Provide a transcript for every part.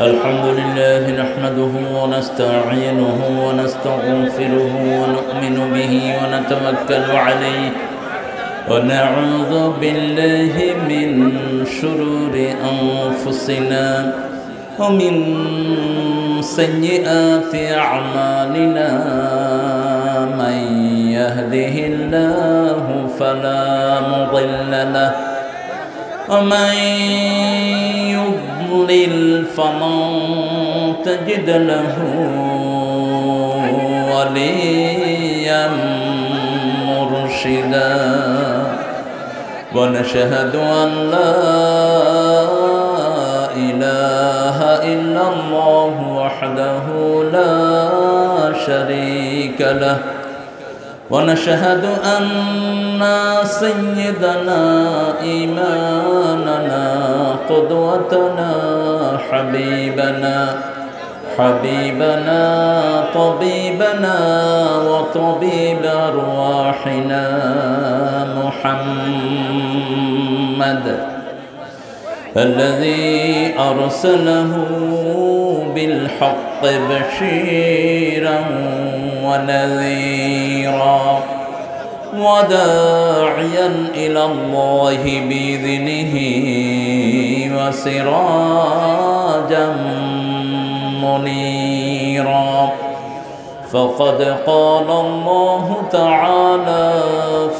الحمد لله نحمده ونستعينه ونستغفره ونؤمن به ونتوكل عليه ونعوذ بالله من شرور أنفسنا ومن سيئات أعمالنا من يهده الله فلا مضل له ومن يضلل فلن تجد له وليا مرشدا ونشهد أن لا إله إلا الله وحده لا شريك له ونشهد أن سيدنا إمامنا قدوتنا حبيبنا طبيبنا وطبيب أرواحنا محمد الذي أرسله بالحق بشيرا ونذيرا وداعيا إلى الله بإذنه وسراجا منيرا فقد قال الله تعالى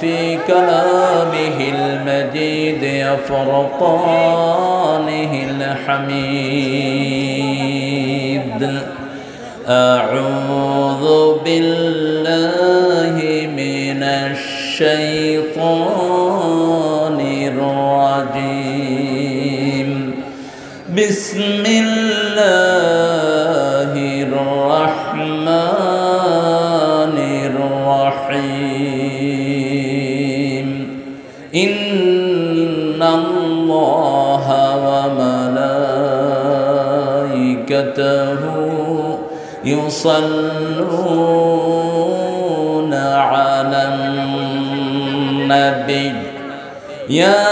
في كلامه المجيد وفرقانه الحميد أعوذ بالله من الشيطان الرجيم بسم الله الرحمن الرحيم إن الله وملائكته يصلون على النبي يا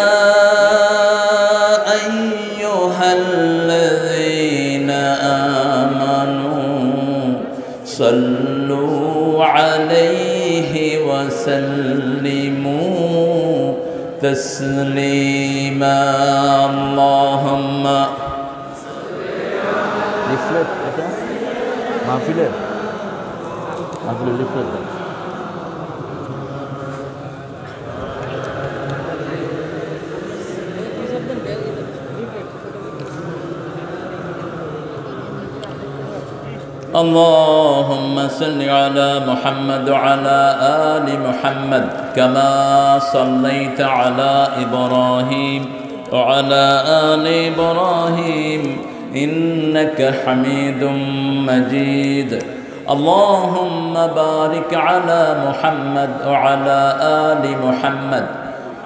أيها الذين آمنوا صلوا عليه وسلموا تسليما اللهم মাহফিলের লিফলেট اللهم صل على محمد وعلى آل محمد كما صليت على إبراهيم وعلى آل إبراهيم إنك حميد مجيد اللهم بارك على محمد وعلى آل محمد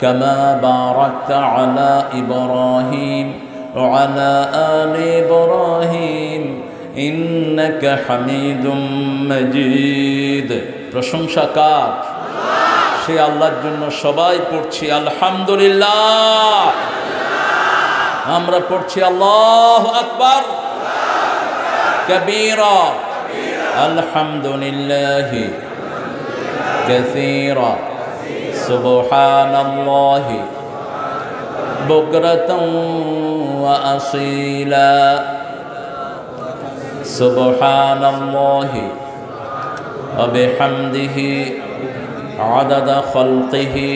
كما باركت على إبراهيم وعلى آل إبراهيم إنك حميد مجيد প্রশংসা কার সে আল্লাহর জন্য সবাই পড়ছি আলহামদুলিল্লাহ আমরা পড়ছি আল্লাহু আকবার কবীরা আলহামদুলিল্লাহি কাসীরা সুবহানাল্লাহি বুকরাতান ওয়া আসীলা সুবহানাল্লাহি ওয়া বিহামদিহি আদাদা খালকিহি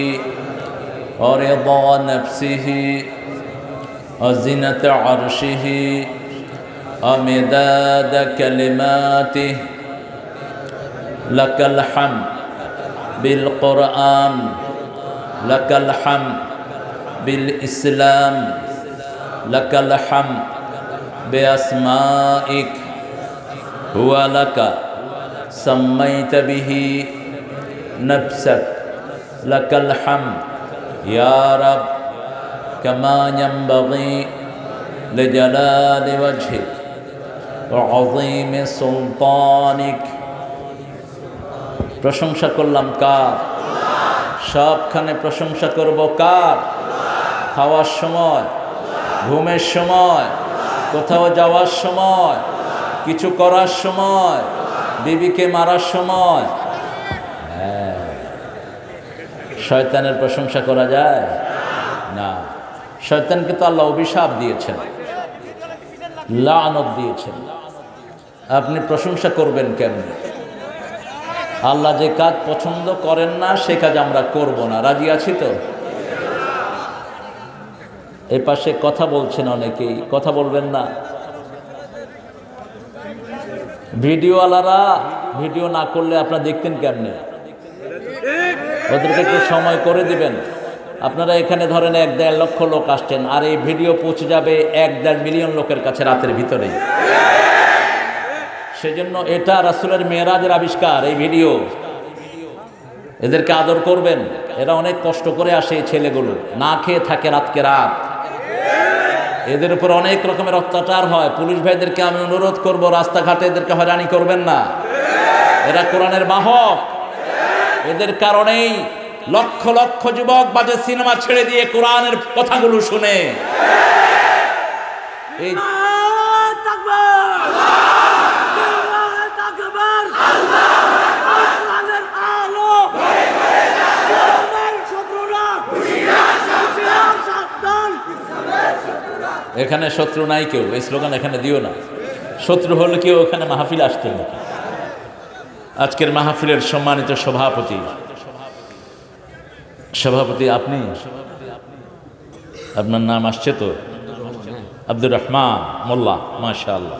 ওয়া রিদা নাফসিহি وزنة عرشه ومداد كلماته لك الحمد بالقرآن لك الحمد بالإسلام لك الحمد بأسمائك هو لك سميت به نفسك لك الحمد يا رب كما ينبغي لجلال وجهك وعظيم سلطانك প্রশংসা করলাম কার সবখানে প্রশংসা করব কার খাওয়ার সময় ঘুমের সময় কোথাও যাওয়ার সময়, কিছু করার সময়, বিবিকে মারার সময়। শয়তানের প্রশংসা করা যায় না। শয়তানকে তো আল্লাহ অভিশাপ দিয়েছেন, লানত দিয়েছেন। আপনি প্রশংসা করবেন কেমনে? আল্লাহ যে কাজ পছন্দ করেন না সে কাজ আমরা করব না। রাজি আছি তো? এ পাশে কথা বলছেন অনেকেই, কথা বলবেন না। ভিডিওওয়ালারা ভিডিও না করলে আপনারা দেখতেন কেমনে? ওদেরকে একটু সময় করে দিবেন। আপনারা এখানে ধরেন 1-1.5 লক্ষ লোক আসছেন, আর এই ভিডিও পৌঁছে যাবে 1-1.5 মিলিয়ন লোকের কাছে রাতের ভিতরেই। সেজন্য এটা রাসূলের মেরাজের আবিষ্কার, এই ভিডিও। এদেরকে আদর করবেন। এরা অনেক কষ্ট করে আসে, এই ছেলেগুলো না খেয়ে থাকে রাতকে রাত। এদের উপর অনেক রকমের অত্যাচার হয়। পুলিশ ভাইদেরকে আমি অনুরোধ করব, রাস্তাঘাটে এদেরকে হয়রানি করবেন না। এরা কোরআনের বাহক। এদের কারণেই লক্ষ লক্ষ যুবক বাজে সিনেমা ছেড়ে দিয়ে কোরআনের কথাগুলো শুনে। এই এখানে শত্রু নাই কেউ, এই স্লোগান এখানে দিও না। শত্রু হলে কেউ এখানে মাহফিল আসতে না। আজকের মাহফিলের সম্মানিত সভাপতি আপনি, আপনার নাম আসছে তো? আব্দুর রহমান মোল্লা, মাশাআল্লাহ।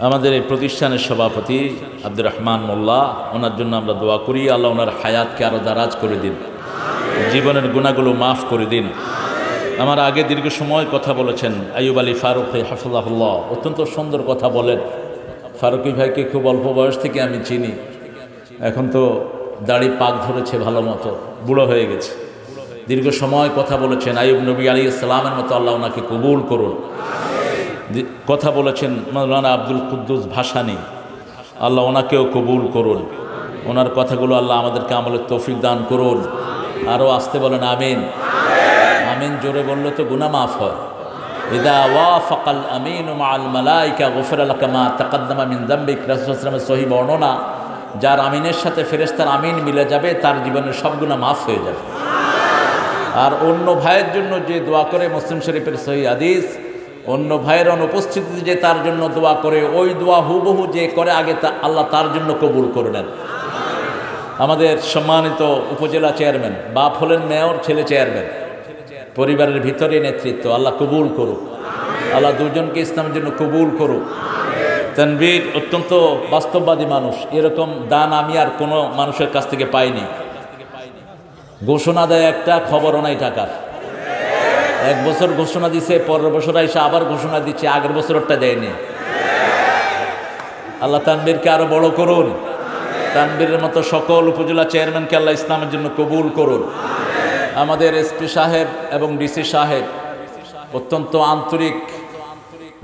আমাদের এই প্রতিষ্ঠানের সভাপতি আব্দুর রহমান মোল্লা, ওনার জন্য আমরা দোয়া করি। আল্লাহ ওনার হায়াতকে আরো দারাজ করে দিন, জীবনের গুনাহগুলো মাফ করে দিন। আমার আগে দীর্ঘ সময় কথা বলেছেন আইয়ুব আলী ফারুকী হাফিজাহুল্লাহ, অত্যন্ত সুন্দর কথা বলেন। ফারুকী ভাইকে খুব অল্প বয়স থেকে আমি চিনি। এখন তো দাড়ি পাক ধরেছে ভালো মতো, বুড়ো হয়ে গেছে। দীর্ঘ সময় কথা বলেছেন। আইয়ুব নবী আলাইহিস সালামের মতো আল্লাহ ওনাকে কবুল করুন। কথা বলেছেন মাওলানা আব্দুল কুদ্দুস ভাসানী, আল্লাহ ওনাকেও কবুল করুন। ওনার কথাগুলো আল্লাহ আমাদেরকে আমলের তৌফিক দান করুন। আরও আসতে বলেন আমিন। আমিন জোরে বললে তো গুনাহ মাফ হয়। ইদা ওয়াফাকাল আমিনু মাআল মালাইকা গুফিরা লাকা মা তাকাদ্দামা মিন যামবিক, রাসূল সাল্লাল্লাহু আলাইহি ওয়াসাল্লামের সহিহ বর্ণনা, যার আমিনের সাথে ফেরেশতার আমিন মিলে যাবে তার জীবনের সব গুনাহ মাফ হয়ে যাবে। আর অন্য ভাইয়ের জন্য যে দোয়া করে, মুসলিম শরীফের সহিহ হাদিস, অন্য ভাইয়ের অনুপস্থিতিতে যে তার জন্য দোয়া করে, ওই দোয়া হুবহু যে করে আগে তা আল্লাহ তার জন্য কবুল করে নেন। আমাদের সম্মানিত উপজেলা চেয়ারম্যান, বাপ হলেন মেয়র, ছেলে চেয়ারম্যান, পরিবারের ভিতরে নেতৃত্ব, আল্লাহ কবুল করুক। আল্লাহ দুজনকে ইসলামের জন্য কবুল করুক। তানভীর অত্যন্ত বাস্তববাদী মানুষ, এরকম দান আমি আর কোনো মানুষের কাছ থেকে পাইনি। ঘোষণা দেয় একটা, খবরও নাই টাকার। এক বছর ঘোষণা দিছে, পরের বছর এসে আবার ঘোষণা দিচ্ছে, আগের বছরটা দেয়নি। আল্লাহ তানভীরকে আরো বড় করুন। তানভীরের মতো সকল উপজেলা চেয়ারম্যানকে আল্লাহ ইসলামের জন্য কবুল করুন। আমাদের এসপি সাহেব এবং ডিসি সাহেব অত্যন্ত আন্তরিক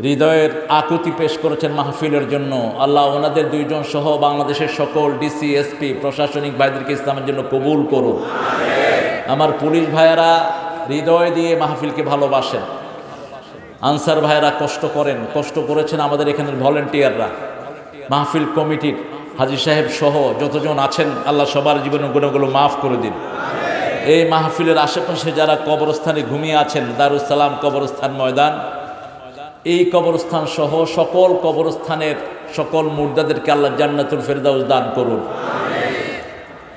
হৃদয়ের আকুতি পেশ করেছেন মাহফিলের জন্য। আল্লাহ ওনাদের দুইজন সহ বাংলাদেশের সকল ডিসি, এসপি, প্রশাসনিক ভাইদেরকে ইসলামের জন্য কবুল করুন। আমার পুলিশ ভাইয়েরা হৃদয় দিয়ে মাহফিলকে ভালোবাসেন। আনসার ভাইয়েরা কষ্ট করেন, কষ্ট করেছেন আমাদের এখানের ভলেন্টিয়াররা, মাহফিল কমিটির হাজী সাহেব সহ যতজন আছেন, আল্লাহ সবার জীবনের গুনাহগুলো মাফ করে দিন। এই মাহফিলের আশেপাশে যারা কবরস্থানে ঘুমিয়ে আছেন, দারুস সালাম কবরস্থান ময়দান, এই কবরস্থান সহ সকল কবরস্থানের সকল মুর্দাদেরকে আল্লাহ জান্নাতুল ফেরদাউস দান করুন।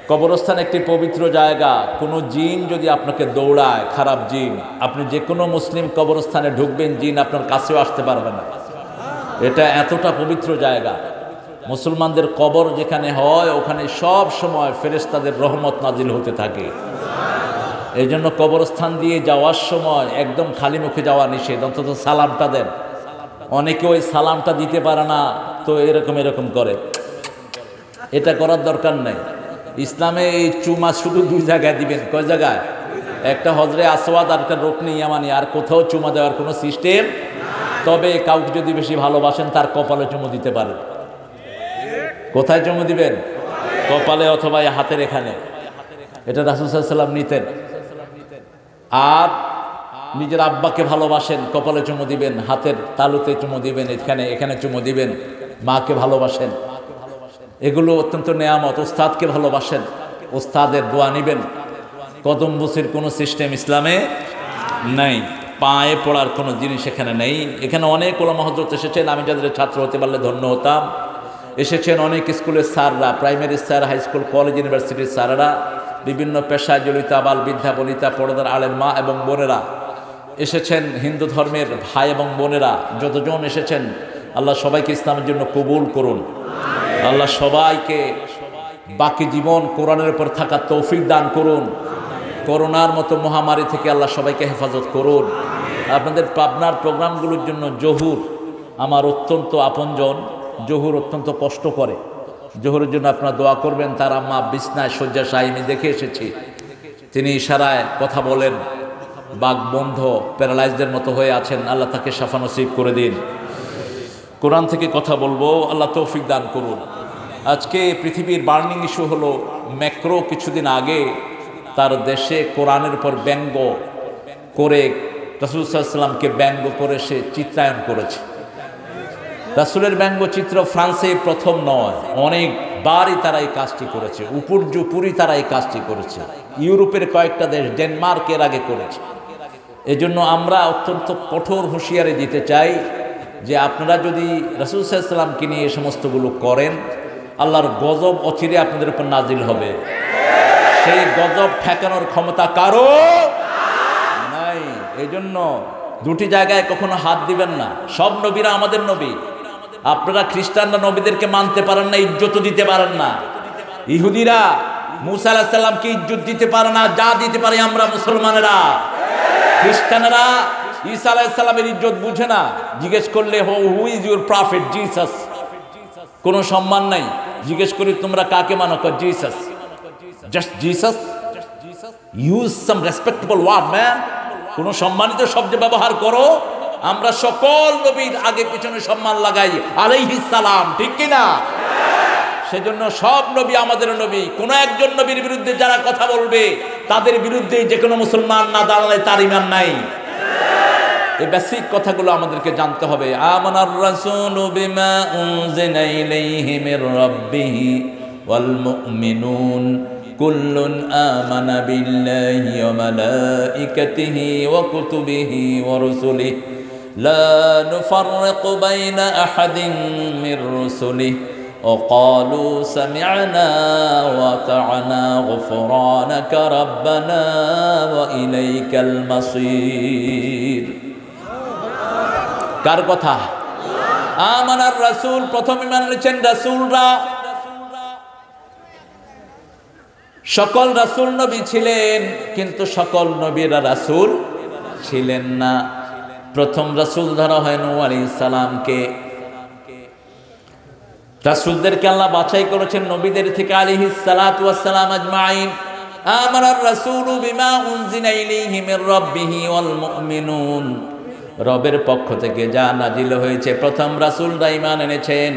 কবরস্থান একটি পবিত্র জায়গা। কোনো জিন যদি আপনাকে দৌড়ায়, খারাপ জিন, আপনি যে কোনো মুসলিম কবরস্থানে ঢুকবেন, জিন আপনার কাছেও আসতে পারবে না। এটা এতটা পবিত্র জায়গা। মুসলমানদের কবর যেখানে হয় ওখানে সব সময় ফেরেশতাদের রহমত নাজিল হতে থাকে। এই জন্য কবরস্থান দিয়ে যাওয়ার সময় একদম খালি মুখে যাওয়া নিষেধ, অন্তত সালামটা দেন। অনেকে ওই সালামটা দিতে পারে না, তো এরকম করে। এটা করার দরকার নাই। ইসলামে এই চুমা শুধু 2 জায়গায় দিবেন। কয় জায়গায়? একটা হজরে আসওয়াদ আর একটা রুকনে ইয়ামানি, আর কোথাও চুমা দেওয়ার কোনো সিস্টেম। তবে কাউকে যদি বেশি ভালোবাসেন তার কপালে চুমু দিতে পারেন। কোথায় চুমু দিবেন? কপালে অথবা হাতের এখানে। এটা রাসূল সাল্লাল্লাহু আলাইহি ওয়াসাল্লাম নিতেন। আর নিজের আব্বাকে ভালোবাসেন, কপালে চুমু দিবেন, হাতের তালুতে চুমু দিবেন, এখানে চুমু দিবেন। মাকে ভালোবাসেন, এগুলো অত্যন্ত নেয়ামত। ওস্তাদকে ভালোবাসেন, ওস্তাদের দোয়া নিবেন। কদম বুসির কোনো সিস্টেম ইসলামে নেই, পায়ে পড়ার কোনো জিনিস এখানে নেই। এখানে অনেক ওলামা হযরত এসেছেন, আমি যাদের ছাত্র হতে পারলে ধন্য হতাম। এসেছেন অনেক স্কুলের স্যাররা, primary sir, high school, college, ইউনিভার্সিটির স্যাররা, বিভিন্ন পেশায় জড়িত আবাল বৃদ্ধা বনিতা, পর্দার আলের মা এবং বোনেরা এসেছেন, হিন্দু ধর্মের ভাই এবং বোনেরা যতজন এসেছেন, আল্লাহ সবাইকে ইসলামের জন্য কবুল করুন। আল্লাহ সবাইকে বাকি জীবন কোরআনের উপর থাকার তৌফিক দান করুন। করোনার মতো মহামারী থেকে আল্লাহ সবাইকে হেফাজত করুন। আপনাদের পাবনার প্রোগ্রামগুলোর জন্য জহুর আমার অত্যন্ত আপনজন, জহুর অত্যন্ত কষ্ট করে। জহুরের জন্য আপনারা দোয়া করবেন। তার আম্মা বিছনায় শয্যাশায়ী, আমি দেখে এসেছি, তিনি ইশারায় কথা বলেন, বাক বন্ধ, প্যারালাইজদের মতো হয়ে আছেন। আল্লাহ তাকে শাফা নসিব করে দিন। কোরআন থেকে কথা বলবো, আল্লাহ তৌফিক দান করুন। আজকে পৃথিবীর বার্নিং ইস্যু হলো ম্যাক্রো কিছুদিন আগে তার দেশে কোরআনের উপর ব্যঙ্গ করে, রাসূল সাল্লাল্লাহু আলাইহি ওয়াসাল্লামকে ব্যঙ্গ করে সে চিত্রায়ন করেছে। রাসূলের ব্যঙ্গচিত্র ফ্রান্সে প্রথম নয়, অনেকবারই তারা এই কাজটি করেছে। উপর্যুপুরি তারা এই কাজটি করেছে। ইউরোপের কয়েকটা দেশ, ডেনমার্ক এর আগে করেছে। এজন্য আমরা অত্যন্ত কঠোর হুঁশিয়ারি দিতে চাই যে আপনারা যদি রাসূল সাল্লাল্লাহু আলাইহি ওয়াসাল্লামকে নিয়ে এই সমস্তগুলো করেন, আল্লাহর গজব অচিরে আপনাদের উপর নাজিল হবে। সেই গজব ঠেকানোর ক্ষমতা কারো নাই। এই জন্য দুটি জায়গায় কখনো হাত দিবেন না। সব নবীরা আমাদের নবী। আপনারা খ্রিস্টানরা নবীদেরকে মানতে পারেন না, ইজ্জত দিতে পারেন না। ইহুদিরা মূসা আলাইহিস সালামকে ইজ্জত দিতে পারে না, যা দিতে পারি আমরা মুসলমানেরা। খ্রিস্টানেরা ঈসা আলাইহিস সালামের ইজ্জত বুঝে না। জিজ্ঞেস করলে who is your prophet? Jesus. কোনো সম্মান নাই। জিজ্ঞেস করি তোমরা কাকে মানো? Jesus. Just Jesus. Use some respectable word man. কোনো সম্মানিত শব্দ ব্যবহার করো। আমরা সকল নবীর আগে পিছনে সম্মান লাগাই, আলাইহিস সালাম, ঠিক কিনা? সেজন্য সব নবী আমাদের নবী। কোন একজন নবীর বিরুদ্ধে যারা কথা বলবে তাদের বিরুদ্ধে যে কোনো মুসলমান না দাঁড়ালে তার ঈমান নাই। এই বেসিক কথাগুলো আমাদেরকে জানতে হবে। আমানার রাসূলু বিমা উনজিলা ইলাইহি মির রাব্বিহি ওয়াল মুমিনুন কুল্লুন আমানা বিল্লাহি ওয়া মালাইকাতিহি ওয়া কুতুবিহি ওয়া রুসুলিহি লা নুফাররিকু বাইনা আহাদিন মির রুসুলিহি وقالوا سمعنا وأطعنا غفرانك ربنا وإليك المصير। কার কথা? আমানার রাসূল, প্রথম ঈমান এনেছেন রাসূলরা। সকল রাসূল নবী ছিলেন, কিন্তু সকল নবীরা রাসূল ছিলেন না। প্রথম রাসূল ধরা হয় নূহ আলাইহিস সালামকে। রাসূলদেরকে আল্লাহ বাছাই করেছেন নবীদের থেকে আলাইহিস সালাতু ওয়াস সালাম আজমাইন। আমানার রাসূলু বিমা উনজিলা ইলাইহি মির রাব্বিহি ওয়াল মুমিনুন, রবের পক্ষ থেকে যা নাজিল হয়েছে প্রথম রাসূলরা ঈমান এনেছেন,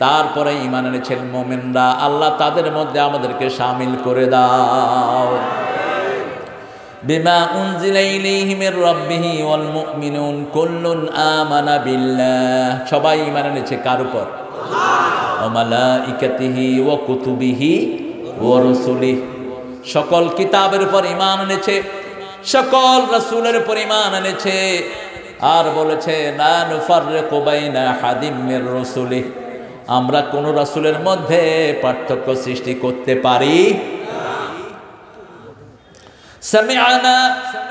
তারপরে ঈমান এনেছেন মুমিনরা। আল্লাহ তাদের মধ্যে আমাদেরকে শামিল করে দাও। বিমা উনজিলা ইলাইহি মির রাব্বিহি ওয়াল মুমিনুন কুল্লুন আমানা বিল্লাহ, সবাই ঈমান এনেছে কার উপর? ওয়া মালাইকাতিহি ওয়া কুতুবিহি ওয়া রুসুলিহি, সকল কিতাবের উপর ঈমান এনেছে, সকল রাসূলের উপর ঈমান এনেছে। আর বলেছে লা নুফাররিকু বাইনা আহাদিম মির রুসুলিহি, আমরা কোন রাসূলের মধ্যে পার্থক্য সৃষ্টি করতে পারি না। সামিআনা,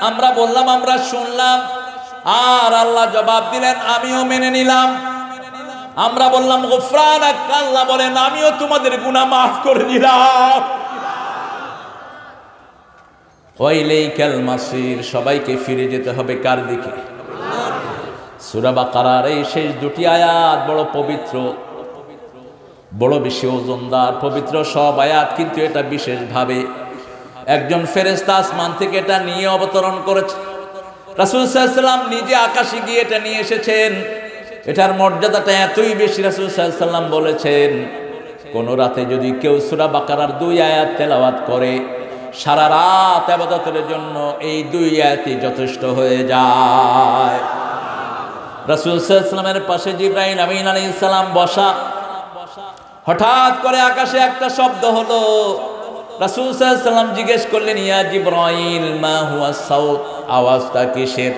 আমরা বললাম, আমরা শুনলাম। আর আল্লাহ জবাব দিলেন আমিও মেনে নিলাম। আমরা বললাম গুফরানাক, আল্লাহ বলেন আমিও তোমাদের গুনাহ মাফ করে দিলাম। ওয়া ইলাইকাল মাসির, সবাইকে ফিরে যেতে হবে কার দিকে? সূরা বাকারার এই শেষ দুটি আয়াত বড় পবিত্র, বড় বেশি ওজনদার, পবিত্র সব আয়াত, কিন্তু এটা বিশেষভাবে একজন ফেরেশতা আসমান থেকে এটা নিয়ে অবতরণ করেছে। রাসূল সাল্লাল্লাহু আলাইহি ওয়াসাল্লাম নিজে আকাশে গিয়ে এটা নিয়ে এসেছেন। এটার মর্যাদাটা এতই বেশি, রাসূল সাল্লাল্লাহু আলাইহি ওয়াসাল্লাম বলেছেন কোন রাতে যদি কেউ সূরা বাকারার 2 আয়াত তেলাওয়াত করে, সারা রাত ইবাদতের জন্য এই দুই আয়াতই যথেষ্ট হয়ে যায়। রাসূল সাল্লাল্লাহু আলাইহি ওয়াসাল্লামের পাশে জিবরাইল আমিন আলাইহিস সালাম বসা। হঠাৎ করে আকাশে একটা শব্দ হলো। রাসূল সাল্লাল্লাহু আলাইহি ওয়াসাল্লাম জিজ্ঞেস করলেন, ইয়া জিবরাইল মা হুয়া সাউত, আওয়াজটা কিসের?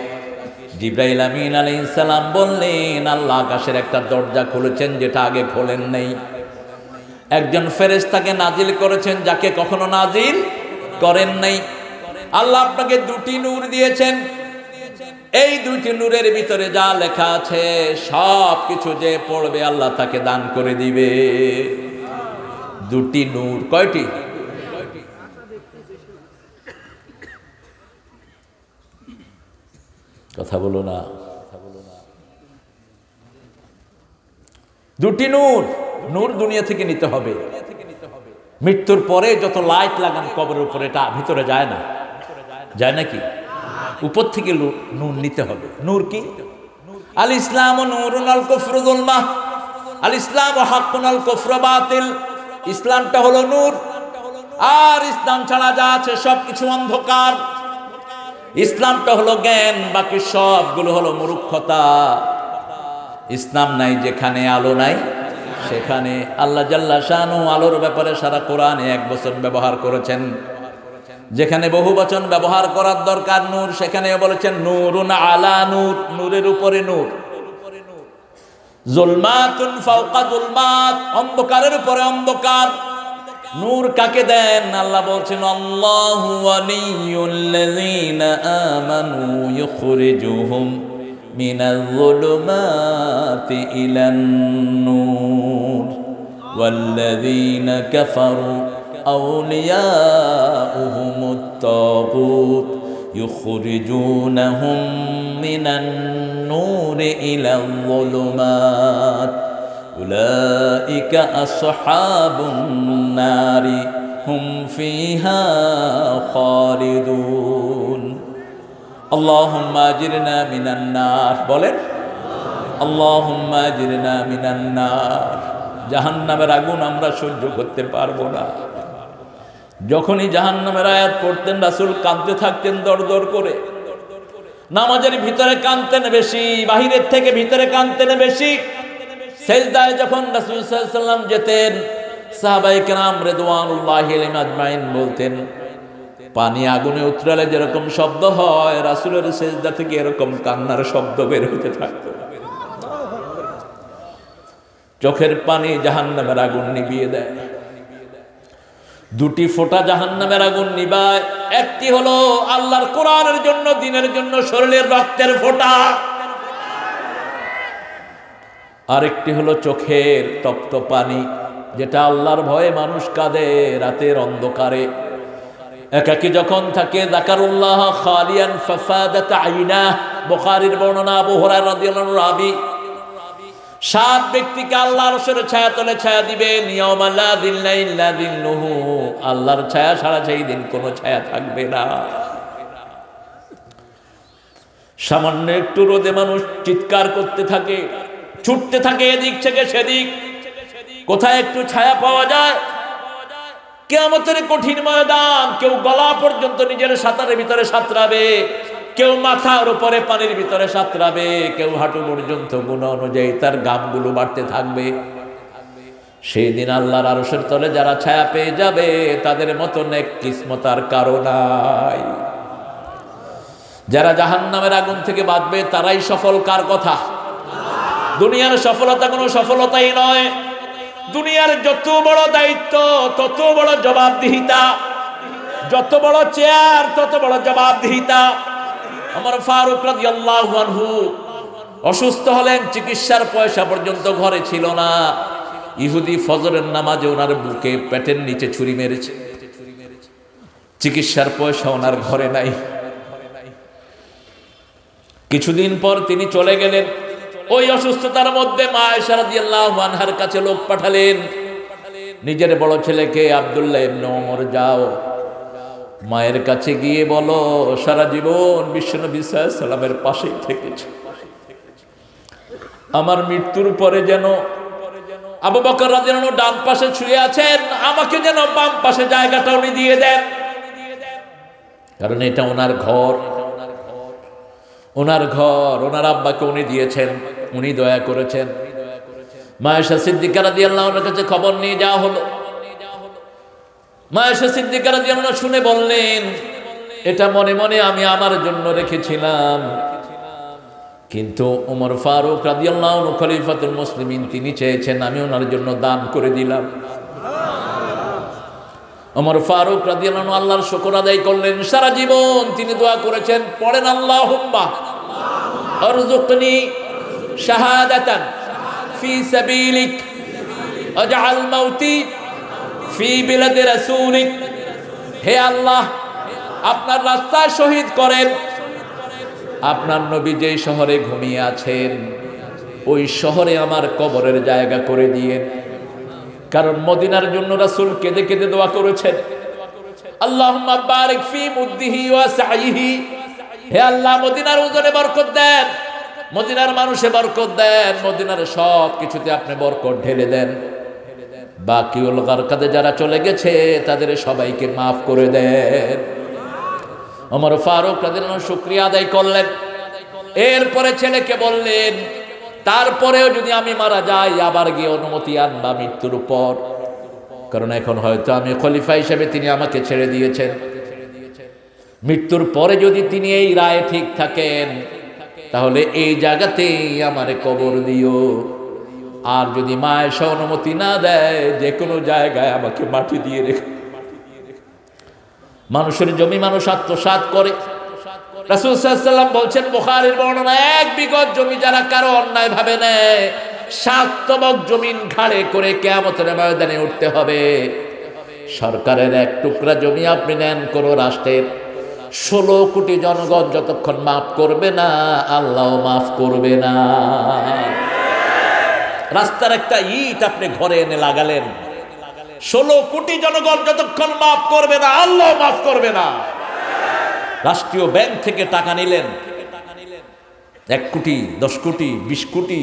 জিবরাইল আমিন আলাইহিস সালাম বললেন, আল্লাহ আকাশের একটা দরজা খুলেছেন যেটা আগে খোলেন নাই। একজন ফেরেশতাকে নাজিল করেছেন যাকে কখনো নাজিল করেন নাই। আল্লাহ আপনাকে দুটি নূর দিয়েছেন। এই দুইটি নূরের ভিতরে যা লেখা আছে সব কিছু যে পড়বে আল্লাহ তাকে দান করে দিবে। দুটি নূর, কয়টি? কথা বলো না। দুটি নূর। নূর দুনিয়া থেকে নিতে হবে। মৃত্যুর পরে যত লাইট লাগান কবরের উপরে, এটা ভিতরে যায় না, যায় নাকি? উপর থেকে নূর নিতে হবে। নূর কি? আল ইসলাম নূরুন আল কুফরু যুলমাহ, আল ইসলাম হাক্কুন আল কুফরু বাতিল। ইসলামটা হলো নূর, আর ইসলাম ছাড়া যা আছে সবকিছু অন্ধকার। ইসলামটা হলো জ্ঞান, বাকি সবগুলো হলো মূর্খতা। ইসলাম নাই যেখানে, আলো নাই সেখানে। আল্লাহ জাল্লা শানু আলোর ব্যাপারে সারা কোরআনে 1 বচন ব্যবহার করেছেন। যেখানে বহু বচন ব্যবহার করার দরকার নূর, সেখানে বলেছেন নূরুন আলা নূর, নূরের উপরে নূর। যুলমাতুন ফাওকা যুলমাত, অন্ধকারের উপরে অন্ধকার। নূর কাকে দেন? আল্লাহ বলছেন আল্লাহু ওয়ালিয়ুল্লাযীনা আমানু ইউখরিজুহুম মিনাল যুলুমাতি ইলান নূর ওয়াল্লাযীনা কাফারু আউলিয়াউহুমুত তাগুত ইউখরিজুনাহুম মিনান নূরি ইলাল যুলুমাত উলাইকা আসহাবুন নারি হুম ফিহা খালিদুন। আল্লাহুম্মা আজিরনা মিনান নার, বলেন আল্লাহুম্মা আজিরনা মিনান নার। জাহান্নামের আগুন আমরা সহ্য করতে পারবো না। যখনই জাহান্নামের আয়াত পড়তেন রাসূল কাঁদতে থাকতেন দর দর করে। নামাজের ভিতরে কাঁদতেন বেশি, বাহিরের থেকে ভিতরে কাঁদতেন বেশি। সেজদায় যখন রাসূল সাল্লাল্লাহু আলাইহি ওয়াসাল্লাম যেতেন, সাহাবায়ে কেরাম রিদওয়ানুল্লাহি আলাইহিম আজমাইন বলতেন, পানি আগুনে উতরালে যেরকম শব্দ হয়, রাসূলের সেজদা থেকে এরকম কান্নার শব্দ বের হতে থাকতো। চোখের পানি জাহান্নামের আগুন নিভিয়ে দেয়। দুটি ফোঁটা জাহান্নামের আগুন নিভায়। একটি হলো আল্লাহর কোরআনের জন্য, দ্বীনের জন্য শরীরের রক্তের ফোঁটা। আরেকটি হলো চোখের তপ্ত পানি, যেটা আল্লাহর ভয়ে মানুষ কাঁদে রাতের অন্ধকারে। একাকী যখন থাকে, যাকারুল্লাহ খালিয়ান ফাফাদাত আইনা, বুখারীর বর্ণনা, আবু হুরায়রা রাদিয়াল্লাহু আনহু রাবি। 7 ব্যক্তিকে আল্লাহর আরশের ছায়া তলে ছায়া দিবেন, ইয়াউমা লা যিল্লা ইল্লা যিল্লুহু, আল্লাহর ছায়া ছাড়া সেই দিন কোনো ছায়া থাকবে না। সামান্য একটু রোদে মানুষ চিৎকার করতে থাকে, ছুটতে থাকে এদিক থেকে সেদিক, কোথায় একটু ছায়া পাওয়া যায়। কিয়ামতের কঠিন ময়দান, কেউ গলা পর্যন্ত নিজের সাঁতারের ভিতরে সাঁতরাবে, কেউ মাথার উপরে পানির ভিতরে সাঁতরাবে, কেউ হাঁটু পর্যন্ত গুণ অনুযায়ী তার ঘামগুলো বাড়তে থাকবে। সেই দিন আল্লাহর আরশের তলে যারা ছায়া পেয়ে যাবে, তাদের মতো নেক কিসমত আর কারো নাই। যারা জাহান্নামের আগুন থেকে বাঁচবে তারাই সফল। কার কথা? দুনিয়ার সফলতা কোনো সফলতাই নয়। দুনিয়ার যত বড় দায়িত্ব তত বড় জবাবদিহিতা, যত বড় চেয়ার তত বড় জবাবদিহিতা। ওমর ফারুক রাদিয়াল্লাহু আনহু অসুস্থ হলেন, চিকিৎসার পয়সা পর্যন্ত ঘরে ছিল না। ইহুদি ফজরের নামাজে ওনার বুকে পেটের নিচে ছুরি মেরেছে। চিকিৎসার পয়সা ওনার ঘরে নাই। কিছুদিন পর তিনি চলে গেলেন। ওই অসুস্থতার মধ্যে মা আয়েশা রাদিয়াল্লাহু আনহার কাছে লোক পাঠালেন, নিজের বড় ছেলেকে আব্দুল্লাহ ইবনে ওমর, যাও মায়ের কাছে গিয়ে বলো সারা জীবন বিশ্বনবী সাল্লাল্লাহু আলাইহি সাল্লামের পাশেই থেকেছে, আমার মৃত্যুর পরে যেন আবু বকর রাদিয়াল্লাহু আনহু ডান পাশে শুয়ে আছেন, আমাকে যেন বাম পাশে জায়গাটা উনি দিয়ে দেন। কারণ এটা ওনার ঘর, ওনার ঘর, ওনার আব্বাকে উনি দিয়েছেন, উনি দয়া করেছেন। মা আয়েশা সিদ্দিকা রাদিয়াল্লাহু আনহার কাছে খবর নিয়ে যাওয়া হলো। মা আয়েশা সিদ্দিকা রাদিয়াল্লাহু আনহা শুনে বললেন, এটা মনে মনে আমি আমার জন্য রেখেছিলাম, কিন্তু ওমর ফারুক রাদিয়াল্লাহু আনহু খলিফাতুল মুসলিমিন, তিনি চেয়েছেন আমি ওনার জন্য দান করে দিলাম। ওমর ফারুক রাদিয়াল্লাহু আনহু আল্লাহর শুকর আদায় করলেন। সারা জীবন তিনি দোয়া করেছেন, পড়েন আল্লাহুম্মা আরযুকনি শাহাদাতান ফি সাবিলিক ওয়াজআল মাউতি ফি বিলাদি রাসূলিক। হে আল্লাহ, আপনার রাস্তায় শহীদ করেন। আপনার নবী যেই শহরে ঘুমিয়ে আছেন ওই শহরে আমার কবরের জায়গা করে দিয়েন। কারণ মদিনার জন্য রাসূল কেঁদে কেঁদে দোয়া করেছেন, আল্লাহুম্মা বারিক ফি মুদ্দিহি ওয়া সাইহি। হে আল্লাহ, মদিনার ওজনে বরকত দেন, মদিনার মানুষে বরকত দেন, মদিনার সব কিছুতে আপনি বরকত ঢেলে দেন। বাকিউল গারকাদে যারা চলে গেছে তাদের সবাইকে মাফ করে দেন। ওমর ফারুক রাদিয়াল্লাহু আনহু শুকরিয়া আদায় করলেন। এরপরে ছেলেকে বললেন, তারপরেও যদি আমি মারা যাই আবার গিয়ে অনুমতি আনবা মৃত্যুর পর, কারণ এখন হয়তো আমি খলিফা হিসেবে তিনি আমাকে ছেড়ে দিয়েছেন। মৃত্যুর পরে যদি তিনি এই রায়ে ঠিক থাকেন তাহলে এই জায়গাতেই আমারে কবর দিও। আর যদি মা আয়েশা অনুমতি না দেয়, যে কোনো জায়গায় আমাকে মাটি দিয়ে রেখে। মানুষের জমি মানুষ আত্মসাৎ করে। রাসূল সাল্লাল্লাহু আলাইহি ওয়াসাল্লাম বলছেন, বুখারীর বর্ণনা, এক বিঘত জমি যারা কারো অন্যায় ভাবে নেয় 7 তবক জমিন ঘাড়ে করে কিয়ামতের ময়দানে উঠতে হবে। সরকারের এক টুকরা জমি আপনি নেন কোন রাষ্ট্রের, 16 কোটি জনগণ যতক্ষণ মাফ করবে না আল্লাহও মাফ করবে না। রাস্তার একটা ইট আপনি ঘরে এনে লাগালেন, 16 কোটি জনগণ যতক্ষণ মাফ করবে না আল্লাহ মাফ করবে না। রাষ্ট্রীয় ব্যাংক থেকে টাকা নিলেন, 1 কোটি, 10 কোটি, 20 কোটি,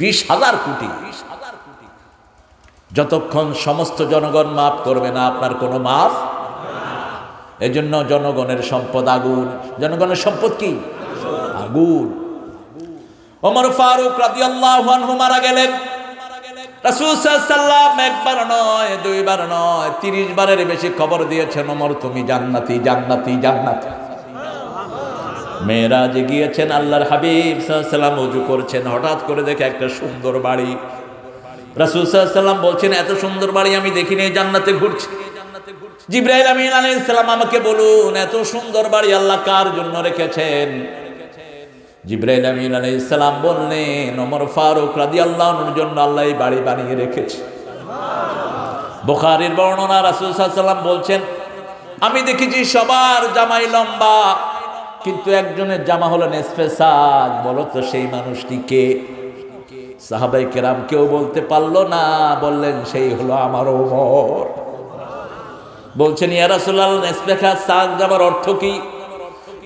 20,000 কোটি, যতক্ষণ সমস্ত জনগণ মাফ করবে না আপনার কোনো মাফ। এজন্য জনগণের সম্পদ আগুন। জনগণের সম্পদ কি? আগুন। ওমর ফারুক রাদিয়াল্লাহু আনহু মারা গেলেন। রাসূল সাল্লাল্লাহু আলাইহি ওয়াসাল্লাম একবার নয়, দুইবার নয়, 30 বারের বেশি খবর দিয়েছেন, ওমর তুমি জান্নাতি, জান্নাতি, জান্নাতি। মেরাজে গিয়েছেন, আল্লাহর হাবিব সাল্লাল্লাহু আলাইহি ওয়াসাল্লাম ওযু করছেন, হঠাৎ করে দেখে একটা সুন্দর বাড়ি। রাসূল সাল্লাল্লাহু আলাইহি ওয়াসাল্লাম বলছেন, এত সুন্দর বাড়ি আমি দেখিনি, জান্নাতে ঘুরছি। জিবরাইল আমিন আলাইহিস সালাম আমাকে বলুন, এত সুন্দর বাড়ি আল্লাহ কার জন্য রেখেছেন? জিবরাইল আমিন আলাইহিস সালাম বললেন, ওমর ফারুক রাদিয়াল্লাহু আনহুর জন্য আল্লাহ এই বাড়ি বানিয়ে রেখেছে। বুখারীর বর্ণনা, রাসূল সাল্লাল্লাহু আলাইহি ওয়াসাল্লাম বলছেন, আমি দেখেছি সবার জামাই লম্বা, কিন্তু একজনের জামা হলো নিসফে সাক। বলো তো সেই মানুষটি কে? সাহাবায়ে কেরাম কেউ বলতে পারলো না। বললেন, সেই হলো আমার ওমর। বলছেন, ইয়া রাসূলুল্লাহ, নিসফে সাক জামার অর্থ কি?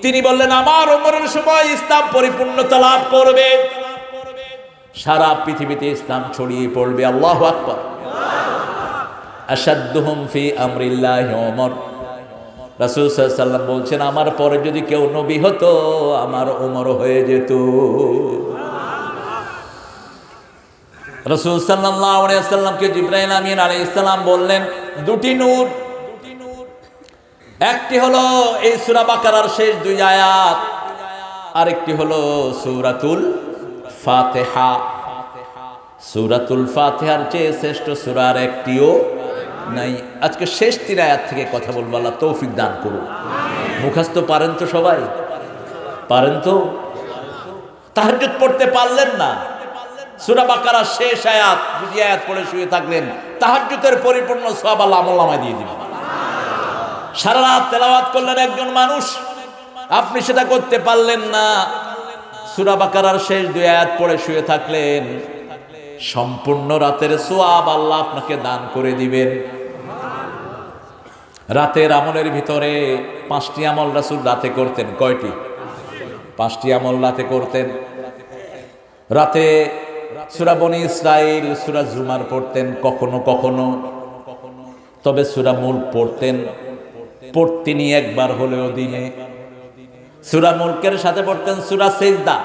তিনি বললেন, আমার ওমরের সময় ইসলাম পরিপূর্ণতা লাভ করবে, সারা পৃথিবীতে ইসলাম ছড়িয়ে পড়বে। আল্লাহু আকবার। আশাদ্দুহুম ফি আমরিল্লাহি ওমর। রাসূল সাল্লাল্লাহু আলাইহি ওয়াসাল্লাম বলছেন, আমার পরে যদি কেউ নবী হতো আমার ওমর হয়ে যেত। রাসূল সাল্লাল্লাহু আলাইহি ওয়াসাল্লামকে জিবরাইল আমিন আলাইহিস সালাম বললেন, দুটি নূর, একটি হলো এই সূরা বাকারার শেষ 2 আয়াত, আরেকটি হলো সূরাতুল ফাতিহা। সূরাতুল ফাতিহার চেয়ে শ্রেষ্ঠ সূরা আর একটিও নাই। আজকে শেষ 3 আয়াত থেকে কথা বলবো, আল্লাহ তৌফিক দান করুন। মুখস্থ পারেন তো সবাই? পারেন তো? তাহাজ্জুদ পড়তে পারলেন না, সূরা বাকারার শেষ আয়াত 2 আয়াত পড়ে শুয়ে থাকলেন, তাহাজ্জুদের পরিপূর্ণ সওয়াব আল্লাহ আমলনামায় দিয়ে দিবেন। সারা রাত তেলাওয়াত করলেন একজন মানুষ, আপনি সেটা করতে পারলেন না, সূরা বাকারার শেষ 2 আয়াত পড়ে শুয়ে থাকলেন, সম্পূর্ণ রাতের সওয়াব আল্লাহ আপনাকে দান করে দিবেন। রাতের আমলের ভিতরে 5টি আমল রাসূল রাতে করতেন। কয়টি? 5টি আমল রাতে করতেন। রাতে সূরা বনী ইসরাইল, সূরা জুমার পড়তেন কখনো কখনো, তবে সূরা মুলক পড়তেন। পড়তেনি একবার হলেও দিনে। সূরা মুলকের সাথে পড়তেন সূরা সিজদা,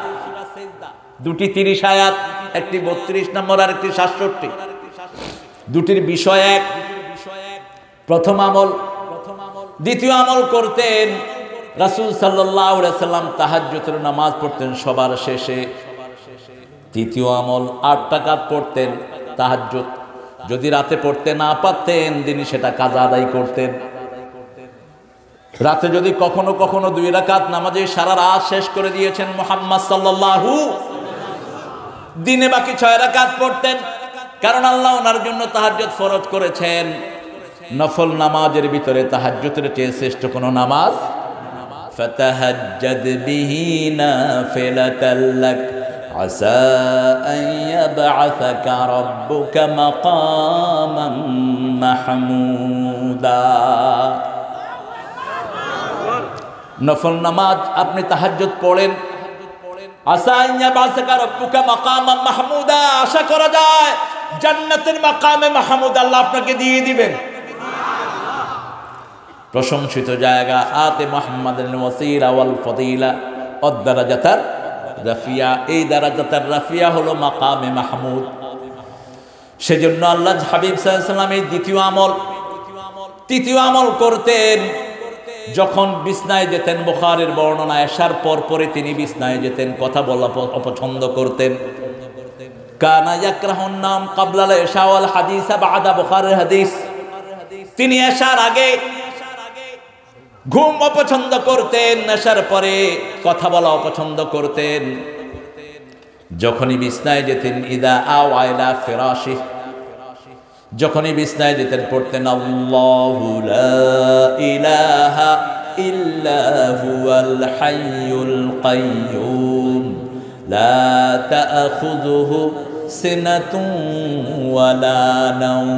দুটি 30 আয়াত, একটি 32 নম্বর আর একটি 67। দুটির বিষয় এক। প্রথম আমল, দ্বিতীয় আমল করতেন রাসূল সাল্লাল্লাহু আলাইহি ওয়াসাল্লাম তাহাজ্জুদের নামাজ পড়তেন সবার শেষে। তৃতীয় আমল 8 রাকাত পড়তেন তাহাজ্জুদ। যদি রাতে পড়তে না পারতেন দিনে সেটা কাজা আদায় করতেন। রাতে যদি কখনো কখনো 2 রাকাত নামাজে সারা রাত শেষ করে দিয়েছেন মুহাম্মদ সাল্লাল্লাহু, দিনে বাকি 6 রাকাত পড়তেন। কারণ আল্লাহ ওনার জন্য তাহাজ্জুদ ফরজ করেছেন। নফল নামাজের ভিতরে তাহাজ্জুদের চেয়ে শ্রেষ্ঠ কোন নামাজ? ফাতাহাজ্জাদ বিহি নাফিলাতাল লাক আসা আন ইয়াবআসাকা রাব্বুকা মাকামান মাহমুদা। নফল নামাজ আপনি তাহাজ্জুদ পড়েন, আসা আন ইয়াবআসাকা রাব্বুকা মাকামান মাহমুদা, আশা করা যায় জান্নাতের মাকামে মাহমুদ আল্লাহ আপনাকে দিয়ে দিবেন। প্রশংসিত জায়গা আতে মুহাম্মাদের ওয়াসিলা ওয়াল ফাদিলা ওয়াদ দারাজাতার রাফিয়া। এই দারাজাতার রাফিয়া হলো মাকামে মাহমুদ। সেজন্য আল্লাহ হাবিব সাল্লাল্লাহু আলাইহি ওয়াসাল্লাম এই তৃতীয় আমল করতেন। যখন বিছনায় যেতেন, বুখারীর বর্ণনা, এশার পর পরে তিনি বিছনায় যেতেন, কথা বলা অপছন্দ করতেন। কানা ইয়াকরাহুন নাম ক্বাবলা ইশা ওয়াল হাদিসা বাদা, বুখারীর হাদিস। তিনি এশার আগে ঘুম অপছন্দ করতেন, নেশার পরে কথা বলা অপছন্দ করতেন। যখনই বিছনায় যেতেন ইদা আওয়া ইলা ফিরাশি, যখনই বিছনায় যেতেন পড়তেন আল্লাহু লা ইলাহা ইল্লা হুয়াল হাইয়ুল কাইয়্যুম লা তাআখুযুহু সিনাতুন ওয়ালা নাওম।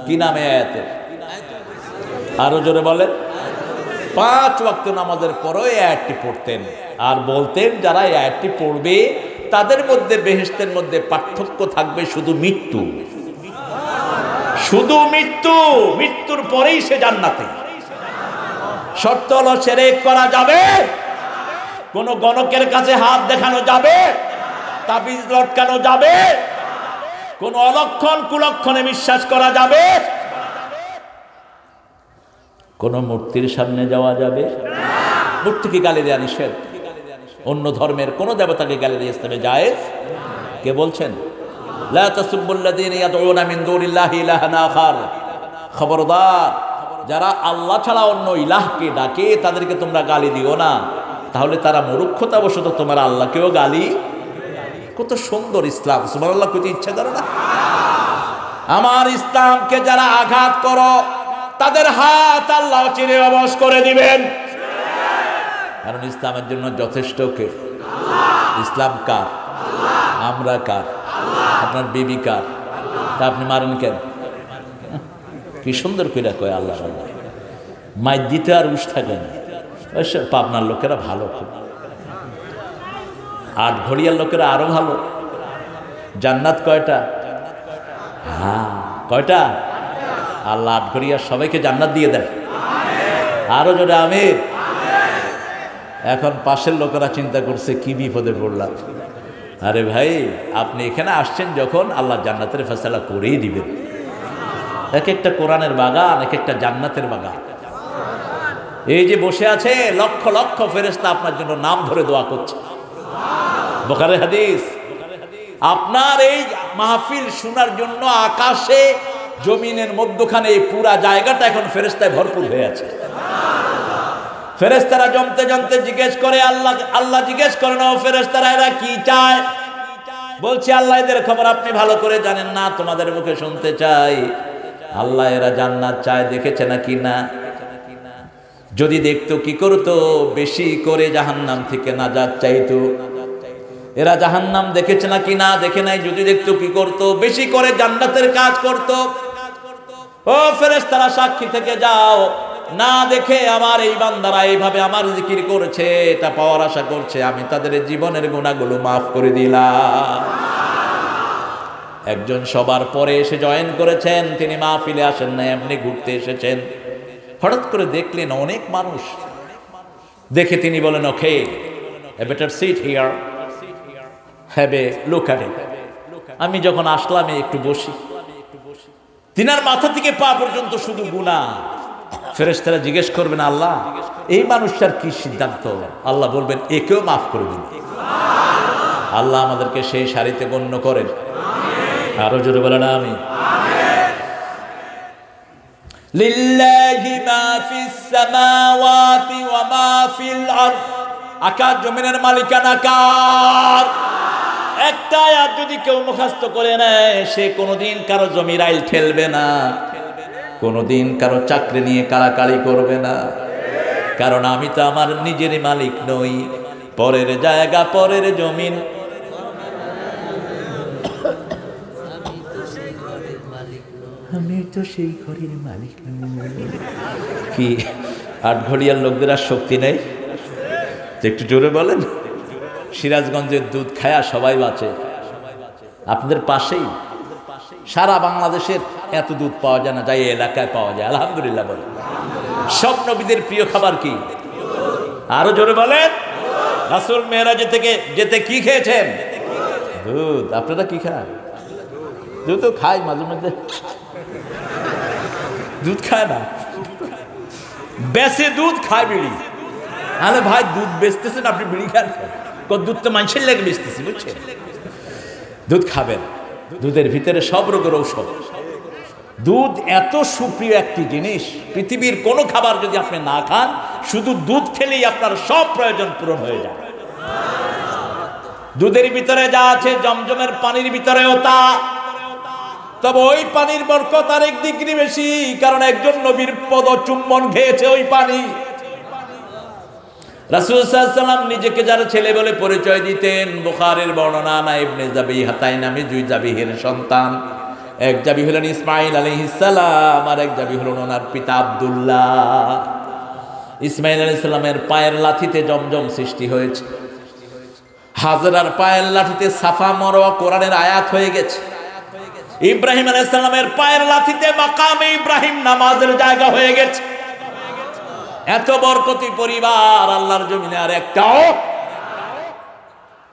কি নামে আয়াতের? আরো জোরে বলেন। 5 ওয়াক্ত নামাজের পরও এই আয়াতটি পড়তেন আর বলতেন যারা এই আয়াতটি পড়বে তাদের মধ্যে বেহেশতের মধ্যে পার্থক্য থাকবে শুধু মৃত্যু, শুধু মৃত্যু, মৃত্যুর পরেই সে জান্নাতে। শর্ত হলো শিরক করা যাবে, কোন গণকের কাছে হাত দেখানো যাবে, তাবিজ লটকানো যাবে, কোন অলক্ষণ কুলক্ষণে বিশ্বাস করা যাবে, কোন মূর্তির সামনে যাওয়া যাবে। মূর্তিকে গালি দেয়া নিষেধ, অন্য ধর্মের কোন দেবতাকে গালি দিয়ে ইসলামে জায়েজ। কে বলছেন? লা তাসুবুল্লাযীনা ইয়াদউনা মিন দুনিল্লাহি ইলাহান আখার। খবরদার, যারা আল্লাহ ছাড়া অন্য ইলাহকে ডাকে তাদেরকে তোমরা গালি দিও না, তাহলে তারা মূর্খতাবশত তোমার আল্লাহকেও গালি। কত সুন্দর ইসলাম, সুবহানাল্লাহ, কত ইচ্ছা করে না? আমার ইসলামকে যারা আঘাত করো তাদের হাত আল্লাহ চিরে অবশ করে দিবেন। কারণ ইসলামের জন্য যথেষ্ট কে? ইসলাম কার? আমরা কার? আপনার বিবি কার? তা আপনি মারেন কেন? কি সুন্দর করে কয় আল্লাহ। মাই দিতে আর উস থাকে না। পাবনার লোকেরা ভালো, খুব আটঘরিয়ার লোকেরা আরো ভালো। জান্নাত কয়টা? হ্যাঁ, কয়টা? আল্লাহ আটঘরিয়ার সবাইকে জান্নাত দিয়ে দেন। আরো জোরে আমিন। এখন পাশের লোকেরা চিন্তা করছে কি বিপদে পড়লাম। আরে ভাই, আপনি এখানে আসছেন যখন, আল্লাহ জান্নাতের ফয়সালা করেই দিবেন। এক একটা কোরআনের বাগান, এক একটা জান্নাতের বাগান। এই যে বসে আছে লক্ষ লক্ষ ফেরেশতা আপনার জন্য নাম ধরে দোয়া করছে। বুখারীর হাদিস। আপনার এই মাহফিল শোনার জন্য আকাশে জমিনের মধ্যখানে এই পুরা জায়গাটা এখন ফেরেশতায় ভরপুর হয়ে আছে। ফেরেশতারা জমতে জমতে জিজ্ঞেস করে আল্লাহ জিজ্ঞেস করেন, ও ফেরেশতারা এরা কি চায়? বলছে আল্লাহ এদের খবর আপনি ভালো করে জানেন না, তোমাদের মুখে শুনতে চাই। আল্লাহ এরা জান্নাত চায়, দেখেছে নাকি না? যদি দেখতো কি করতো? বেশি করে জাহান্নাম থেকে নাজাত চাইতো। এরা জাহান্নাম দেখেছে নাকি না? দেখে নাই। যদি দেখতো কি করতো? বেশি করে জান্নাতের কাজ করতো। ও ফেরেশতারা সাক্ষী থেকে যাও, না দেখে আমার এই বান্দারা এইভাবে আমার জিকির করছে, এটা পাওয়ার আশা করছে, আমি তাদের জীবনের গুনাহগুলো মাফ করে দিলাম। একজন সবার পরে এসে জয়েন করেছেন, তিনি মাহফিলে আসেন না, এমনি ঘুরতে এসেছেন। হঠাৎ করে দেখলেন অনেক মানুষ, দেখে তিনি বলেন, ওকে, a better seat here, have a look at it. আমি যখন আসলাম একটু বসি, তিনার মাথা থেকে পা পর্যন্ত শুধু গুনাহ। ফেরেশতারা জিজ্ঞেস করবেন, আল্লাহ এই মানুষটার কি সিদ্ধান্ত? আল্লাহ বলবেন, একেও মাফ করে দিন। আল্লাহ আমাদেরকে সেই সারিতে গণ্য করেন। আরো জোরে বলেন আমিন। লিল্লাহি মা ফিস সামাওয়াতি ওয়া মা ফিল আরদ। আকাশ জমিনের মালিকানা কার? একটা আয়াত যদি কেউ মুখস্থ করে নেয়, সে কোনোদিন কারো জমির আইল ঠেলবে না, কোনোদিন কারো চাকরি নিয়ে কাড়াকাড়ি করবে না। কারণ আমি তো আমার নিজের মালিক নই, পরের জায়গা, পরের জমিন। আমি তো সেই ঘরের মালিক নই। কি আটঘরিয়ার লোকদের আর শক্তি নেই? একটু জোরে বলেন। সিরাজগঞ্জের দুধ খায়া সবাই বাঁচে। আপনাদের পাশেই সারা বাংলাদেশের এত দুধ পাওয়া যায় না, যাই এলাকায় পাওয়া যায়। আলহামদুলিল্লাহ বলেন। সব নবীদের প্রিয় খাবার কি? আরো জোরে বলেন। রাসূল মেরাজে থেকে যেতে কি খেয়েছেন? দুধ। আপনারা কি খান? দুধ তো খাই মাঝে মধ্যে। দুধ খায় না, বেশি দুধ খায় বিড়ি। আরে ভাই, দুধ বেচতেছেন আপনি, বিড়ি খান? দুধ তো মানুষের লেগে বেচতেছি, বুঝছেন? দুধ খাবেন, দুধের ভিতরে সব রোগের ঔষধ। দুধ এত সুপ্রিয় একটি জিনিস, পৃথিবীর কোনো খাবার যদি আপনি না খান, শুধু দুধ খেলেই আপনার সব প্রয়োজন পূরণ হয়ে যায়। দুধের ভিতরে যা আছে, জমজমের পানির ভিতরেও তা। তবে ওই পানির বরকত আরেক ডিগ্রি বেশি, কারণ একজন নবীর পদ চুম্বন খেয়েছে ওই পানি। রাসূল সাল্লাল্লাহু আলাইহি ওয়াসাল্লাম নিজেকে যারা ছেলে বলে পরিচয় দিতেন, বুখারীর বর্ণনা, না ইবনে জাবিহাতাই নামে দুই জাবিহের সন্তান। এক জাবি হলেন ইসমাঈল আলাইহিস সালাম, আর এক জাবি হলেন ওনার পিতা আব্দুল্লাহ। ইসমাঈল আলাইহিস সালামের পায়ের লাথিতে জমজম সৃষ্টি হয়েছে। হাজরার পায়ের লাথিতে সাফা মারওয়া কোরআনের আয়াত হয়ে গেছে। ইব্রাহিম আলাইহিস সালামের পায়ের লাথিতে মাকামে ইব্রাহিম নামাজের জায়গা হয়ে গেছে। এত বরকতি পরিবার আল্লাহর জমিনে আর একটাও।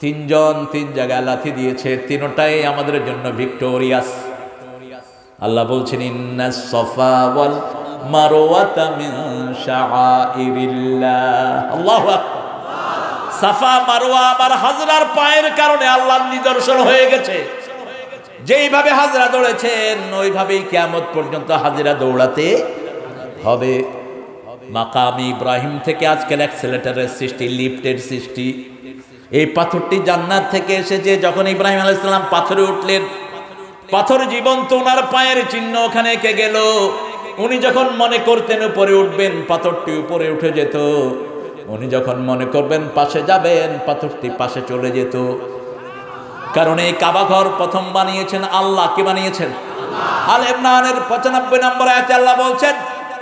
তিনজন তিন জায়গায় লাথি দিয়েছে, তিনটাই আমাদের জন্য ভিক্টোরিয়াস। আল্লাহ বলছেন, ইন্নাস সাফা ওয়াল মারওয়াতা মিন শাআইরিল্লাহ। আল্লাহু আকবার। সাফা মারওয়া আমার হাজরার পায়ের কারণে আল্লাহর নিদর্শন হয়ে গেছে। যেইভাবে হাজরা দৌড়েছেন, ওইভাবেই কিয়ামত পর্যন্ত হাজরা দৌড়াতে হবে। মাকাম ইব্রাহিম থেকে আজকাল অ্যাক্সেলেটরের সৃষ্টি, লিফটের সৃষ্টি। এই পাথরটি জান্নাত থেকে এসেছে। যখন ইব্রাহিম আলাইহিস সালাম পাথরে উঠলেন, পাথর জীবন্ত, ওনার পায়ের চিহ্ন ওখানে এঁকে গেল। উনি যখন মনে করতেন উপরে উঠবেন, পাথরটি উপরে উঠে যেত। উনি যখন মনে করবেন পাশে যাবেন, পাথরটি পাশে চলে যেত। কারণ এই কাবা ঘর প্রথম বানিয়েছেন আল্লাহ। কে বানিয়েছেন? আল ইমরানের 95 নম্বর আয়াতে আল্লাহ বলছেন,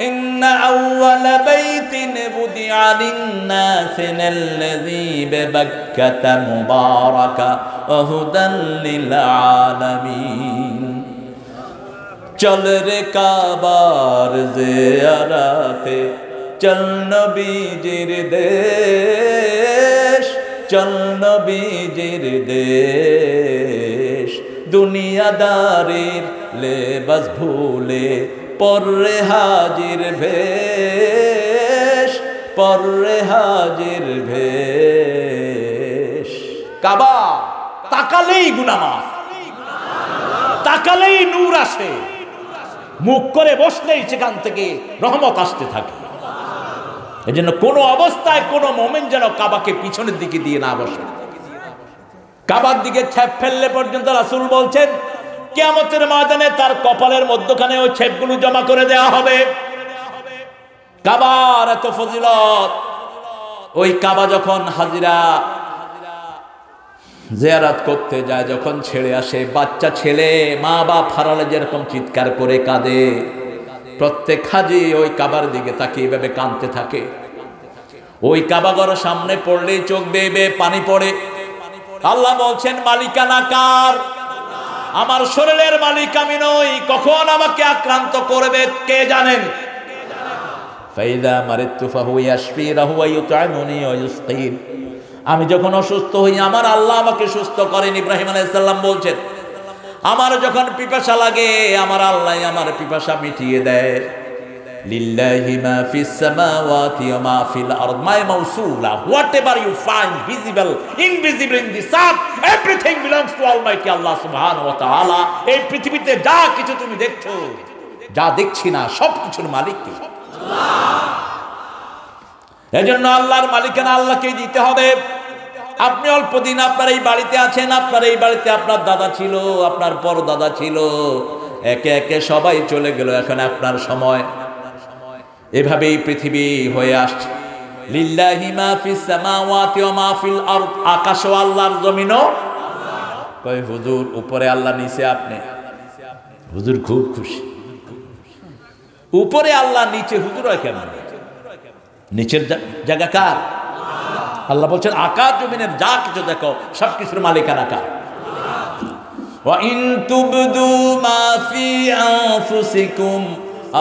ইন্না আউওয়ালা বাইতিন বুদিআ লিন-নাসি আল্লাযী বিবাক্কাতা মুবারাকা ওয়া হুদাল লিল আলামিন। চল রে কাবার জিয়ারাতে, চল নবীজির দেশ, চল নবীজির দেশ। দুনিয়াদারির লেবাস ভুলে পররে হাজির ভেশ, পররে হাজির ভেশ। কাবা তাকালেই গুনাহ মাফ, তাকালেই নূর আসে, মুখ করে বসলেই সেখান থেকে রহমত আসতে থাকে। এজন্য কোনো অবস্থায় কোনো মোমেন যেন কাবাকে পিছনের দিকে দিয়ে না বসে। কাবার দিকে ছেপ ফেললে পর্যন্ত রাসূল বলছেন, কিয়ামতের ময়দানে তার কপালের মধ্যখানে ওই ছেপগুলো জমা করে দেওয়া হবে। কাবার এত ফজিলত। ওই কাবা যখন হাজিরা জিয়ারত করতে যায়, যখন ছেড়ে আসে, বাচ্চা ছেলে মা বাপ হারালে যেরকম চিৎকার করে কাঁদে, প্রত্যেক হাজি ওই কাবার দিকে তাকিয়ে এভাবে কাঁদতে থাকে। ওই কাবাঘর সামনে পড়লেই চোখ বেয়ে বেয়ে পানি পড়ে। আল্লাহ বলছেন, মালিকানা কার? আমার শরীরের মালিক আমি নই। কখন আমাকে আক্রান্ত করবে কে জানেন? ফাইদা মারিতু ফাহুয়া ইয়াশফিনা ওয়া ইউত'আমুনি ওয়া ইউসকিন। আমি যখন অসুস্থ হই আমার আল্লাহ আমাকে সুস্থ করেন। ইব্রাহিম আলাইহিস সালাম বলছেন, আমার যখন পিপাসা লাগে আমার আল্লাহ আমার পিপাসা মিটিয়ে দেয়। লিল্লাহি মা ফিস সামাওয়াতি ওয়া মা ফিল আরদ, মাই মাউসুলা, whatever you find visible, invisible in this earth, everything belongs to almighty Allah সুবহানাহু ওয়া তাআলা। এই পৃথিবীতে যা কিছু তুমি দেখছো, যা দেখছি না, সব কিছুর মালিক কে? আল্লাহ। এজন্য আল্লাহর মালিকানা আল্লাহকেই দিতে হবে। আপনি অল্প দিন আপনার এই বাড়িতে আছেন, আপনার এই বাড়িতে আপনার দাদা ছিল, আপনার পর দাদা ছিল, একে একে সবাই চলে গেল, এখন আপনার সময়। এভাবেই পৃথিবী হয়ে আসছে। লিল্লাহি মা ফিস সামাওয়াতি ওয়া মা ফিল আরদ, আকাশ ও আল্লাহর জমিনও। কয় হুজুর উপরে আল্লাহ নিচে আপনি? হুজুর খুব খুশি। উপরে আল্লাহ নিচে হুজুর হয় কেন? নিচের জায়গা কার? আল্লাহ বলছেন আকাশ জমিনের যা কিছু দেখো সব কিছুর মালিকানা কার? ওয়া ইন তুবদু মা ফি আনফুসিকুম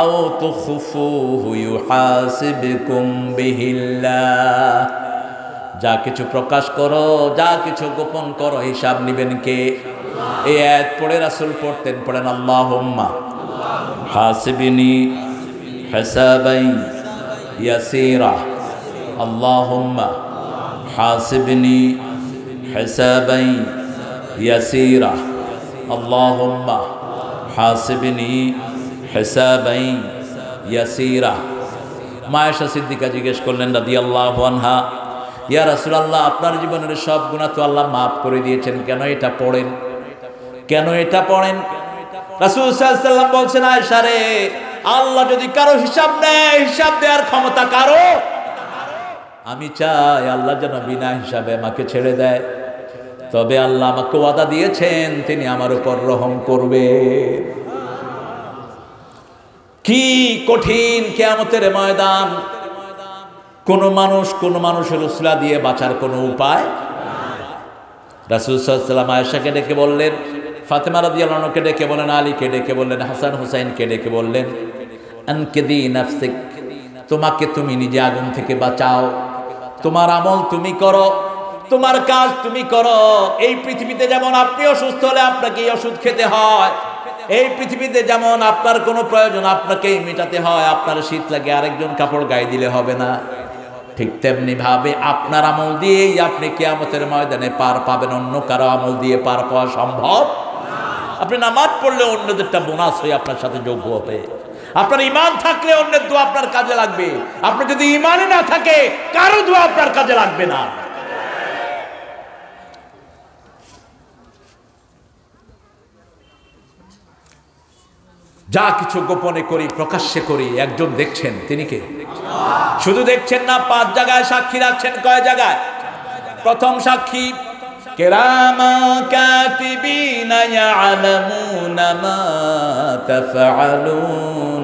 আও তুখফুহু ইউহাসিবকুম বিহিল্লাহ। যা কিছু প্রকাশ করো, যা কিছু গোপন করো, হিসাব নেবেন কে? এই আয়াত পড়ে রাসূল পড়তেন, পড়েন আল্লাহুম্মা হাসিবনি হিসাবান ইয়াসীরা, আল্লাহুম্মা হাসিবনি হিসাবান ইয়াসীরা, আল্লাহুম্মা হাসিবনি হিসাবান ইয়াসীরা। মা আয়েশা সিদ্দিকা জিজ্ঞেস করলেন রাদিয়াল্লাহু আনহা, ইয়া রাসূলুল্লাহ, আপনার জীবনের সব গুনাহ তো আল্লাহ মাফ করে দিয়েছেন, কেন এটা পড়েন? কেন এটা পড়েন? রাসূল সাল্লাল্লাহু আলাইহি ওয়াসাল্লাম বলছেন, আয়েশা রে, আল্লাহ যদি কারো হিসাব নেয়, হিসাব দেওয়ার ক্ষমতা কারো? আমি চাই আল্লাহ যেন বিনা হিসাবে আমাকে ছেড়ে দেয়। তবে আল্লাহ আমাকে ওয়াদা দিয়েছেন তিনি আমার উপর রহম করবে। কি কঠিন কিয়ামতের ময়দান! কোন মানুষের উসলা দিয়ে বাঁচার কোনো উপায়। রাসূল সাল্লাল্লাহু আলাইহি ওয়াসাল্লাম আয়েশাকে ডেকে বললেন, ফাতেমা রাদিয়াল্লাহু আনহাকে ডেকে বললেন, আলীকে ডেকে বললেন, হাসান হুসাইনকে ডেকে বললেন, আনকিদি নাফসিক, তোমাকে তুমি নিজে আগুন থেকে বাঁচাও, তোমার আমল তুমি করো, তোমার কাজ তুমি করো। এই পৃথিবীতে যেমন আপনি অসুস্থ হলে আপনাকে ওষুধ খেতে হয়, এই পৃথিবীতে যেমন আপনার কোনো প্রয়োজন আপনাকেই মেটাতে হয়, আপনার শীত লাগে আরেকজন কাপড় গায়ে দিলে হবে না, ঠিক তেমনি ভাবে আপনার আমল দিয়েই আপনি কিয়ামতের ময়দানে পার পাবেন, অন্য কারো আমল দিয়ে পার পাওয়া সম্ভব। আপনি নামাজ পড়লে অন্যদেরটা বোনাস হয়ে আপনার সাথে যোগ্য হবে। আপনার ঈমান থাকলে অন্যের দোয়া আপনার কাজে লাগবে। আপনার যদি ঈমানই না থাকে কারো দোয়া আপনার কাজে লাগবে না। যা কিছু গোপনে করি প্রকাশ্যে করি, একজন দেখছেন, তিনি কে? শুধু দেখছেন না, 5 জায়গায় সাক্ষী রাখছেন। কয় জায়গায়? প্রথম সাক্ষী কিরামা কাতিবিনা ইয়ালামুনা মা তাফআলুন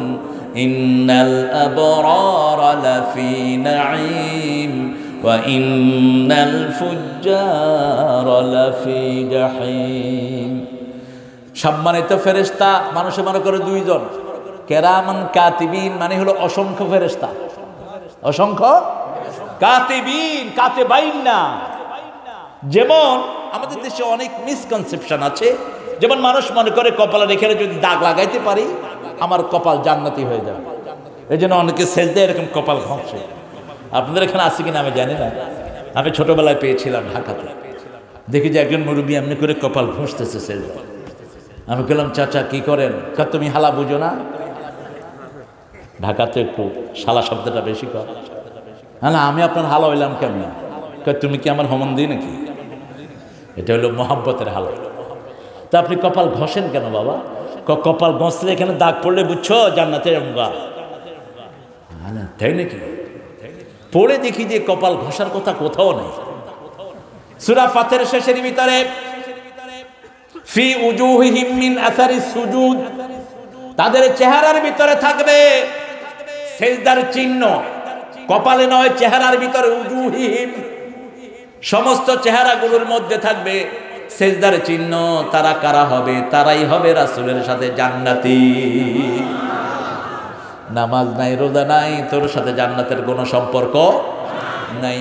ইন্নাল আবরারা লাফি নাঈম ওয়া ইন্নাল ফুজ্জারা লাফি জাহিম। সম্মানিত ফেরেশতা মানুষে মনে করে 2 জন। কেরামান কাতিবিন মানে হলো অসংখ্য ফেরেশতা, অসংখ্য কাতিবিন, কাতেবাইন না। যেমন আমাদের দেশে অনেক মিসকনসেপশন আছে, যেমন মানুষ মনে করে কপালে রেখে যদি দাগ লাগাইতে পারি আমার কপাল জান্নাতি হয়ে যাবে, এই জন্য অনেকে সেজদা এরকম কপাল ঘষে। আপনাদের এখানে আছে কিনা আমি জানি না। আমি ছোটবেলায় পেয়েছিলাম ঢাকাতে, দেখি যে একজন মুরব্বী এমনি করে কপাল ঘষতেছে সেজদা। আমি বললাম, চাচা কি করেন? তুমি হালা বুঝো না? ঢাকাতে একটু শালা শব্দটা বেশি কর। হ্যাঁ না, আমি আপনার হালা হইলাম কেমন? তুমি কি আমার হমন দিই নাকি? এটা হলো মোহাব্বতের হালা। তা আপনি কপাল ঘষেন কেন বাবা? কপাল ঘষলে এখানে দাগ পড়লে বুঝছো জান্নাতের অঙ্গা। তাই নাকি? পড়ে দেখি যে কপাল ঘষার কথা কোথাও নেই। সূরা ফাতির শেষের ভিতরে ফি উজুহিহিম মিন আসারিস সুজুদ, তাদের চেহারার ভিতরে থাকবে সেজদার চিহ্ন। কপালে নয়, চেহারার ভিতরে। উজুহিহিম, সমস্ত চেহারাগুলোর মধ্যে থাকবে সেজদার চিহ্ন। তারা কারা হবে? তারাই হবে রাসূলের সাথে জান্নাতি। নামাজ নাই, রোজা নাই, তোর সাথে জান্নাতের কোনো সম্পর্ক নাই।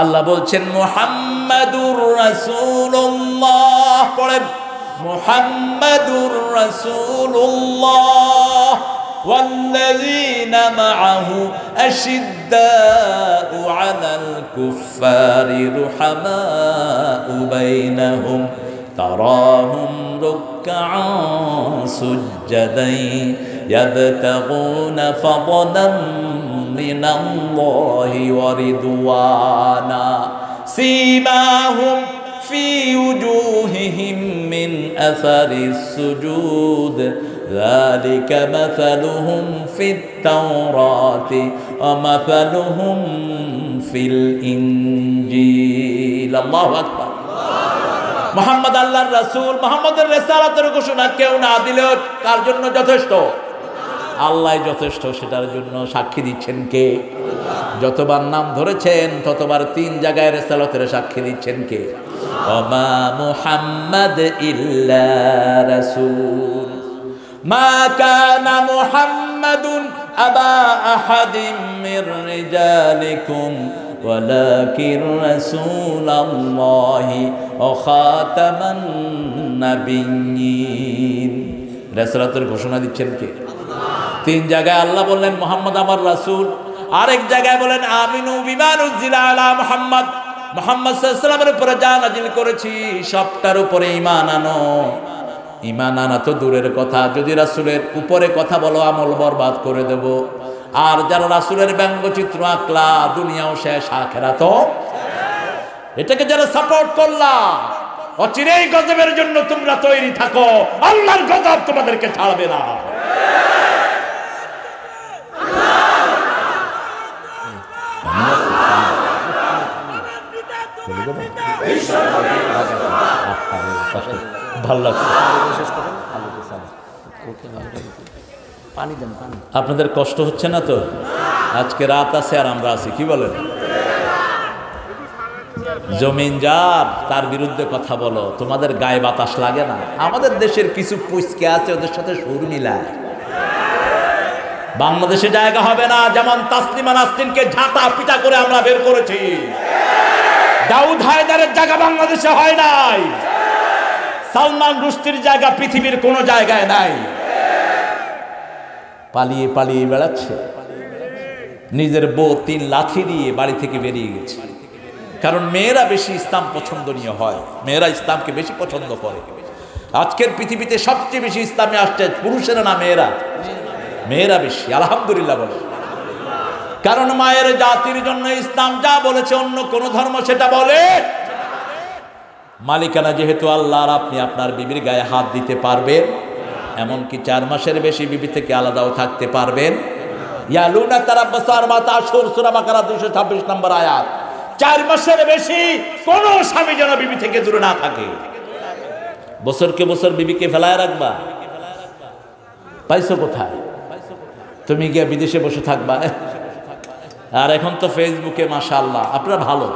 আল্লাহ বলছেন মুহাম্মাদুর রাসূলুল্লাহ, পড়েন মুহাম্মাদুর রাসূলুল্লাহ والذين معه أشداء على الكفار رحماء بينهم تراهم ركعا سجدا يبتغون فضلا من الله ورضوانا سيماهم في وجوههم من أثر السجود ذلك مثلهم في التوراة ومثلهم في الإنجيل الله أكبر মুহাম্মদ আল্লাহর রাসূল, মুহাম্মদের রিসালাতের ঘোষণা কেউ না দিলেও কার জন্য যথেষ্ট? আল্লাহ যথেষ্ট। সেটার জন্য সাক্ষী দিচ্ছেন কে? যতবার নাম ধরেছেন ততবার 3 জায়গায় রিসালাতের সাক্ষী দিচ্ছেন কে? ওমা মুহাম্মদ ইল্লা রাসূল মা কানা মুহাম্মাদুন আবা আহাদিম মির রিজালিকুম ওয়ালাকিন রাসূলুল্লাহি ওয়া খাতামান নাবিয়্যিন। রিসালাতের ঘোষণা দিচ্ছেন কে? 3 জায়গায় আল্লাহ বললেন মুহাম্মদ আমার রাসূল, আরেক জায়গায় বলেন আমিনু বিমা নুজিলা আলা মুহাম্মদ, মুহাম্মদ সাল্লাল্লাহু আলাইহি ওয়াসাল্লামের উপরে যা নাজিল করেছি সবটার উপরে ঈমান আনো। ঈমান আনা তো দূরের কথা, যদি রাসূলের উপরে কথা বলো আমল বরবাদ করে দেব। আর যারা রাসূলের ব্যঙ্গচিত্র আঁকলা দুনিয়াও শেষ আখিরাতও শেষ। এটাকে যারা সাপোর্ট করলা অচিরেই গজবের জন্য তোমরা তৈরি থাকো, আল্লাহর গজব তোমাদেরকে ছাড়বে না। ভালো লাগছে আপনাদের? কষ্ট হচ্ছে না তো? আজকে রাত আছে আর আমরা আছি, কি বলেন? জমিন যার তার বিরুদ্ধে কথা বলো, তোমাদের গায়ে বাতাস লাগে না? আমাদের দেশের কিছু পুচকে আছে ওদের সাথে সুর মিলায়। বাংলাদেশে জায়গা হবে না, যেমন তাসলিমা নাসরিনকে ঝাঁটা পিটা করে আমরা বের করেছি। দাউদ হায়দারের জায়গা বাংলাদেশে হয় নাই, সালমান রুশদির জায়গা পৃথিবীর কোনো জায়গায় নাই। পালিয়ে পালিয়ে বেড়াচ্ছে, নিজের বউ 3 লাথি দিয়ে বাড়ি থেকে বেরিয়ে গেছে। কারণ মেয়েরা বেশি ইসলাম পছন্দনীয় হয়, মেয়েরা ইসলামকে বেশি পছন্দ করে। আজকের পৃথিবীতে সবচেয়ে বেশি ইসলামে আসছে পুরুষেরা না মেয়েরা? মেয়েরা বেশি, আলহামদুলিল্লাহ বলে। কারণ মায়ের জাতির জন্য ইসলাম যা বলেছে অন্য কোন ধর্ম সেটা বলে। মালিকানা যেহেতু আল্লাহর, আপনি আপনার বিবির গায়ে হাত দিতে পারবেন, এমনকি 4 মাসের বেশি বিবি থেকে আলাদাও থাকতে পারবেন। ইয়ালুনা তারাব্বাসু আরবাআতা আশহুর, সূরা বাকারা 226 নম্বর আয়াত। 4 মাসের বেশি কোন স্বামী যেন বিবি থেকে দূরে না থাকে। বছরকে বছর বিবিকে ফেলায় রাখবা, পাইছো কোথায়? তুমি গিয়ে বিদেশে বসে থাকবা। আর এখন তো ফেসবুকে মাশাআল্লাহ, আপনারা ভালো,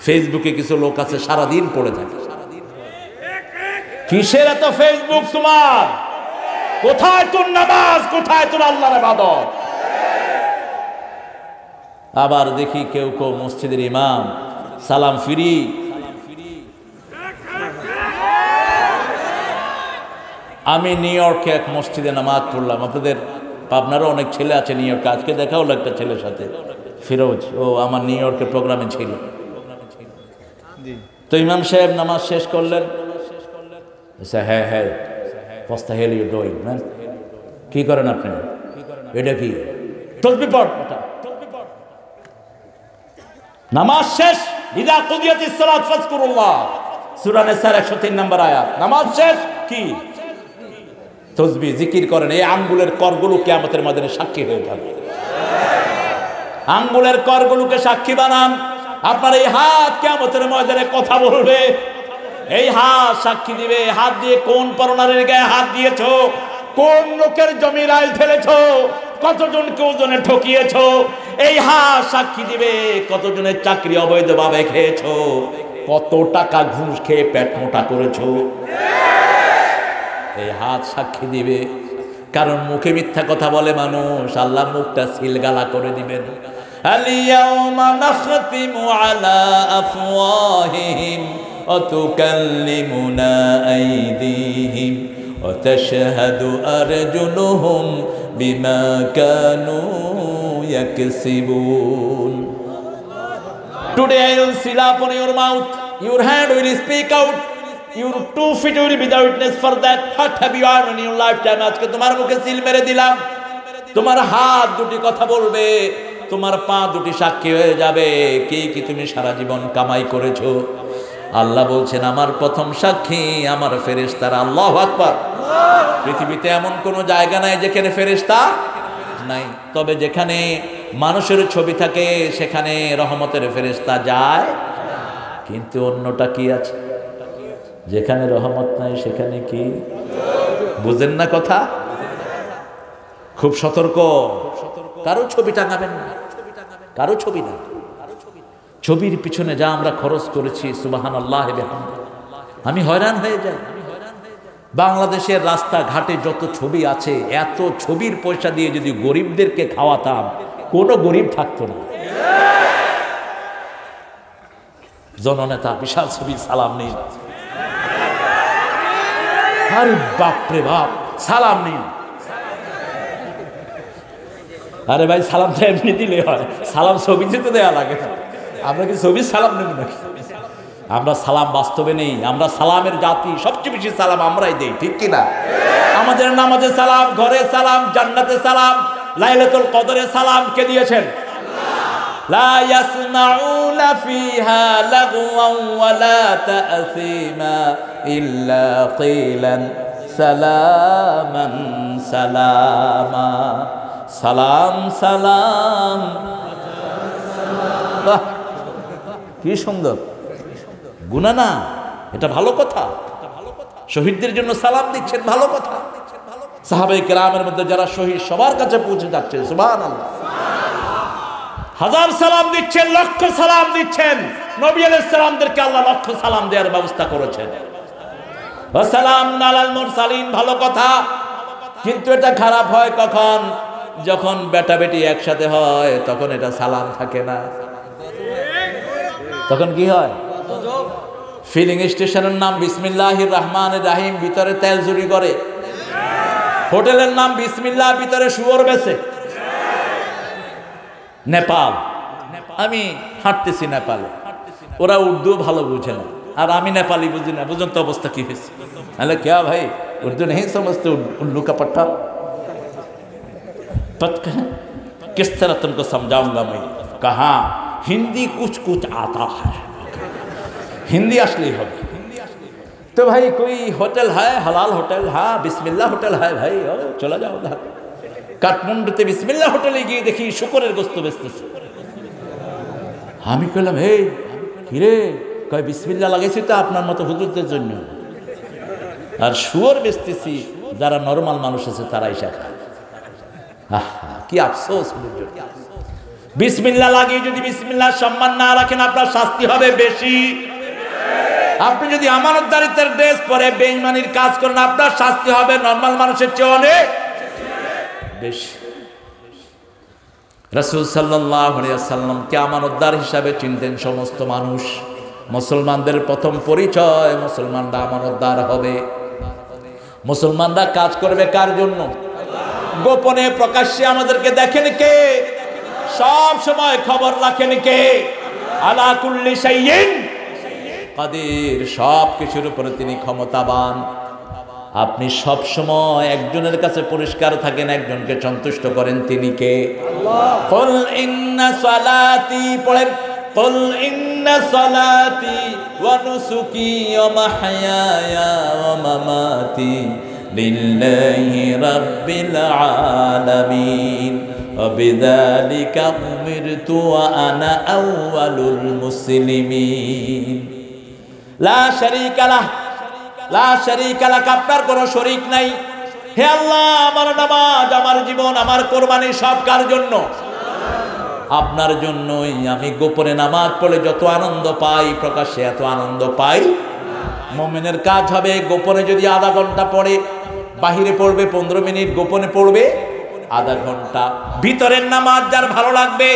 ফেসবুকে কিছু লোক আছে সারাদিন পড়ে থাকে। কিসের এত ফেসবুক তোমার? কোথায় তোর নামাজ, কোথায় তোর আল্লাহর ইবাদত? আবার দেখি কেউ কেউ মসজিদের ইমাম সালাম ফিরি। আমি নিউ ইয়র্কে এক মসজিদে নামাজ পড়লাম, আপনাদের পাবনারও অনেক ছেলে আছে নিউ ইয়র্কে। আজকে দেখা হলো একটা ছেলের সাথে, ফিরোজ, ও আমার নিউ ইয়র্কের প্রোগ্রামে ছিল। তো ইমাম সাহেব নামাজ শেষ করলেন। হ্যাঁ হ্যাঁ, what's the hell you doing man? কি করেন আপনি? এটা কি? তাসবিহ পড়। নামাজ শেষ, ইযা কুদিয়াতিস সালাত ফাযকুরুল্লাহ, সূরা নিসার 103 নম্বর আয়াত। নামাজ শেষ কি? তাসবিহ জিকির করেন। এই আঙ্গুলের করগুলো কিয়ামতের ময়দানে সাক্ষী হয়ে যাবে। আঙ্গুলের করগুলোকে সাক্ষী বানান। আপনার এই হাত কিয়ামতের ময়দানে কথা বলবে। এই হাত সাক্ষী দিবে। হাত দিয়ে কোন পরনারীর গায়ে হাত দিয়েছো, কোন লোকের জমির আইল ফেলেছো, কতজনকে ওজনে ঠকিয়েছো, এই হাত সাক্ষী দিবে। কতজনের চাকরি অবৈধভাবে খেয়েছো, কত টাকা ঘুষ খেয়ে পেট মোটা করেছো, এই হাত সাক্ষী দিবে। কারণ মুখে মিথ্যা কথা বলে মানুষ, আল্লাহ মুখটা সিলগালা করে দিবেন। আল-ইয়াওমা নাখতিমু আলা আফওয়াহিহিম ওয়া তুকাল্লিমুনা আইদিহিম ওয়া তাশহাদু আরজুলুহুম বিমা Kanu ইয়াকসিবুন। Today I will seal up on your mouth, your hand will speak out, your 2 feet will be the witness for that. What have you earned in your lifetime? আজকে তোমার মুখে সিল মেরে দিলাম। তোমার হাত দুটি কথা বলবে, তোমার পা দুটি সাক্ষী হয়ে যাবে কি তুমি সারা জীবন কামাই করেছো। আল্লাহ বলছেন আমার প্রথম সাক্ষী আমার ফেরেশতারা। আল্লাহু আকবার। পৃথিবীতে এমন কোনো জায়গা নাই যেখানে ফেরেশতা নাই, তবে যেখানে মানুষের ছবি থাকে সেখানে রহমতের ফেরেশতা যায়। কিন্তু অন্যটা কি আছে? যেখানে রহমত নাই সেখানে কি? বুঝেন না কথা? খুব সতর্ক। কারো ছবি টাঙাবেন না, কারো ছবি না। ছবির পিছনে যা আমরা খরচ করেছি, সুবহানাল্লাহ বিহামদিহি, আমি হয়রান হয়ে যাই। বাংলাদেশের রাস্তা ঘাটে যত ছবি আছে, এত ছবির পয়সা দিয়ে যদি গরিবদেরকে খাওয়াতাম কোনো গরিব থাকতো না। জননেতা বিশাল ছবি, সালাম নিন। আরে বাপরে বাপ, সালাম নিন। আরে ভাই সালাম তো এমনি দিলে হয়, সালাম ছবিতে তো দেওয়া লাগে না। আমরা কি ছবির সালাম নেব নাকি? আমরা সালাম বাস্তবে নেই, আমরা সালামের জাতি, সবচেয়ে বেশি সালাম আমরাই দেই, ঠিক কিনা? আমাদের নামাজে সালাম, ঘরে সালাম, জান্নাতে সালাম, লাইলাতুল কদরে সালাম কে দিয়েছেন? লা ইয়াসমাউনা ফিহা লাগওয়ান ওয়ালা তা'সীমা ইল্লা কিলান সালামান সালামা। সালাম সালাম, বাহ কি সুন্দর। গুনাহ না, এটা ভালো কথা। শহীদদের জন্য সালাম দিচ্ছেন, ভালো কথা। সাহাবায়ে কেরামের মধ্যে যারা শহীদ সবার কাছে পৌঁছে যাচ্ছে, সুবহানাল্লাহ। হাজার সালাম দিচ্ছেন, লক্ষ সালাম দিচ্ছেন। নবী আলাইহিস সালামদেরকে আল্লাহ লক্ষ সালাম দেওয়ার ব্যবস্থা করেছেন। ওয়া সালামুন আলাল মুরসালিন, ভালো কথা। কিন্তু এটা খারাপ হয় কখন? যখন বেটা বেটি একসাথে হয় তখন এটা সালাম থাকে না। তখন কি হয়? ফিলিং স্টেশনের নাম বিসমিল্লাহির রহমানির রহিম, ভিতরে তেল চুরি করে। হোটেলের নাম বিসমিল্লাহ, ভিতরে শুয়োর বেচে। নেপাল, আমি হাঁটতেছি নেপালে, ওরা উর্দু ভালো বুঝে না, আর আমি নেপালি বুঝি না। বুঝুন তো অবস্থা কি হয়েছে। তাহলে क्या भाई उर्दू नहीं समझते, उल्लू का पट्टा किस तरह तुमको समझाऊंगा मैं। कहा हिंदी कुछ कुछ आता है, हिंदी असली होगी। तो भाई कोई होटल है, हलाल होटल? हाँ बिस्मिल्लाह होटल है भाई, ओ चला जाओ उधर। কাঠমান্ডুতে বিসমিল্লাহ হোটেলে গিয়ে দেখি শুকরের গোশত বেচতেছে। আমি কইলাম হে কিরে? কয় বিসমিল্লাহ লাগাইছি তো আপনার মতো হুজুরদের জন্য, আর শুয়োর বেচতেছি যারা নরমাল মানুষ আছে তারা ইশা খায়। কি আফসোস! বিসমিল্লাহ লাগিয়ে যদি বিসমিল্লাহ সম্মান না রাখেন আপনার শাস্তি হবে বেশি। আপনি যদি আমানতদারিত্বের ড্রেস পরে বেঈমানির কাজ করেন আপনার শাস্তি হবে নরমাল মানুষের চেয়ে অনেক বেশি। রাসূল সাল্লাল্লাহু আলাইহি ওয়াসাল্লামকে আমানতদার হিসাবে চিনতেন সমস্ত মানুষ। মুসলমানদের প্রথম পরিচয়, মুসলমানরা আমানতদার হবে। মুসলমানরা কাজ করবে কার জন্য? গোপনে প্রকাশ্যে আমাদেরকে দেখেন কে? সব সময় খবর রাখেন কে? আলা কুল্লি শাইইন কাদির, সব কিছুর উপরে তিনি ক্ষমতাবান। আপনি সব সময় একজনের কাছে পরিষ্কার থাকেন, একজনকে সন্তুষ্ট করেন, তিনি কে? আল্লাহ। কুল ইন্না সালাতি, পড়েন, কুল ইন্না সালাতি ওয়া নুসুকি ওয়া মাহইয়ায়া ওয়া মামাতি লিল্লাহি রাব্বিল আলামিন ওয়া বিযালিকা উমিরতু ওয়া আনা আউয়ালুল মুসলিমিন। লা শারীকা লাহ, লা শারীকা লাক, আপনার কোনো শরীক নাই। হে আল্লাহ, আমার নামাজ, আমার জীবন, আমার কোরবানি সব কার জন্য? আপনার জন্যই। আমি গোপনে নামাজ পড়ে যত আনন্দ পাই প্রকাশ্যে এত আনন্দ পাই। মুমিনের কাজ হবে গোপনে যদি আধা ঘন্টা পড়ে বাহিরে পড়বে 15 মিনিট, গোপনে পড়বে আধা ঘন্টা। ভিতরের নামাজ যার ভালো লাগবে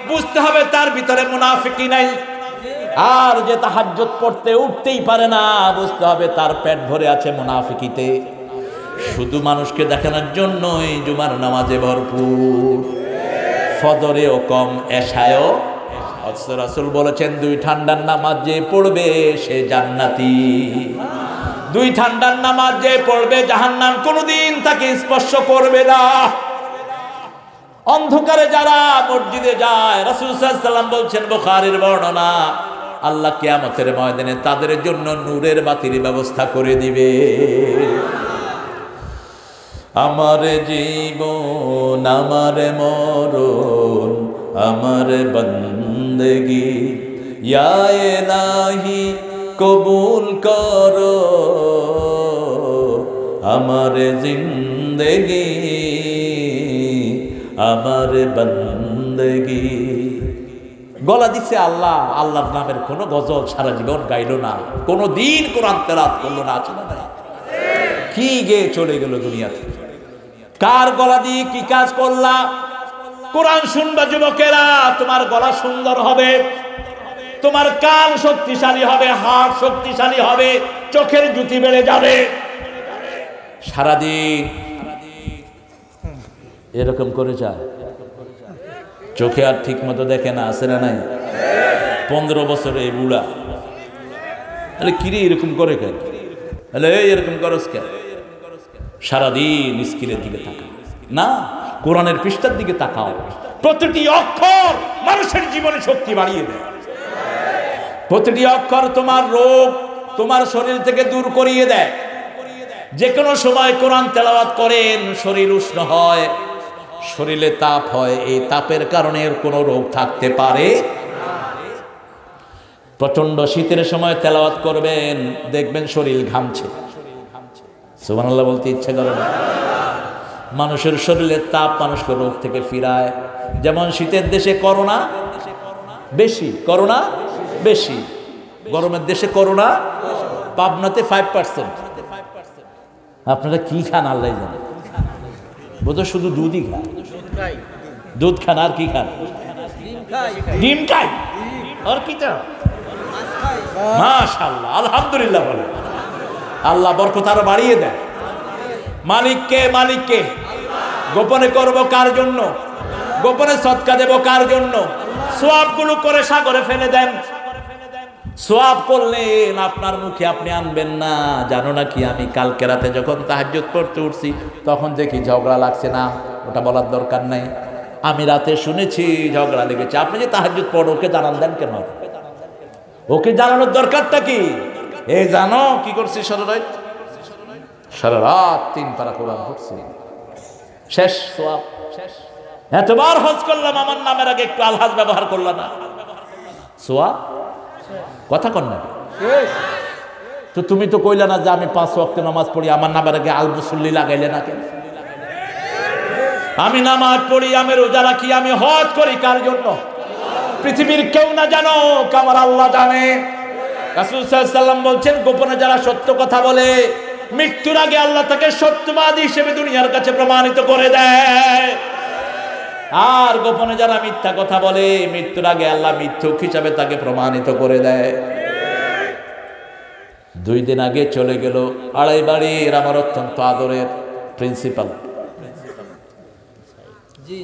বুঝতে হবে তার ভিতরে মুনাফিকি নাই। আর যে তাহাজ্জুদ পড়তে উঠতেই পারে না বুঝতে হবে তার পেট ভরে আছে মুনাফিকিতে। শুধু মানুষকে দেখানোর জন্যই জুমার নামাজে ভরপুর, ফজরেও কম, এশায়ও। রাসূল বলেছেন 2 ঠান্ডার নামাজ যে পড়বে সে জান্নাতি। 2 ঠান্ডার নামাজ যে পড়বে জাহান্নাম কোনোদিন তাকে স্পর্শ করবে না। অন্ধকারে যারা মসজিদে যায় রাসূল সাল্লাল্লাহু আলাইহি ওয়াসাল্লাম বলছেন, বুখারীর বর্ণনা, আল্লাহ কিয়ামতের ময়দানে তাদের জন্য নূরের বাতির ব্যবস্থা করে দিবে। আমার জীবন আমার মরণ আমার বন্দেগি ইয়া ইলাহি কবুল করো আমার জিন্দেগি আমার বন্দেগি। গলা দিচ্ছে আল্লাহ, আল্লাহর নামের কোনো গজল সারা জীবন গাইল না, কোনো দিন কোরআন তেলাওয়াত করলো না, আছে না? কি গে চলে গেল দুনিয়া থেকে। কার গলা দিয়ে কি কাজ করলা? কোরআন শুনবা যুবকেরা, তোমার গলা সুন্দর হবে, তোমার কান শক্তিশালী হবে, হাত শক্তিশালী হবে, চোখের জ্যোতি বেড়ে যাবে। সারাদিন এরকম করে যায়, চোখে আর ঠিক মতো দেখে না, আছে না নাই? 15 বছরে এই বুড়া, তাহলে কিরে এরকম করে কেন? তাহলে এরকম করস কেন? সারাদিন স্ক্রিনের দিকে তাকাও না, কোরআনের পৃষ্ঠার দিকে তাকাও। প্রতিটি অক্ষর মানুষের জীবনে শক্তি বাড়িয়ে দেয়। প্রতিটি অক্ষর তোমার রোগ তোমার শরীর থেকে দূর করিয়ে দেয়। যে কোনো সময় কোরআন তেলাওয়াত করেন শরীর উষ্ণ হয়, শরীরে তাপ হয়, এই তাপের কারণে এর কোনো রোগ থাকতে পারে। প্রচন্ড শীতের সময় তেলাওয়াত করবেন, দেখবেন শরীর ঘামছে, সুবহানাল্লাহ বলতে ইচ্ছে করে না। মানুষের শরীরের তাপ মানুষকে রোগ থেকে ফিরায়। যেমন শীতের দেশে করোনা বেশি, করোনা বেশি, গরমের দেশে করোনা পাবনাতে 5%। আপনারা কি খান আল্লাহ জানে, বোধহয় শুধু দুধই খান, দুধ খান আর কি খান? ডিম খাই আর কি? মাশাআল্লাহ, আলহামদুলিল্লাহ বলে। আল্লাহ বরকত আরো বাড়িয়ে দেয়। মালিককে, মালিককে গোপনে করব কার জন্য? গোপনে সদকা দেব কার জন্য? সওয়াবগুলো করে সাগরে ফেলে দেন। সওয়াব করলেন আপনার মুখে আপনি আনবেন না। জানো না কি, আমি কালকে রাতে যখন তাহাজ্জুদ পড়তে উঠছি তখন দেখি ঝগড়া লাগছে না, ওটা বলার দরকার নাই। আমি রাতে শুনেছি ঝগড়া লেগেছে। আপনি যে তাহাজ্জুদ পড়ো ওকে জানান দেন কেন? ওকে জানানোর দরকারটা কি? এই জানো কি করছি সারা রাত 3 পারা কোরআন পড়ছি, শেষ সওয়াব শেষ। এতবার হজ করলাম, আমার নামের আগে একটু আলহাজ ব্যবহার করলাম না, সওয়াব কথা কন না। তো তুমি তো কইলা না যে আমি 5 ওয়াক্ত নামাজ পড়ি, আমার নামের আগে আল মুসল্লি লাগাইলে না কেন? আমি নামাজ পড়ি, আমি রোজা রাখি, আমি হজ করি কার জন্য? পৃথিবীর কেউ না জানো, আমার আল্লাহ জানে। রাসূল সাল্লাল্লাহু আলাইহি ওয়াসাল্লাম বলছেন, গোপনে যারা সত্য কথা বলে মৃত্যুর আগে আল্লাহ তাকে সত্যবাদী হিসেবে দুনিয়ার কাছে প্রমাণিত করে দেয়। আর গোপনে যারা মিথ্যা কথা বলে মৃত্যুর আগে আল্লাহ মিথ্যুক হিসাবে তাকে প্রমাণিত করে দেয়। 2 দিন আগে চলে গেল আড়াই বাড়ির আমার অত্যন্ত আদরের প্রিন্সিপাল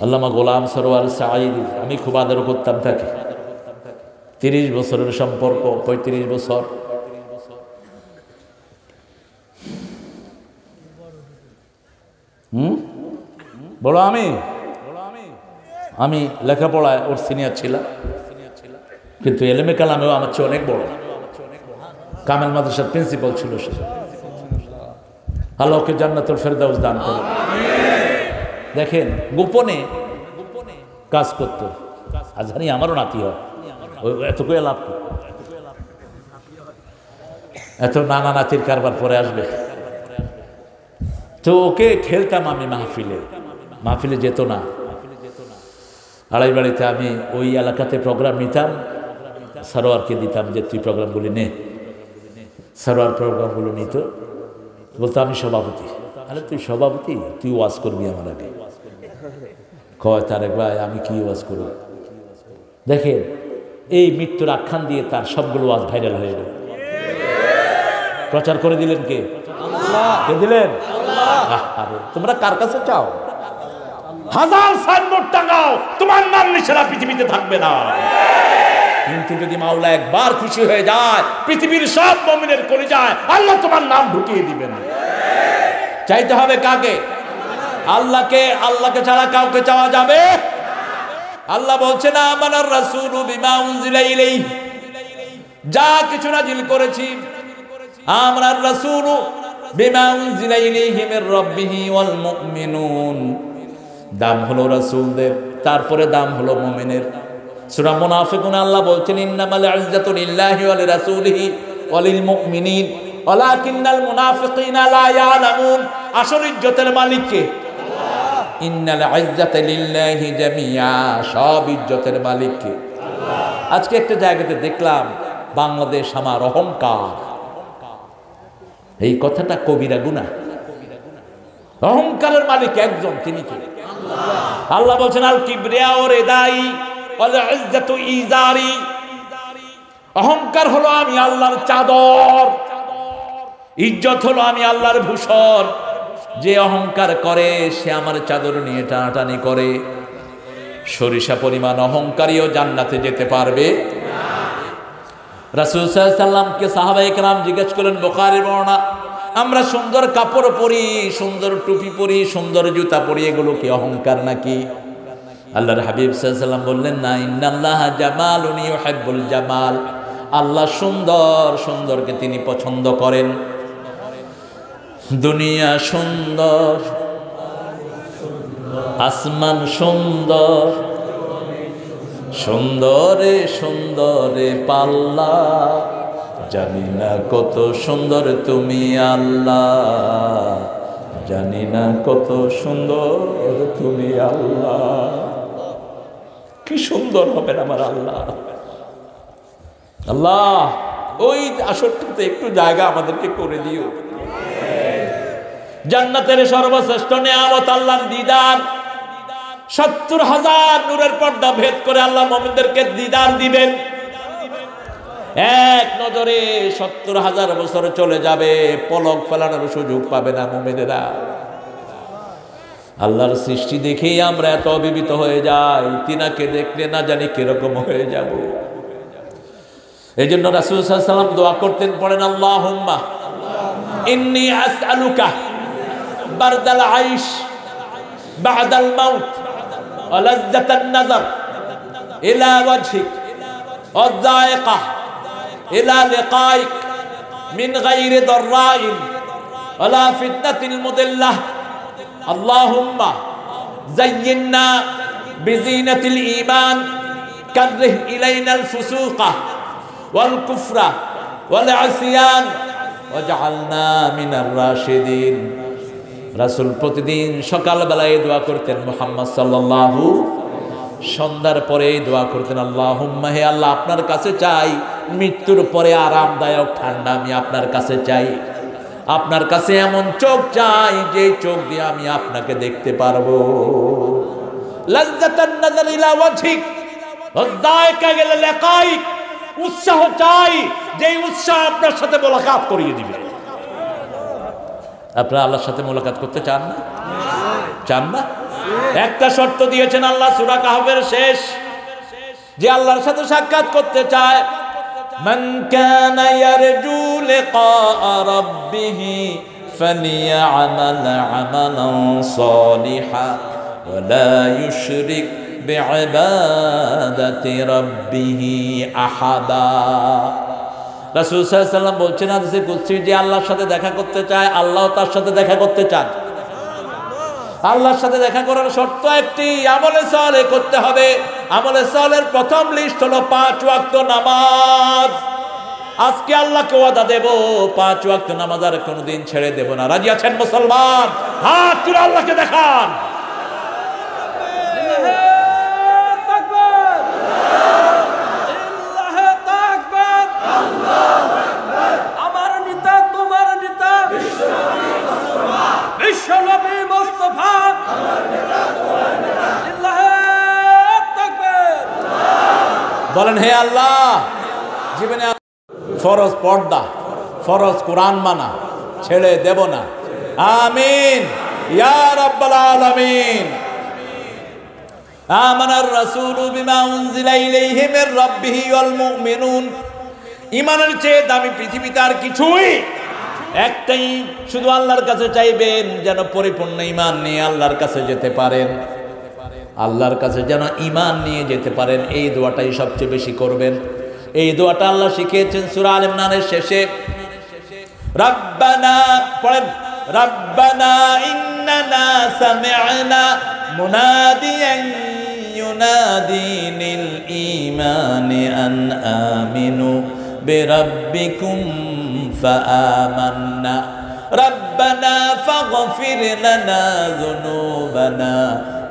আল্লামা গোলাম সরওয়ার সাঈদী। আমি খুব আদর করতাম তাকে। 30 বছরের সম্পর্ক, 35 বছর। বলো আমি লেখাপড়ায় ওর সিনিয়র ছিলাম, কিন্তু এলেমে কালামেও আমার চেয়ে অনেক বড়। কামেল মাদ্রাসার প্রিন্সিপাল ছিল সে। আল্লাহকে জান্নাতুল ফেরদাউস দান করুন। দেখেন গোপনে কাজ করতো। আর জানি আমারও নাতি হয়, এত করে লাভ, এত নানা নাতির কারবার পরে আসবে। তো ওকে ঠেলতাম আমি মাহফিলে যেত না। আড়াই বাড়িতে আমি ওই এলাকাতে প্রোগ্রাম নিতাম, সরোয়ারকে দিতাম যে তুই প্রোগ্রামগুলি নে। সরোয়ার প্রোগ্রামগুলো নিত, বলতো আমি সভাপতি, আরে তুই সভাপতি, তুই ওয়াজ করবি আমার আগে। কয় তারেক ভাই আমি কি ওয়াজ করব? দেখেন এই মৃত্যুর আখ্যান দিয়ে তার সবগুলো ওয়াজ ভাইরাল হয়ে গেল। প্রচার করে দিলেন কে? কে দিলেন? আরে তোমরা কার কাছে চাও? হাজার সাইনবোর্ড টাঙাও, তোমার নাম নিশানা পৃথিবীতে থাকবে না। কিন্তু যদি মাওলা একবার খুশি হয়ে যায়, পৃথিবীর সব মুমিনের কলিজায় আল্লাহ তোমার নাম ঢুকিয়ে দিবেন। চাইতে হবে কাকে? আল্লাহকে। আল্লাহকে ছাড়া কাউকে চাওয়া যাবে? আল্লাহ বলছেন আমানার রাসূলু বিমা উনজিলা ইলাইহি, যা কিছু নাযিল করেছি আমানার রাসূলু বিমা উনজিলা ইলাইহি মির রাব্বিহি ওয়াল মুমিনুন। দাম হলো রাসূলদের, তারপরে দাম হলো মুমিনের। সূরা মুনাফিকুন আল্লাহ বলছেন ইন্নামাল ইজ্জাতু লিল্লাহি ওয়া লিরাসূলিহি ওয়া লিল মুমিনিন ওয়ালাকিন্নাল মুনাফিকিনা লা ইয়ালামুন। আসল ইজ্জতের মালিক কে? আল্লাহ। ইন্নাল ইজ্জাতা লিল্লাহি জামিআ, সব ইজ্জতের মালিক কে? আল্লাহ। আজকে একটা জায়গাতে দেখলাম বাংলাদেশ আমার অহংকার, এই কথাটা কবিরা গুনাহ। অহংকারের মালিক একজন, তিনি কে? আল্লাহ। আল্লাহ বলছেন আল কিবরিয়া ওয়া রিদাই ওয়াল ইজ্জাতু ইজারি। অহংকার হলো আমি আল্লাহর চাদর, ইজ্জত হলো আমি আল্লাহর ভূষণ। যে অহংকার করে সে আমার চাদর নিয়ে টানাটানি করে। সরিষা পরিমাণ অহংকারীও জান্নাতে যেতে পারবে না। রাসূল সাল্লাল্লাহু আলাইহি সাল্লামকে সাহাবায়ে কেরাম জিজ্ঞেস করলেন, বুখারীর বর্ণনা, আমরা সুন্দর কাপড় পরি, সুন্দর টুপি পরি, সুন্দর জুতা পরি, এগুলো কি অহংকার নাকি? আল্লাহর হাবিব সাল্লাল্লাহু আলাইহি সাল্লাম বললেন, না, ইন্নাল্লাহা জামালুন ইউহিব্বুল জামাল। আল্লাহ সুন্দর, সুন্দরকে তিনি পছন্দ করেন। দুনিয়া সুন্দর, আসমান সুন্দর, সুন্দরে সুন্দরে পাল্লা, জানি না কত সুন্দর তুমি আল্লাহ, জানি না কত সুন্দর তুমি আল্লাহ। কি সুন্দর হবেন আমার আল্লাহ। আল্লাহ ওই আসরটাতে একটু জায়গা আমাদেরকে করে দিও। জান্নাতের সর্বশ্রেষ্ঠ নিয়ামত আল্লাহর দিদার। ৭০,০০০ নূরের পর্দা ভেদ করে আল্লাহ মুমিনদেরকে দিদার দিবেন। এক নজরে ৭০,০০০ বছর চলে যাবে, পলক ফেলানোর সুযোগ পাবে না মুমিনেরা। আল্লাহর সৃষ্টি দেখেই আমরা এত অভিভূত হয়ে যাই, তিনাকে দেখলে না জানি কিরকম হয়ে যাব। এই জন্য রাসূল সাল্লাল্লাহু আলাইহি ওয়াসাল্লাম দোয়া করতেন, পড়েন আল্লাহুম্মা ইন্নী আসআলুকা বারদাল আইশ বাদাল মাউত ওয়া লাযযাতান নাযার ইলা ওয়াজহিক ওয়া যায়কা ইলা লিকাইক মিন গায়রি দাররাইন ওয়ালা ফিতনাতিল মুদিল্লাহ। আল্লাহুম্মা যায়্যিননা বিজিনাতিল ঈমান কাররিহ ইলাইনাল ফুসুকা ওয়াল কুফরা ওয়াল আসিয়ান ওয়াজআলনা মিনার রাশিদিন। রাসূল প্রতিদিন সকালবেলায় দোয়া করতেন মুহাম্মদ সাল্লাল্লাহু, সন্ধ্যার পরে দোয়া করতেন আল্লাহুম্মা, হে আল্লাহ আপনার কাছে চাই মৃত্যুর পরে আরামদায়ক ঠান্ডা আমি আপনার কাছে চাই। আপনার কাছে এমন চোখ চাই যে চোখ দিয়ে আমি আপনাকে দেখতে পারবো। লাযযাতান নাযার ইলা ওয়াজহিক ওয়া যায়কা ইলা লিকাইক, উৎসাহ চাই যে উৎসাহ আপনার সাথে মোলাকাত করিয়ে দিবে। আপনারা আল্লাহর সাথে মোলাকাত করতে চান না? চান না? একটা শর্ত দিয়েছেন আল্লাহ সূরা কাহফের শেষ, যে আল্লাহর সাথে সাক্ষাৎ করতে চায়, মান কানা ইয়ারজু লিকা রাব্বিহি ফালিয়া'মাল আমালান সালিহা ওয়া লা ইউশরিক বিইবাদাতি রাব্বিহি আহাদা। রাসূল সাল্লাল্লাহু আলাইহি ওয়াসাল্লাম বলছেন হাদিসে কুদসি, যে আল্লাহর সাথে দেখা করতে চায় আল্লাহ তার সাথে দেখা করতে চান। আল্লাহর সাথে দেখা করার শর্ত একটি, আমলে সালেহ করতে হবে। আমলে সালেহের প্রথম লিস্ট হলো 5 ওয়াক্ত নামাজ। আজকে আল্লাহকে ওয়াদা দেব 5 ওয়াক্ত নামাজ আর কোনোদিন ছেড়ে দেব না। রাজি আছেন মুসলমান? হাত তুলে আল্লাহকে দেখান। বলেন হে আল্লাহ, জীবনে ফরজ পর্দা, ফরজ কোরআন মানা ছেড়ে দেব না। আমিন ইয়া রাব্বাল আলামিন। আমানার রাসূলু বিমা উনজিলা ইলাইহি মির রাব্বিহি ওয়াল মুমিনুন। ঈমানের চেয়ে দামি পৃথিবীতে আর কিছুই, একটাই শুধু আল্লাহর কাছে চাইবেন যেন পরিপূর্ণ ঈমান নিয়ে আল্লাহর কাছে যেতে পারেন, আল্লাহর কাছে যেন ঈমান নিয়ে যেতে পারেন। এই দোয়াটাই সবচেয়ে বেশি করবেন। এই দোয়াটা আল্লাহ শিখিয়েছেন সূরা আল ইমরানের শেষে। রাব্বানা পড়েন, রাব্বানা ইন্নানা সামি'না মুনাদিয়ান ইউনাদি লিল ঈমানি আন আমিনু বিরাব্বিকুম ফাআমান্না রাব্বানা ফাগফির লানা যুনুবানা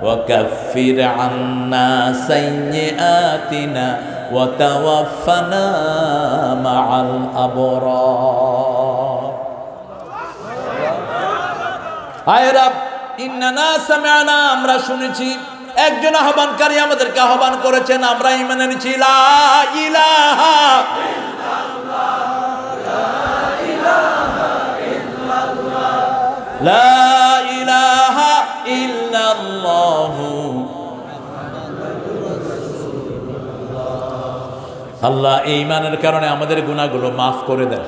ওয়া কাফির আন্না সাইয়্যাতিনা ওয়া তাওয়াফফানা মা'আল আবরার। আয় রব, ইন্নানা সামি'না, আমরা শুনেছি। একজন আহ্বানকারী আমাদেরকে আহ্বান করেছেন, আমরা ঈমান এনেছি। লা ইলাহা ইল্লাল্লাহ, লা ইলাহা ইল্লাল্লাহ। আল্লাহ এই ঈমানের কারণে আমাদের গুনাহগুলো মাফ করে দেন।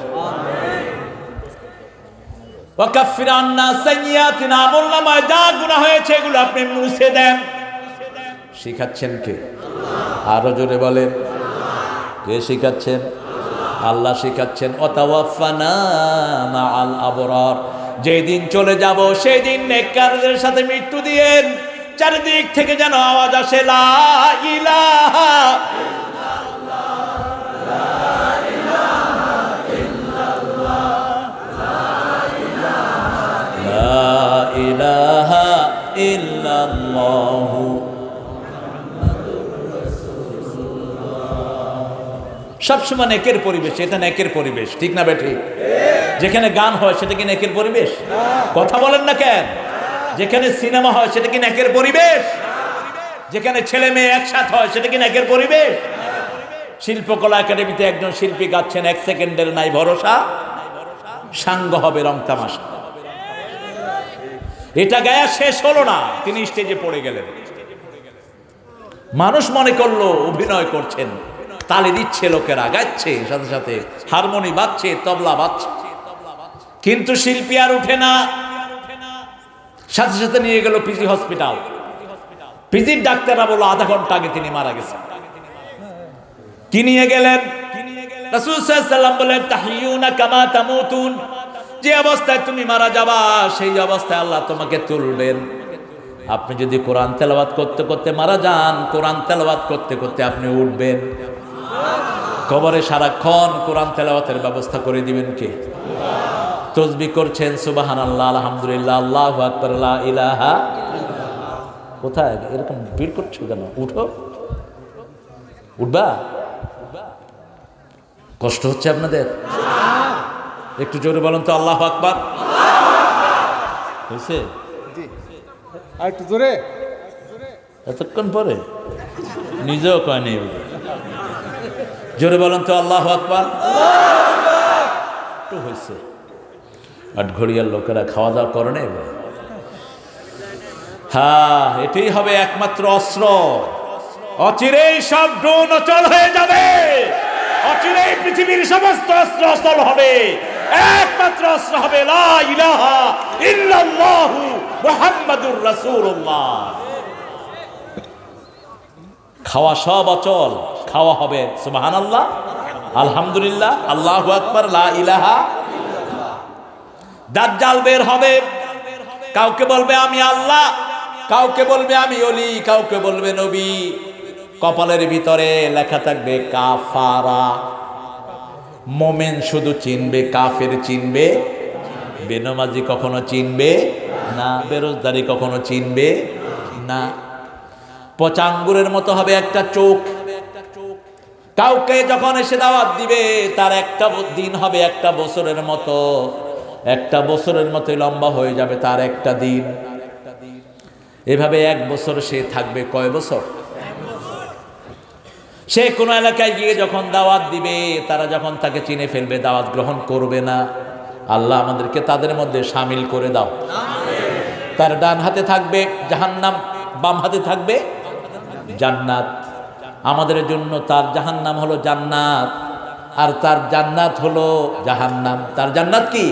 ওয়া কাফির আন্না সাইয়্যাতিনা, আমলনামায় যা গুনাহ হয়েছে এগুলো আপনি মুছে দেন। শিখাচ্ছেন কে? আরো জোরে বলেন, কে শিখাচ্ছেন? আল্লাহ শিখাচ্ছেন। ওয়া তাওয়াফফানা মা'আল আবরার, যেদিন চলে যাব সেই দিন নেককারদের সাথে মৃত্যু দিয়েন। চারিদিক থেকে যেন আওয়াজ আসে, লা ইলাহা ইলাহা ইল্লাল্লাহ। সবসময় নেকের পরিবেশ, এটা নেকের পরিবেশ, ঠিক না বেঠিক? যেখানে গান হয় সেটা কি নেকের পরিবেশ? কথা বলেন না কেন? যেখানে সিনেমা হয় সেটা কি নেকের পরিবেশ? যেখানে ছেলে মেয়ে একসাথে হয় সেটা কি নেকের পরিবেশ? শিল্পকলা একাডেমিতে একজন শিল্পী গাচ্ছেন, 1 সেকেন্ডের নাই ভরসা, সাঙ্গ হবে রং তামাশা। এটা গায়া শেষ হলো না, তিনি স্টেজে পড়ে গেলেন। মানুষ মনে করলো অভিনয় করছেন, তালে দিচ্ছে লোকেরা, গাচ্ছে, সাথে সাথে হারমোনি বাজছে, তবলা বাজছে, কিন্তু শিল্পী আর উঠে না। সাথে সাথে নিয়ে গেল পিজি হসপিটাল। পিজির ডাক্তাররা বলল আধা ঘন্টা আগে তিনি মারা গেছেন। কি নিয়ে গেলেন? রাসূল সাল্লাল্লাহু আলাইহি ওয়াসাল্লাম বলেন, তাহিয়ুনা কামা তামুতুন, যে অবস্থায় তুমি মারা যাবা সেই অবস্থায় আল্লাহ তোমাকে তুলবেন। আপনি যদি কোরআন তেলাওয়াত করতে করতে মারা যান, কোরআন তেলাওয়াত করতে করতে আপনি উঠবেন। কবরে সারাক্ষণ কোরআন তেলাওয়াতের ব্যবস্থা করে দিবেন কে? তাসবিহ করছেন, সুবহানাল্লাহ, আলহামদুলিল্লাহ, আল্লাহু আকবার, লা ইলাহা। কোথায় এরকম ভিড় করছো কেন? উঠো, উঠবা। কষ্ট হচ্ছে আপনাদের? একটু জোরে বলুন তো, আল্লাহু আকবার। হয়েছে? আর একটু জোরে। এতক্ষণ পরে নিজেও কয় নেই। জোরে বলুন তো, আল্লাহু আকবার। একটু হয়েছে। আটঘড়িয়ার লোকেরা খাওয়া দাওয়া করে নেই। হ্যাঁ, এটাই হবে একমাত্র অস্ত্র। অচিরেই সব ড্রোন অচল হয়ে যাবে, অচিরেই পৃথিবীর সমস্ত অস্ত্র অচল হবে। একমাত্র অস্ত্র হবে লা ইলাহা ইল্লাল্লাহু মুহাম্মাদুর রাসূলুল্লাহ। খাওয়া সব অচল, খাওয়া হবে সুবহানাল্লাহ, আলহামদুলিল্লাহ, আল্লাহু আকবার, লা ইলাহা। দাজ্জাল বের হবে, কাউকে বলবে আমি আল্লাহ, কাউকে বলবে আমি ওলি, কাউকে বলবে নবী। কপালের ভিতরে লেখা থাকবে কাফারা। মোমেন শুধু চিনবে, কাফের চিনবে, বেনামাজি কখনো চিনবে না, বেরোজগারি কখনো চিনবে না। পচা আঙ্গুরের মতো হবে একটা চোখ। কাউকে যখন এসে দাওয়াত দিবে তার একটা দিন হবে একটা বছরের মতো, একটা বছরের মতো লম্বা হয়ে যাবে তার একটা দিন। এভাবে 1 বছর সে থাকবে কয় বছর? সে কোনো এলাকায় গিয়ে যখন দাওয়াত দিবে, তারা যখন তাকে চিনে ফেলবে, দাওয়াত গ্রহণ করবে না। আল্লাহ আমাদেরকে তাদের মধ্যে শামিল করে দাও। তার ডান হাতে থাকবে জাহান্নাম, বাম হাতে থাকবে জান্নাত। আমাদের জন্য তার জাহান্নাম হলো জান্নাত, আর তার জান্নাত হলো জাহান্নাম। তার জান্নাত কি?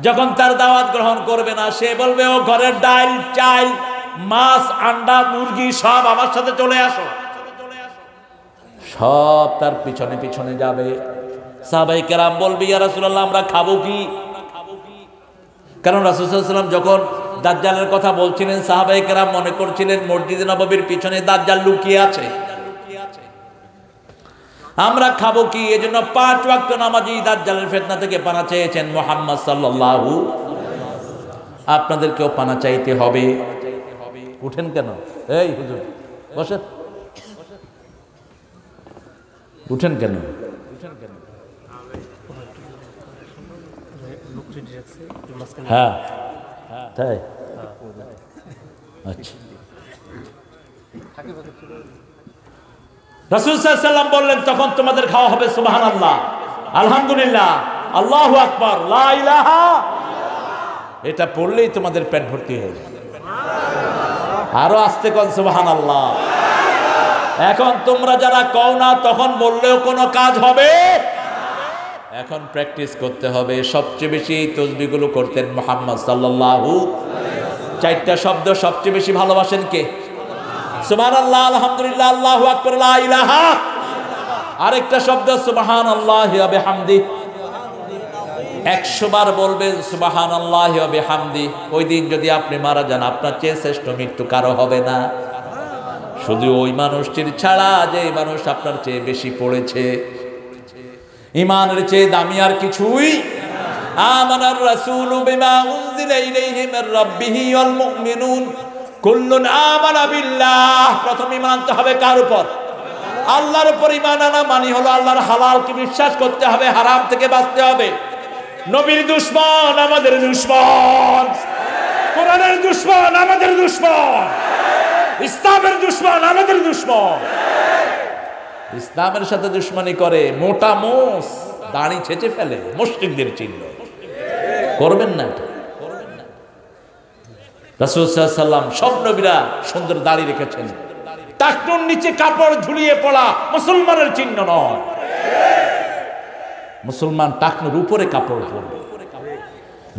যখন তার দাওয়াত গ্রহণ করবে না, সে বলবে ও ঘরের ডাল চাল মাছ আন্ডা মুরগি সব আমার সাথে চলে আসো, সব তার পিছনে পিছনে যাবে। সাহাবায়ে কেরাম বলবে ইয়া রাসূলুল্লাহ আমরা খাবো কি? কারণ রাসূল সাল্লাল্লাহু আলাইহি ওয়াসাল্লাম যখন দাজ্জালের কথা বলছিলেন, সাহাবায়ে কেরাম মনে করছিলেন মসজিদে নববীর পিছনে দাজ্জাল লুকিয়ে আছে, আমরা খাবো কি? এজন্য 5 ওয়াক্ত নামাজি দাজ্জালের ফিতনা থেকে পানা চেয়েছেন মুহাম্মদ সাল্লাল্লাহু। আপনাদেরকেও পানা চাইতে হবে। উঠেন কেন? এই হুজুর বসেন, উঠেন কেন? হ্যাঁ তাই, আচ্ছা। রাসূল সাল্লাল্লাহু আলাইহি ওয়াসাল্লাম বললেন তখন তোমাদের খাওয়া হবে সুবহানাল্লাহ, আলহামদুলিল্লাহ, আল্লাহু আকবার, লা ইলাহা। এটা পড়লেই তোমাদের পেট ভর্তি হয়ে যাবে। আরো আস্তে কোন সুবহানাল্লাহ। এখন তোমরা যারা কও না তখন বললেও কোনো কাজ হবে? এখন প্র্যাকটিস করতে হবে। সবচেয়ে বেশি তাসবিহগুলো করতেন মুহাম্মদ সাল্লাল্লাহু। 4টা শব্দ সবচেয়ে বেশি ভালোবাসেন কে? সুবহানাল্লাহ, আলহামদুলিল্লাহ, আল্লাহু আকবার, লা ইলাহা। আরেকটা শব্দ সুবহানাল্লাহি ওয়া বিহামদি। 100 বার বলবেন সুবহানাল্লাহি ওয়া বিহামদি। ওই দিন যদি আপনি মারা যান, আপনার চেয়ে শ্রেষ্ঠ মৃত্যু কারো হবে না, শুধু ওই মানুষটির ছাড়া যে মানুষ আপনার চেয়ে বেশি পড়েছে। ঈমানের চেয়ে দামি আর কিছুই। আমানার রাসূলু বিমা উনজিলা ইলাইহি মির রাব্বিহি ওয়াল মুমিনুন কুল্লুন আমানা বিল্লাহ। প্রথম ঈমান আনতে হবে কার উপর? আল্লাহর উপর ঈমান আনা মানে হলো আল্লাহর হালালকে বিশ্বাস করতে হবে, হারাম থেকে বাঁচতে হবে। নবীর দুশমন আমাদের দুশমন, কোরআনের দুশমন আমাদের দুশমন, ইসলামের দুশমন আমাদের দুশমন। ইসলামের সাথে দুশমনি করে মোটা মোষ, দাড়ি ছেঁচে ফেলে, মুশরিকদের চিহ্ন। করবেন না এটা। রাসূল সাল্লাল্লাহু আলাইহি ওয়াসাল্লাম সব নবীরা সুন্দর দাড়ি রেখেছেন। টাকনুর নিচে কাপড় ঝুলিয়ে পড়া মুসলমানের চিহ্ন নয়। মুসলমান টাকনুর উপরে কাপড় পরবে।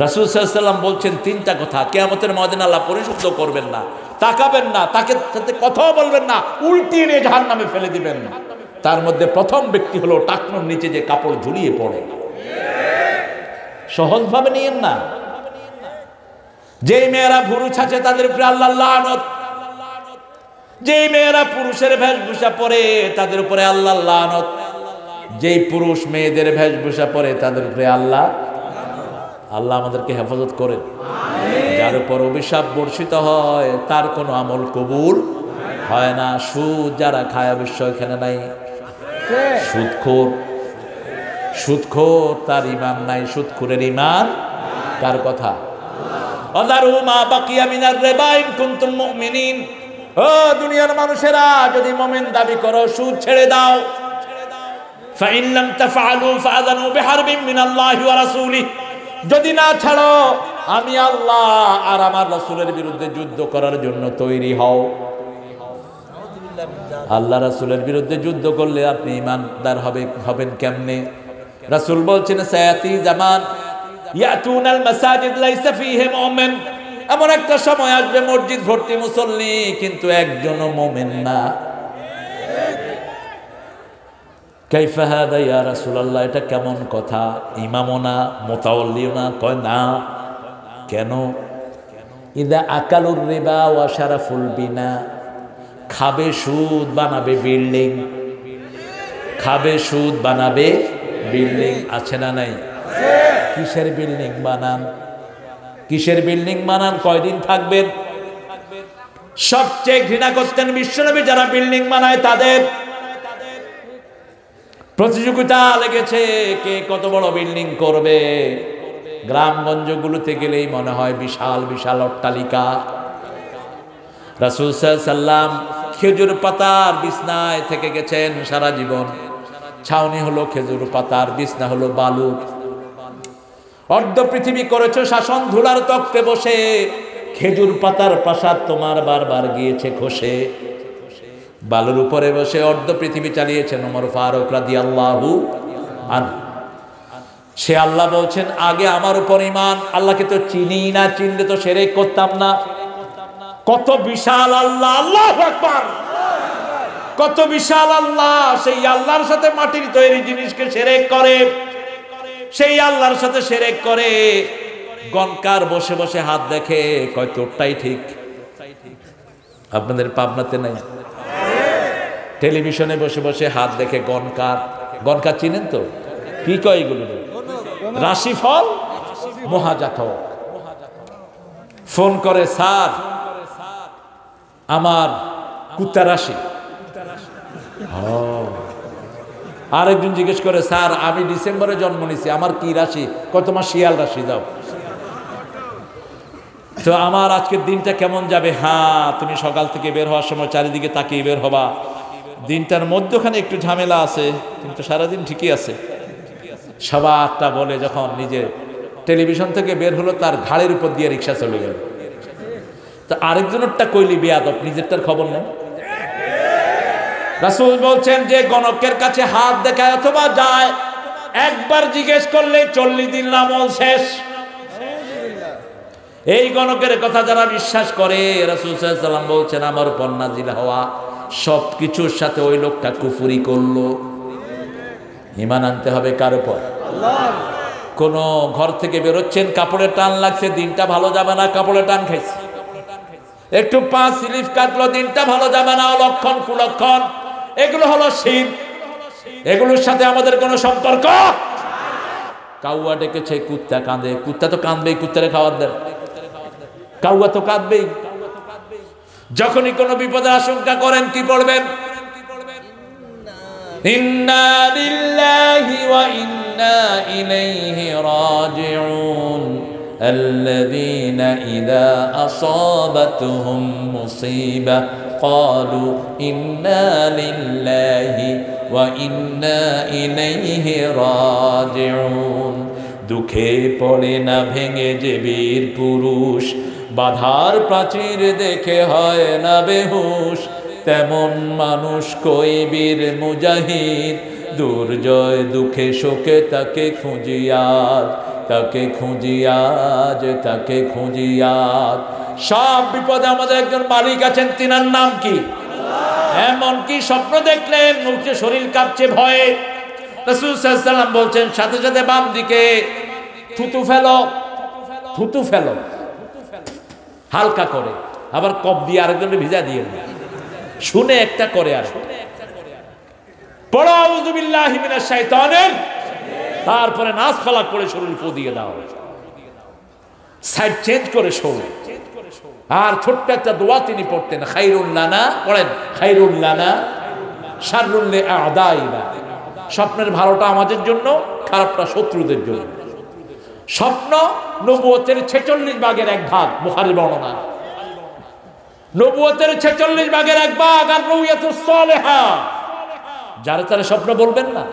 রাসূল সাল্লাল্লাহু আলাইহি ওয়াসাল্লাম বলছেন 3টা কথা কিয়ামতের ময়দানে আল্লাহ পরিশুদ্ধ করবেন না, তাকাবেন না, তাকে সাথে কথাও বলবেন না, উল্টিয়ে নিয়ে জাহান্নামে ফেলে দিবেন না। তার মধ্যে প্রথম ব্যক্তি হলো টাকনুর নিচে যে কাপড় ঝুলিয়ে পড়ে। সহজভাবে নিয়েন না। যেই মেয়েরা ভুরু ছাঁচে তাদের উপরে আল্লাহর লানত, যেই মেয়েরা পুরুষের বেশভূষা পরে তাদের উপরে আল্লাহর লানত, যেই পুরুষ মেয়েদের বেশভূষা পরে তাদের উপরে আল্লাহ। আল্লাহ আমাদেরকে হেফাজত করেন। যার উপর অভিশাপ বর্ষিত হয় তার কোনো আমল কবুল হয় না। সুদ যারা খায়, অবশ্য এখানে নাই সুদখোর, সুদখোর তার ঈমান নাই। সুদখোরের ঈমান কার কথা? অযারু মা বাকিয়া মিনার রিবা ইন কুনতুম মুমিনিন। ও দুনিয়ার মানুষেরা, যদি মুমিন দাবি করো সুদ ছেড়ে দাও। ফাইন লাম তাফআলু ফাআযানু বিহারবিন মিনাল্লাহি ওয়া রাসূলিহি। যদি না ছাড়ো, আমি আল্লাহ আর আমার রাসূলের বিরুদ্ধে যুদ্ধ করার জন্য তৈরি হও। আল্লাহ রাসূলের বিরুদ্ধে যুদ্ধ করলে আপনি ঈমানদার হবেন কেমনে? রাসূল বলছেন সায়াতি জামান ইয়াতুনাল মাসাজিদ লাইসা ফীহি মুমিন। এমন একটা সময় আসবে মসজিদ ভর্তি মুসল্লি, কিন্তু একজনও মুমিন না। কাইফা হাদা ইয়া রাসূলুল্লাহ, এটা কেমন কথা? ইমামও না, মুতাওয়াল্লিও না। কয় না, কেন? ইদা আকালুর রিবা ওয়া শারাফুল বিনা। খাবে সুদ, বানাবে বিল্ডিং। খাবে সুদ, বানাবে বিল্ডিং। আছে না নাই? কিসের বিল্ডিং বানান? কিসের বিল্ডিং বানান? কয়দিন থাকবেন? সবচেয়ে ঘৃণা করতেন বিশ্বনবী যারা বিল্ডিং বানায় তাদের। প্রতিযোগিতা লেগেছে কে কত বড় বিল্ডিং করবে। গ্রামগঞ্জগুলোতে গেলেই মনে হয় বিশাল বিশাল অট্টালিকা। রাসূল সাল্লাল্লাহু আলাইহি সাল্লাম খেজুর পাতার বিছনায় থেকে গেছেন সারা জীবন। ছাউনি হলো খেজুর পাতার, বিছনা হলো বালু। অর্ধ পৃথিবী করেছো শাসন, ধুলার তক্তে বসে। খেজুর পাতার প্রাসাদ তোমার বারবার গিয়েছে খসে। বালুর উপরে বসে অর্ধ পৃথিবী চালিয়েছেন ওমর ফারুক রাদিয়াল্লাহু আনহু। সে আল্লাহ বলছেন, আগে আমার উপর ঈমান। আল্লাহকে তো চিনি না, চিনলে তো শিরক করতাম না। কত বিশাল আল্লাহ, আল্লাহু আকবার! কত বিশাল আল্লাহ! সেই আল্লাহর সাথে মাটির তৈরি জিনিসকে শিরক করে, সেই আল্লাহর সাথে শিরক করে। গণকার বসে বসে হাত দেখে, কয় তোরটাই ঠিক। আপনাদের পাবনাতে নাই? টেলিভিশনে বসে বসে হাত দেখে গণকার। গণকার চিনেন তো? কি কয় এগুলো? রাশিফল মহাজাতক। ফোন করে, স্যার আমার কুত্তা রাশি। আরেকজন জিজ্ঞেস করে, স্যার আমি ডিসেম্বরে জন্ম নিছি, আমার কি রাশি? কত মাস শিয়াল রাশি দাও। তো আমার আজকের দিনটা কেমন যাবে? হ্যাঁ, তুমি সকাল থেকে বের হওয়ার সময় চারিদিকে তাকিয়ে বের হবা। দিনটার মধ্যখানে একটু ঝামেলা আছে, কিন্তু সারাদিন ঠিকই আছে। সবারটা বলে যখন নিজে টেলিভিশন থেকে বের হলো, তার ঘাড়ের উপর দিয়ে রিক্সা চলে গেল। তো আরেকজনেরটা কইলি বেয়াদব, নিজেরটার খবর নেই। রাসূল বলছেন, যে গণকের কাছে হাত দেখায় অথবা যায়, একবার জিজ্ঞেস করলে 40 দিন আমল শেষ। এই গণকের কথা যারা বিশ্বাস করে, রাসূল সাল্লাল্লাহু আলাইহি ওয়াসাল্লাম বলছেন, আমার উপর নাজিল হওয়া সবকিছুর সাথে ওই লোকটা কুফরি করলো। ঈমান আনতে হবে কার উপর? আল্লাহ। কোন ঘর থেকে বেরোচ্ছেন, কাপড়ের টান লাগছে, দিনটা ভালো যাবে না, কাপড়ের টান খাইছে। একটু পা স্লিপ কাটলো, দিনটা ভালো যাবে না, অলক্ষণ কুলক্ষণ। এগুলো হলো শিরক। এগুলোর সাথে আমাদের কোনো সম্পর্ক। কাউয়া ডেকেছে, কুত্তা কাঁদে। কুত্তা তো কাঁদবেই, কুত্তারে খাবার দেন। কাউয়া তো কাঁদবেই। যখনই কোনো বিপদের আশঙ্কা করেন, কি পড়বেন? ইন্না লিল্লাহি ওয়া ইন্না ইলাইহি রাজিউন আল্লাযীনা ইযা আসাবাতুহুম মুসিবা ক্বালু ইন্না লিল্লাহি ওয়া ইন্না ইলাইহি রাজিউন। দুঃখে পড়ে না ভেঙে যে বীর পুরুষ, বাধার প্রাচীর দেখে হয় না বেহুশ, তেমন মানুষ কই বীর মুজাহিদ। দুর্জয় দুঃখে শোকে তাকে খুঁজিয়াজ, তাকে খুঁজিয়াজ, তাকে খুঁজিয়াজ। সব বিপদে আমাদের একজন মালিক আছেন, তিনার নাম কি? এমন কি স্বপ্ন দেখলেন মুখে শরীর কাঁপছে ভয়ে, রাসূল সাল্লাল্লাহু আলাইহি ওয়াসাল্লাম বলছেন, সাথে সাথে বাম দিকে থুতু ফেলো, থুতু ফেলো হালকা করে, আবার কপ দিয়ে আরেকজনের ভিজা দিয়ে শুনে একটা করে আর পড়ো আউযু বিল্লাহি মিনাশ শাইতানির, তারপরে নাস ফালাক করে শরীর ফু দিয়ে দাও, সাইড চেঞ্জ করে শোও। আর ছোট্ট একটা দোয়া তিনি পড়তেন, খাইরুল লানা, পড়েন খাইরুল লানা শাররুল লিআদাইনা। স্বপ্নের ভালোটা আমাদের জন্য, খারাপটা শত্রুদের জন্য। স্বপ্ন নবুয়তের 46 ভাগের 1 ভাগ, বুখারীর বর্ণনা। নবুয়তের 46 ভাগের 1 ভাগ। আর রুয়াতুস সালেহা, যারা তারা স্বপ্ন বলবেন না,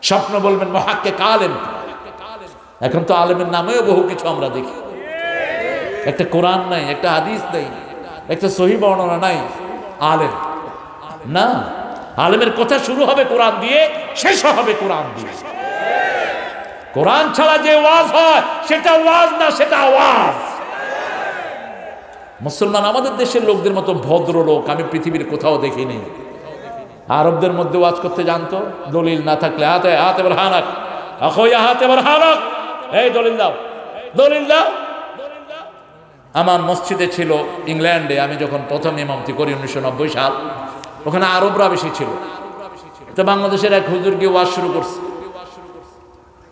স্বপ্ন বলবেন মুহাক্কিক আলেম। এখন তো আলেমের নামেও বহু কিছু আমরা দেখি। একটা কোরআন নাই, একটা হাদিস নাই, একটা সহিহ বর্ণনা নাই, আলেম না। আলেমের কথা শুরু হবে কোরআন দিয়ে, শেষ হবে কোরআন দিয়ে। কোরআন ছাড়া যে ওয়াজ হয় সেটা ওয়াজ না, সেটা আওয়াজ। মুসলমান আমাদের দেশের লোকদের মতো ভদ্রলোক আমি পৃথিবীর কোথাও দেখিনি। আরবদের মধ্যে ওয়াজ করতে জানতো, দলিল না থাকলে হাতে হাতে বরহানাক, আখোয়া হাতে বরহানাক, এই দলিল দাও, দলিল দাও। আমার মসজিদে ছিল ইংল্যান্ডে, আমি যখন প্রথম ইমামতি করি 1990 সাল, ওখানে আরবরা বেশি ছিল। তো বাংলাদেশের এক হুজুর গিয়ে ওয়াজ শুরু করছে।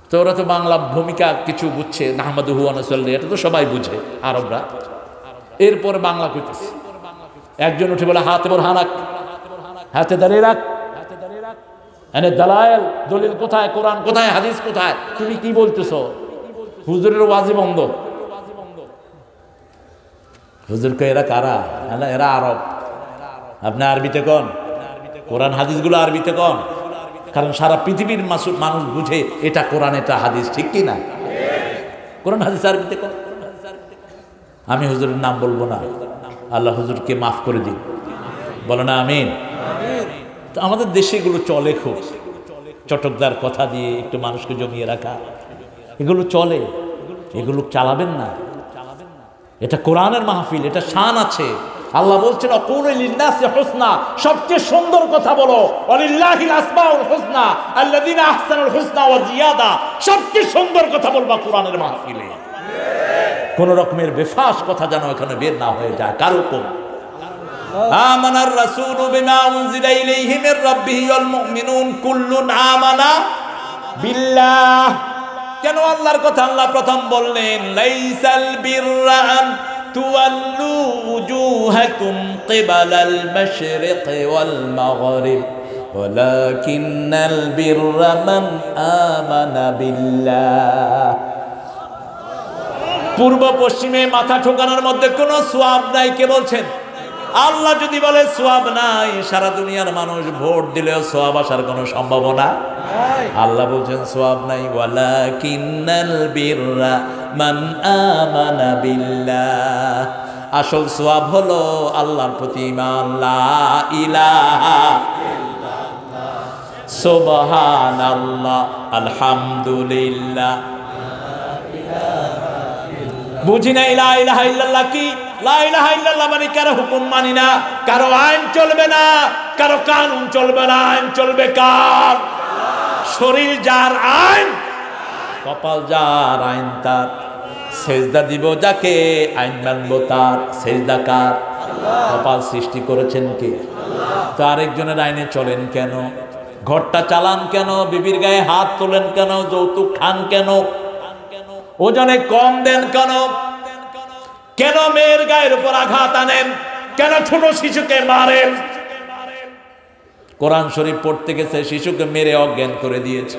তো ওরা তো বাংলা ভূমিকা কিছু বুঝছে, নাহমাদুহু ওয়া নুসাল্লি, এটা তো সবাই বুঝে আরবরা। এরপর বাংলা কইতেছে, একজন উঠে বলে হাতে বরহানাক, হাতে দাঁড়িয়ে রাখ, এনে দালায়েল, দলিল কোথায়, কোরআন কোথায়, হাদিস কোথায়, তুমি কি বলতেছো? হুজুরের ওয়াজি বন্ধ। হুজুরকে এরা কারা? এরা আরব। আপনি আরবিতে কন, কোরআন হাদিসগুলো আরবিতে কন, কারণ সারা পৃথিবীর মানুষ বুঝে এটা কোরআন এটা হাদিস, ঠিক কি না? কোরআন হাদিস আরবিতে কন। আমি হুজুরের নাম বলবো না, আল্লাহ হুজুরকে মাফ করে দিন, বলো না আমিন। তো আমাদের দেশে এগুলো চলে খুব, চটকদার কথা দিয়ে একটু মানুষকে জমিয়ে রাখা, এগুলো চলে, এগুলো চালাবেন না। এটা কোরআনের মাহফিল, এটা শান আছে। আল্লাহ বলছেন অকুলু লিন্নাসি হুসনা, সবচেয়ে সুন্দর কথা বলো, ওয়ালিল্লাহিল আসমাউল হুসনা আল্লাযিনা আহসানুল হুসনা ওয়া জিয়াদা, সবচেয়ে সুন্দর কথা বলবা কোরআনের মাহফিলে। কোন রকমের বেফাস কথা যেন এখানে বের না হয়ে যায় কারো কোন। আমানার রাসূলু বিমা উনজিলা ইলাইহি মির রাব্বিহি ওয়াল মুমিনুন কুল্লুন আমানা বিল্লাহ। কেন আল্লাহর কথা আল্লাহ প্রথম বললেন? লাইসাল বিররা আন তুওয়াল্লু উজুহাকুম কিবালাল মাশরিকি ওয়াল মাগরিব ওয়ালাকিন্নাল বিররা মান আমানা বিল্লাহ। পূর্ব পশ্চিমে মাথা ঠোকানোর মধ্যে কোনো সওয়াব নাই। কে বলছেন? আল্লাহ যদি বলে সওয়াব নাই, সারা দুনিয়ার মানুষ ভোট দিলেও সওয়াব আসার কোনো সম্ভাবনা নাই। আল্লাহ বলছেন সওয়াব নাই। ওয়ালাকিন্নাল বিররা মান আমানা বিল্লাহ। আসল সওয়াব হলো আল্লাহর প্রতি ঈমান, লা ইলাহা ইল্লাল্লাহ, সুবহানাল্লাহ, আলহামদুলিল্লাহ। বুঝি না লা ইলাহা ইল্লাল্লাহ কি? লা ইলাহা ইল্লাল্লাহ মানে কারো হুকুম মানি না, কারো আইন চলবে না, কারো কানুন চলবে না। আইন চলবে কার? শরীর যার আইন, কপাল যার আইন তার। সেজদা দিব যাকে, আইন মানবো তার। সেজদা কার? কপাল সৃষ্টি করেছেন কে? তো আরেকজনের আইনে চলেন কেন? ঘরটা চালান কেন? বিবির গায়ে হাত তোলেন কেন? যৌতুক খান কেন? ওজনে কম দেন কেন? কেন মেয়ের গায়ের উপর আঘাত আনেন? কেন ছোট শিশুকে মারেন? কোরআন শরীফ পড়তে গেছে, শিশুকে মেরে অজ্ঞান করে দিয়েছে।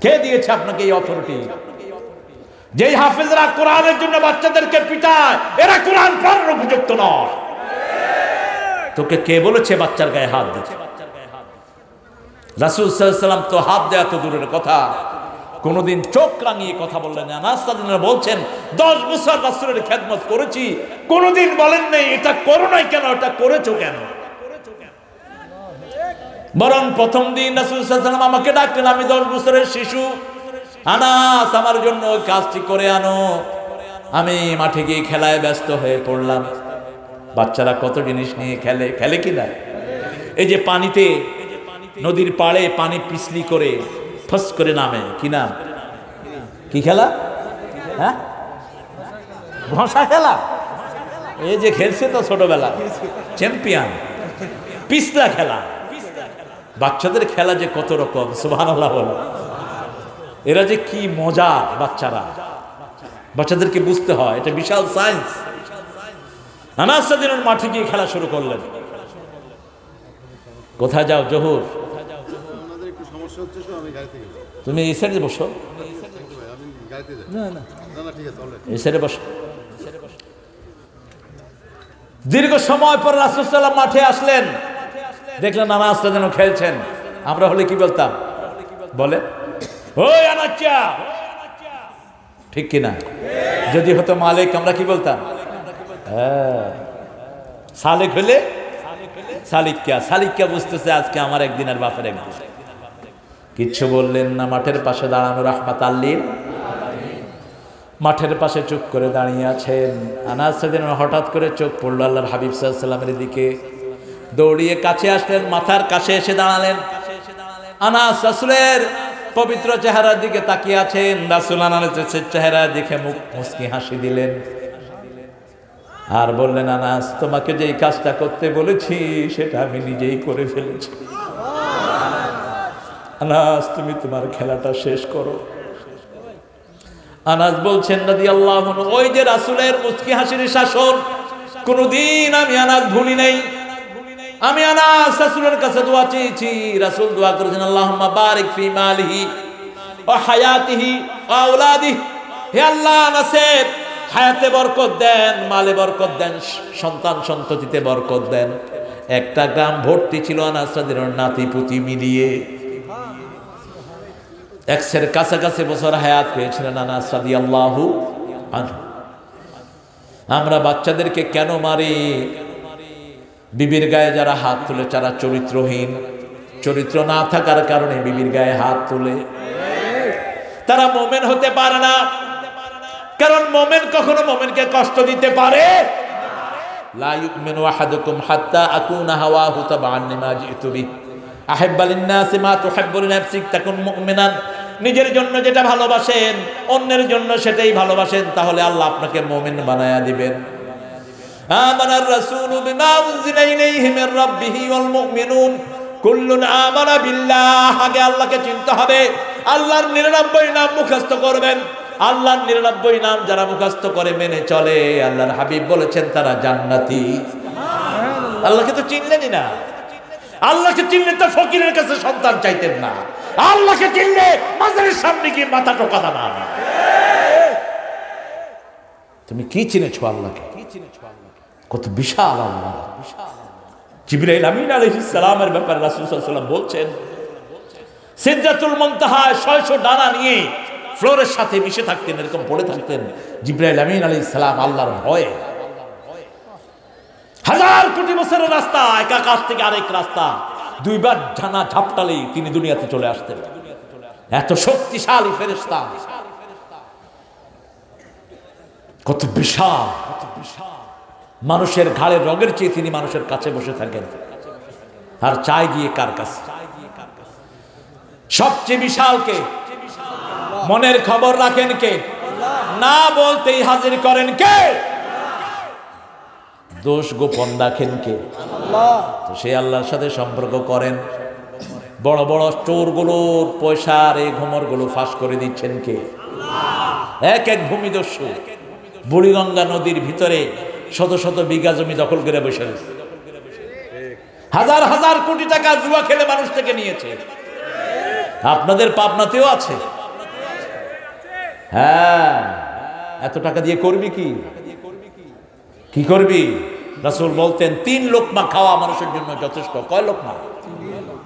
কে দিয়েছে আপনাকে এই অথরিটি? যেই হাফেজরা কোরআনের জন্য বাচ্চাদেরকে পিটায়, এরা কোরআন পড়ার উপযুক্ত নয়। তোকে কে বলেছে বাচ্চার গায়ে হাত দিতে? রাসূল সাল্লাল্লাহু আলাইহি ওয়াসাল্লাম তো হাত দেয়া তো দূরের কথা, কোনদিন চোখ রাঙিয়ে কথা বললেন না। আনাস রাদিয়াল্লাহু বলছেন 10 বছর রাসূলের খেদমত করেছি, কোনদিন বলেন নাই এটা করো নাই কেন, এটা করেছো কেন। বরং প্রথম দিন রাসূল সাল্লাল্লাহু আলাইহি ওয়াসাল্লাম আমাকে ডাকলেন, আমি 10 বছরের শিশু, আনাস আমার জন্য কাজটি করে আনো। আমি মাঠে গিয়ে খেলায় ব্যস্ত হয়ে পড়লাম। বাচ্চারা কত জিনিস নিয়ে খেলে, খেলে কি না? এই যে পানিতে, নদীর পাড়ে পানি পিছলি করে ফস করে নামে, কি নাম? কি খেলা? হ্যাঁ, ঘষা খেলা। এই যে খেলছে তো ছোটবেলা, চ্যাম্পিয়ন। পিছলা খেলা, বাচ্চাদের খেলা যে কত রকম, সুবহানাল্লাহ বলো। এরা যে কি মজা, বাচ্চারা, বাচ্চাদেরকে বুঝতে হয়, এটা বিশাল সায়েন্স। আনাস রাদিয়াল্লাহু আনহু মাঠে গিয়ে খেলা শুরু করলেন। কোথায় যাও জহুর? তুমি এই সাইডে বসো, এই সাইডে বসো। দীর্ঘ সময় পর রাসূল সাল্লাল্লাহু আলাইহি ওয়াসাল্লাম মাঠে আসলেন, দেখলেন আনাস রাদিয়াল্লাহু আনহু খেলছেন। আমরা হলে কি বলতাম? বলে ওই আনাচ্চা, ঠিক কিনা? যদি হতো মালিক আমরা কি বলতাম? হ্যাঁ, সালেক হলে সালিকা, সালিকা বুঝতেছে আজকে আমার একদিন আর বাপের একদিন। কিচ্ছু বললেন না, মাঠের পাশে দাঁড়ানো রাহমাতাল লিল আলামিন, মাঠের পাশে চুপ করে দাঁড়িয়ে আছেন। আনাস রাদিয়াল্লাহু আনহু হঠাৎ করে চোখ পড়ল আল্লাহর হাবিব সাল্লাল্লাহু আলাইহি ওয়াসাল্লামের দিকে, দৌড়িয়ে কাছে আসলেন, মাথার কাছে এসে দাঁড়ালেন। আনাস রাসূলের পবিত্র চেহারার দিকে তাকিয়ে আছেন। রাসূল আনাসের চেহারা দেখে মুখ মুচকি হাসি দিলেন আর বললেন, আনাস তোমাকে যেই কাজটা করতে বলেছি সেটা আমি নিজেই করে ফেলেছি। আনাস তুমি তোমার খেলাটা শেষ করো। আনাস বলছেন রাদিয়াল্লাহু আনহু, ওই যে রাসূলের মুচকি হাসির শাসন কোনদিন আমি আনাস ভুলি নাই। আমি আনাস রাসূলের কাছে দোয়া চেয়েছি, রাসূল দোয়া করেছেন আল্লাহুম্মা বারিক ফি মালিহি ওয়া হায়াতিহি ওয়া আওলাদিহি। হে আল্লাহ, আনাসের হায়াতে বরকত দেন, মালে বরকত দেন, সন্তান সন্ততিতে বরকত দেন। একটা গ্রাম ভর্তি ছিল আনাস রাদিয়াল্লাহু নাতি পুতি মিলিয়ে 100-এর কাছাকাছি বছর হায়াত পেয়েছিলেন আনাস রাদিয়াল্লাহু আনহু। আমরা বাচ্চাদেরকে কেন মারি? বিবির গায়ে যারা হাত তুলে যারা চরিত্রহীন, চরিত্র না থাকার কারণে বিবির গায়ে হাত তুলে, তারা মুমিন হতে পারে না। কারণ মুমিন কখনো মুমিনকে কষ্ট দিতে পারে লা ইউমিনু আহাদুকুম হাত্তা আকুনা হাওয়াহু তাবাআন লিমা জিতু বি আহিব্বা লিন-নাসি মা তুহিব্বু লিনাফসিক তাকুন মুমিনান। নিজের জন্য যেটা ভালোবাসেন অন্যের জন্য সেটাই ভালোবাসেন, তাহলে আল্লাহ আপনাকে মুমিন বানায়া দিবেন। আমানার রাসূলু বিমা উনজিলা ইলাইহি মির রাব্বিহি ওয়াল মুমিনুন কুল্লুন আমানা বিল্লাহ। আগে আল্লাহকে চিনতে হবে, আল্লাহর 99 নাম মুখস্থ করবেন। আল্লাহর 99 নাম যারা মুখস্থ করে মেনে চলে, আল্লাহর হাবিব বলেছেন তারা জান্নাতি। আল্লাহকে তো চিনলেনই না। আল্লাহকে চিনলে তো ফকিরের কাছে সন্তান চাইতেন না। আল্লাহকে চিনলে মাজারের সামনে গিয়ে মাথা টোকাতা না। তুমি কি চিনেছো আল্লাহকে? কত বিশাল আল্লাহ। জিবরাইল আমিন আলাইহিস সালামের ব্যাপারে রাসূল সাল্লাল্লাহু আলাইহি ওয়াসাল্লাম বলছেন, সিদরাতুল মুনতাহায় 600 ডানা নিয়ে ফ্লোরের সাথে মিশে থাকতেন, এরকম পড়ে থাকতেন জিবরাইল আমিন আলাইহিস সালাম আল্লাহর ভয়ে। 1000 কোটি বছরের রাস্তা, এক আকাশ থেকে আরেক রাস্তা, দুইবার জানা ঝাপটালেই তিনি দুনিয়াতে চলে আসতেন। এত শক্তিশালী ফেরেশতা, কত বিশাল। মানুষের ঘাড়ের রগের চেয়ে তিনি মানুষের কাছে বসে থাকেন। আর চাই গিয়ে কার কাছে? সবচেয়ে বিশাল কে? মনের খবর রাখেন কে? না বলতেই হাজির করেন কে? দোষ গোপন রাখেন কে? তো সেই আল্লাহর সাথে সম্পর্ক করেন। বড় বড় চোরগুলোর পয়সার এই ঘুমরগুলো ফাঁস করে দিচ্ছেন কে? এক এক ভূমিদস্যু বুড়িগঙ্গা নদীর ভিতরে শত শত বিঘা জমি দখল করে বসে রয়েছে। হাজার হাজার কোটি টাকা জুয়া খেলে মানুষ থেকে নিয়েছে। আপনাদের পাবনাতেও আছে। হ্যাঁ, এত টাকা দিয়ে করবি কি? কি করবি? রাসূল বলতেন 3 লোকমা খাওয়া মানুষের জন্য যথেষ্ট। কয় লোকমা?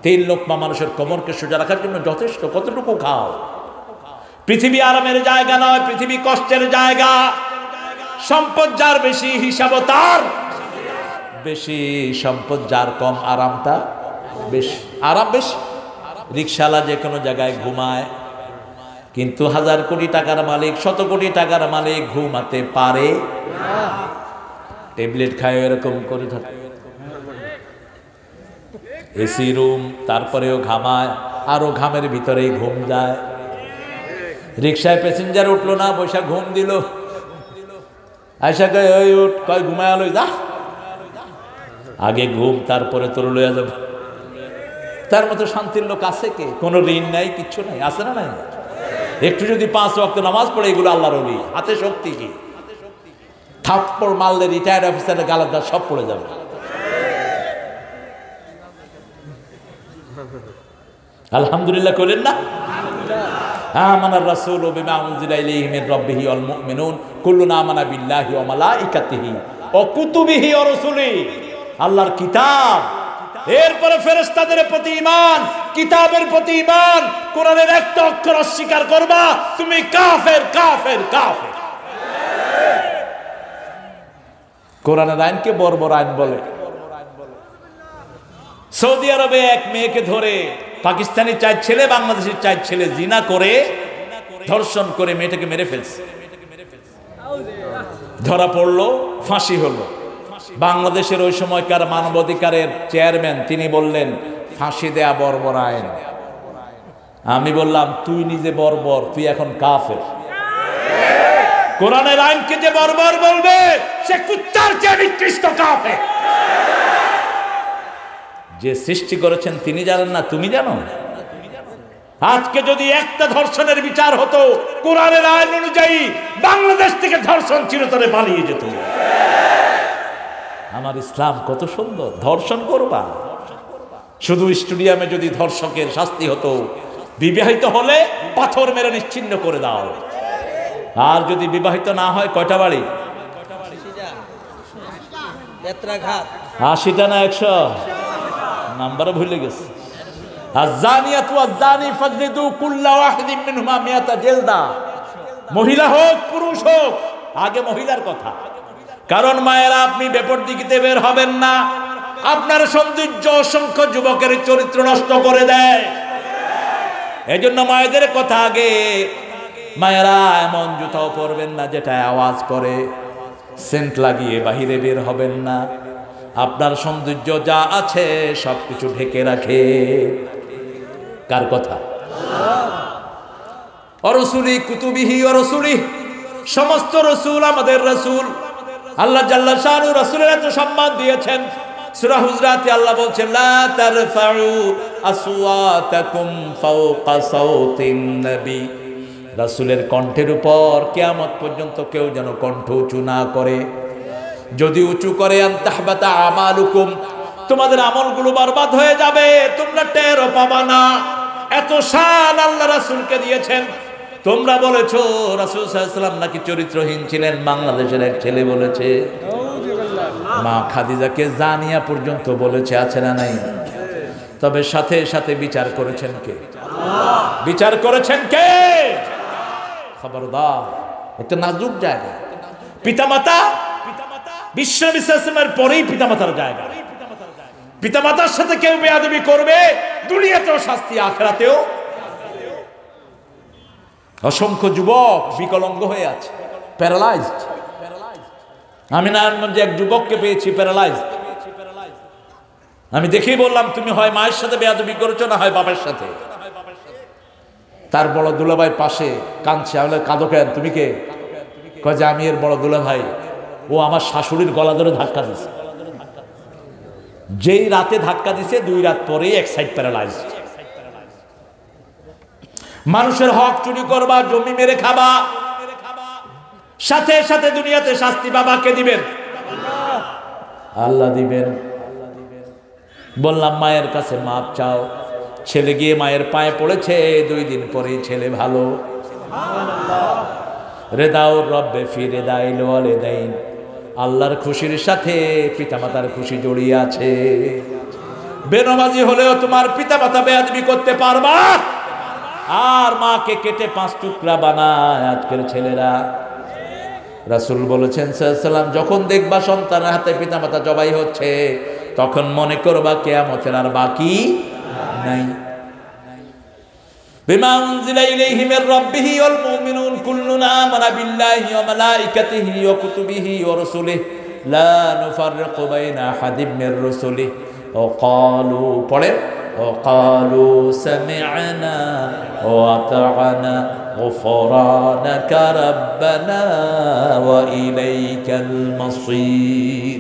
3 লোকমা মানুষের কোমরকে সোজা রাখার জন্য যথেষ্ট। কতটুকু খাও? পৃথিবী আরামের জায়গা নয়, পৃথিবী কষ্টের জায়গা। সম্পদ যার বেশি, হিসাবও তার বেশি। সম্পদ যার কম, আরামটা বেশি। আরাম বেশি। রিকশাওয়ালা যে কোনো জায়গায় ঘুমায়, কিন্তু 1000 কোটি টাকার মালিক, 100 কোটি টাকার মালিক ঘুমাতে পারে না। ট্যাবলেট খায় এরকম করে থাকে, এসি রুম, তারপরেও ঘামায়, আরো ঘামের ভিতরেই ঘুম যায়। রিকশায় প্যাসেঞ্জার উঠলো না, বৈশা ঘুম দিল। আয়সা কয় ওই উঠ, কয় ঘুমায় লই যা। আগে ঘুম, তারপরে তোর লইয়া যাব। তার মতো শান্তির লোক আছে কে? কোনো ঋণ নাই, কিচ্ছু নাই, আছে না নাই? একটু যদি 5 ওয়াক্ত নামাজ পড়ে, এগুলো আল্লাহর ওলি। হাতে শক্তি কি? থাপ্পড় মারলে রিটায়ার্ড অফিসারের গালার দাঁত সব পড়ে যাবে। আলহামদুলিল্লাহ করেন না? আমানার রাসূলু বিমা উনজিলা ইলাইহি মির রাব্বিহি ওয়াল মুমিনুন কুল্লুন আমানা বিল্লাহি ওয়া মালাইকাতিহি ওয়া কুতুবিহি ওয়া রাসূলিহি। আল্লাহর কিতাব, এরপরে ফেরেশতাদের প্রতি ঈমান, কিতাবের প্রতি ঈমান। কোরআনের একটা অক্ষর অস্বীকার করবা, তুমি কাফের, কাফের, কাফের। কোরআনের আইনকে বর্বর আইন বলে। সৌদি আরবে এক মেয়েকে ধরে পাকিস্তানি 4 ছেলে, বাংলাদেশের 4 ছেলে জিনা করে, ধর্ষণ করে মেয়েটাকে মেরে ফেলছে। ধরা পড়লো, ফাঁসি হলো। বাংলাদেশের ওই সময়কার মানবাধিকারের চেয়ারম্যান তিনি বললেন ফাঁসি দেয়া বর্বর আইন। আমি বললাম তুই নিজে বর্বর, তুই এখন কাফের। কোরআনের আইনকে যে বর্বর বলবে সে কুত্তার চেয়ে নিকৃষ্ট কাফের। যে সৃষ্টি করেছেন তিনি জানেন না, তুমি জানো? আজকে যদি একটা ধর্ষণের বিচার হতো কোরআনের আইন অনুযায়ী, বাংলাদেশ থেকে ধর্ষণ চিরতরে পালিয়ে যেত। আমার ইসলাম কত সুন্দর। ধর্ষণ করবা, শুধু স্টেডিয়ামে যদি ধর্ষকের শাস্তি হতো, বিবাহিত হলে পাথর মেরে নিশ্চিহ্ন করে দাও। আর যদি বিবাহিত না হয় কয়টা বাড়ি? 80টা না 100? নাম্বারও ভুলে গেছে। আয-যানিয়াতু ওয়াজ-যানি ফাজলিদু কুল্লা ওয়াহিদিন মিনহুমা মিয়াতা জালদা। মহিলা হোক পুরুষ হোক, আগে মহিলার কথা। কারণ মায়েরা আপনি বেপরদিকিতে বের হবেন না, আপনার সৌন্দর্য অসংখ্য যুবকের চরিত্র নষ্ট করে দেয়। এজন্য মায়েদের কথা আগে। মায়েরা এমন জুতাও পরবেন না যেটা আওয়াজ করে, সেন্ট লাগিয়ে বাহিরে বের হবেন না, আপনার সৌন্দর্য যা আছে সবকিছু ঢেকে রাখে। কার কথা? অরসুলি কুতুবিহি অরসুলি, সমস্ত রসুল আমাদের রসুল। আল্লাহ জাল্লা শানু রাসূলের এত সম্মান দিয়েছেন। সূরা হুজরাতে আল্লাহ বলছেন, লা তারফাউ আসওয়াতাকুম ফাওকা সাওতিন নবী। রাসূলের কণ্ঠের উপর কিয়ামত পর্যন্ত কেউ যেন কণ্ঠ উঁচু না করে। যদি উঁচু করে আনতাহবাতা আমালুকুম, তোমাদের আমলগুলো বরবাদ হয়ে যাবে, তোমরা টেরও পাবা না। এত শান আল্লাহ রাসূলকে দিয়েছেন। তোমরা বলেছো রাসূল সাল্লাল্লাহু আলাইহি ওয়াসাল্লাম নাকি চরিত্রহীন ছিলেন। বাংলাদেশের এক ছেলে বলেছে, মা খাদিজাকে জানিয়া পর্যন্ত বলেছে, আছে না নাই? তবে সাথে সাথে বিচার করেছেন কে? বিচার করেছেন কে? খবরদার, এটা নাজুক জায়গা। পিতামাতা, বিশ্ব বিশ্বাসের পরেই পিতামাতার জায়গা। পিতামাতার সাথে কেউ বেয়াদবি করবে, দুনিয়াতেও শাস্তি, আখিরাতেও। অসংখ্য যুবক বিকলাঙ্গ হয়ে আছে, প্যারালাইজড। আমি নারায়ণগঞ্জে এক যুবককে পেয়েছি প্যারালাইজড। আমি দেখেই বললাম, তুমি হয় মায়ের সাথে বেয়াদবি করেছো, না হয় বাবার সাথে। তার বড় দুলাভাই পাশে কাঁদছে। আমি বললাম, কাঁদো কেন? তুমি কে? কয় যে আমি এর বড় দুলাভাই। ও আমার শাশুড়ির গলা ধরে ধাক্কা দিছে। যেই রাতে ধাক্কা দিছে 2 রাত পরেই এক সাইড প্যারালাইজড। মানুষের হক চুরি করবা, জমি মেরে খাবা, সাথে সাথে দুনিয়াতে শাস্তি বাবাকে দিবেন, আল্লাহ দিবেন। বললাম মায়ের কাছে মাপ চাও। ছেলে গিয়ে মায়ের পায়ে পড়েছে, 2 দিন পরেই ছেলে ভালো। রেদাউর রব্বে ফি রেদাইল ওয়ালিদাইন, আল্লাহর খুশির সাথে পিতামাতার খুশি জড়িয়ে আছে। বেনামাজি হলেও তোমার পিতামাতা বেয়াদবি করতে পারবা, আর মাকে কেটে 5 টুকরা বানায় আজকের ছেলেরা। রাসূল বলেছেন সাল্লাল্লাহু আলাইহি ওয়াসাল্লাম, যখন দেখবা সন্তানের হাতে পিতামাতা জবাই হচ্ছে, তখন মনে করবা কিয়ামতের আর বাকি নাই। বিমা উনজিলা ইলাইহি মির রাব্বিহি ওয়াল মুমিনুন কুল্লুন আমানা বিল্লাহি ওয়া মালাইকাতিহি ওয়া কুতুবিহি ওয়া রাসূলিহি লা নুফাররিকু বাইনা আহাদিম মির রাসূলিহি ওয়া ক্বালু, পড়েন, ওয়া ক্বালু সামি'না ওয়া আতা'না গুফরানাকা রাব্বানা ওয়া ইলাইকাল মাসীর।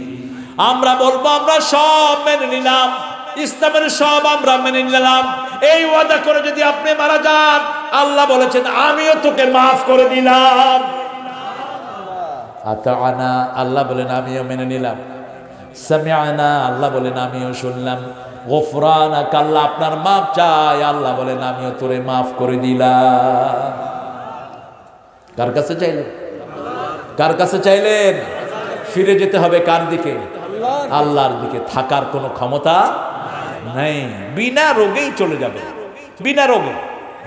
আমরা বলবো আমরা সব মেনে নিলাম, ইসলামের সব আমরা মেনে নিলাম। এই ওয়াদা করে যদি আপনি মারা যান, আল্লাহ বলেছেন আমিও তোকে মাফ করে দিলাম। আতা'না, আল্লাহ বলেন আমিও মেনে নিলাম। সামি'না, আল্লাহ বলেন আমিও শুনলাম। গুফরানাকা, আল্লাহ আপনার মাফ চাই, আল্লাহ বলেন আমিও তোরে মাফ করে দিলাম। কার কাছে চাইলেন? কার কাছে চাইলেন? ফিরে যেতে হবে কার দিকে? আল্লাহর দিকে। থাকার কোনো ক্ষমতা নাই। বিনা রোগেই চলে যাবে, বিনা রোগে।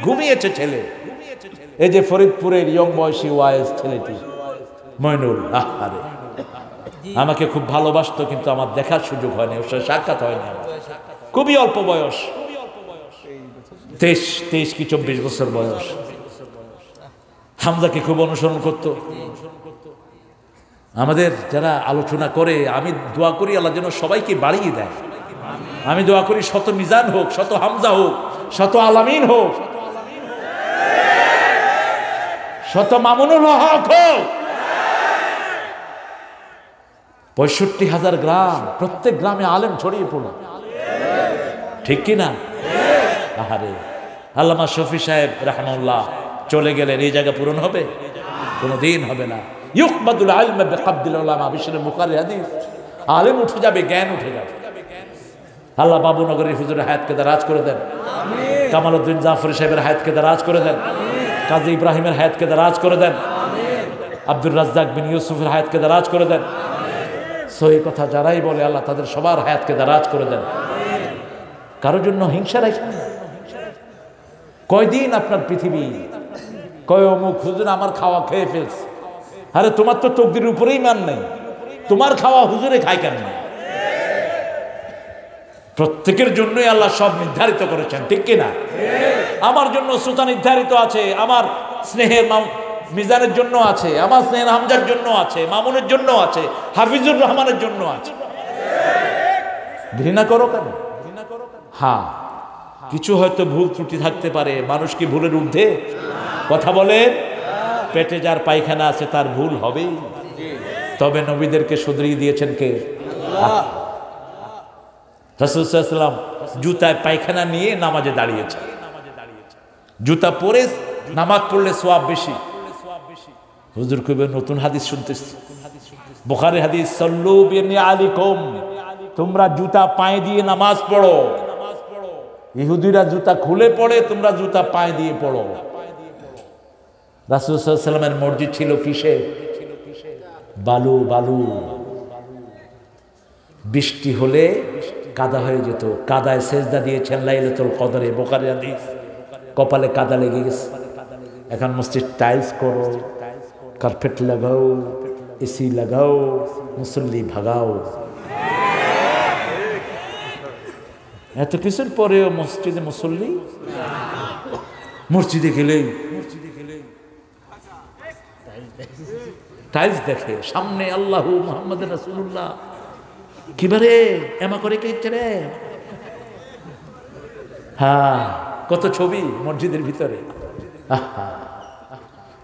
ঘুমিয়েছে ছেলে, এই যে ফরিদপুরের ইয়ং বয়সী ওয়াইজ ছেলেটি মইনুল, আহারে আমাকে খুব ভালোবাসতো, কিন্তু আমার দেখার সুযোগ হয়নি, ওর সাথে সাক্ষাৎ হয়নি। খুবই অল্প বয়স, 23 কি 24 বছর বয়স। হামজাকে খুব অনুসরণ করত। আমাদের যারা আলোচনা করে, আমি দোয়া করি আল্লাহ যেন সবাইকে বাড়িয়ে দেয়। আমি দোয়া করি শত মিজান হোক, শত হামজা হোক, শত আলামিন হোক, শত মামুনুল হক হোক। 65,000 গ্রাম, প্রত্যেক গ্রামে আলেম ছড়িয়ে পড়ল, ঠিক কিনা? আহারে, আল্লামা শফি সাহেব রাহমাহুল্লাহ চলে গেলেন, এই জায়গা পূরণ হবে? কোনোদিন হবে না। ইউকবাদুল ইলম বিকাবদিল উলামা, বিশ্বের বুখারী হাদিস। আলেম উঠে যাবে, জ্ঞান উঠে যাবে। আল্লাহ বাবুনগরীর হুজুরের হায়াতকে দারাজ করে দেন, কামালউদ্দিন জাফরি সাহেবের হায়াতকে দারাজ করে দেন, কাজী ইব্রাহিমের হায়াতকে দারাজ করে দেন, আব্দুর রাজ্জাক বিন ইউসুফের হায়াতকে দারাজ করে দেন। সহি কথা যারাই বলে আল্লাহ তাদের সবার হায়াতকে দারাজ করে দেন। কারোর জন্য হিংসা রাখেন না। কয়দিন আপনার পৃথিবী, কয় অমুক হুজুর আমার খাওয়া খেয়ে ফেলছে। আরে তোমার তো তকদিরের উপরেই মান নেই, তোমার খাওয়া হুজুরে খায় কেন? প্রত্যেকের জন্যই আল্লাহ সব নির্ধারিত করেছেন, ঠিক কিনা? আমার জন্য শ্রোতা নির্ধারিত আছে, আমার স্নেহের মিজানের জন্য আছে, আমার স্নেহের হামজার জন্য আছে, মামুনের জন্য আছে, হাফিজুর রহমানের জন্য আছে। ঘৃণা করো কেন? হ্যাঁ, কিছু হয়তো ভুল ত্রুটি থাকতে পারে, মানুষ কি ভুলের ঊর্ধ্বে? কথা বলে, পেটে যার পায়খানা আছে তার ভুল হবেই। তবে নবীদেরকে শুধরিয়ে দিয়েছেন কে? রাসূল সাল্লাল্লাহু আলাইহি ওয়াসাল্লাম জুতায় পায়খানা নিয়ে নামাজে দাঁড়িয়েছে। জুতা পরে নামাজ পড়লে সওয়াব বেশি। হুজুর কইবে নতুন হাদিস শুনতেছি, বুখারী হাদিস, সাল্লু বিনিআলিকুম, তোমরা জুতা পায়ে দিয়ে নামাজ পড়ো। ইহুদিরা জুতা খুলে পড়ে, তোমরা জুতা পায়ে দিয়ে পড়ো। রাসূল সাল্লাল্লাহু আলাইহি ওয়াসাল্লামের মসজিদ ছিল কিসে? বালু বালু। বৃষ্টি হলে কাদা হয়ে যেত, কাদায় সেজদা দিয়েছেন লাইলাতুল কদরে, বুখারী হাদিস। কপালে কাদা লেগে গেছে। এখন মসজিদ টাইলস করো, কার্পেট লাগাও, এসি লাগাও, মুসল্লি ভাগাও। এত কিছুর পরেও মসজিদে মুসল্লি, মসজিদে গেলেই টাইলস দেখে, সামনে আল্লাহু মুহাম্মদ রাসূলুল্লাহ, কিবারে এমা করে কে ইচ্ছে রে। হ্যাঁ, কত ছবি মসজিদের ভিতরে।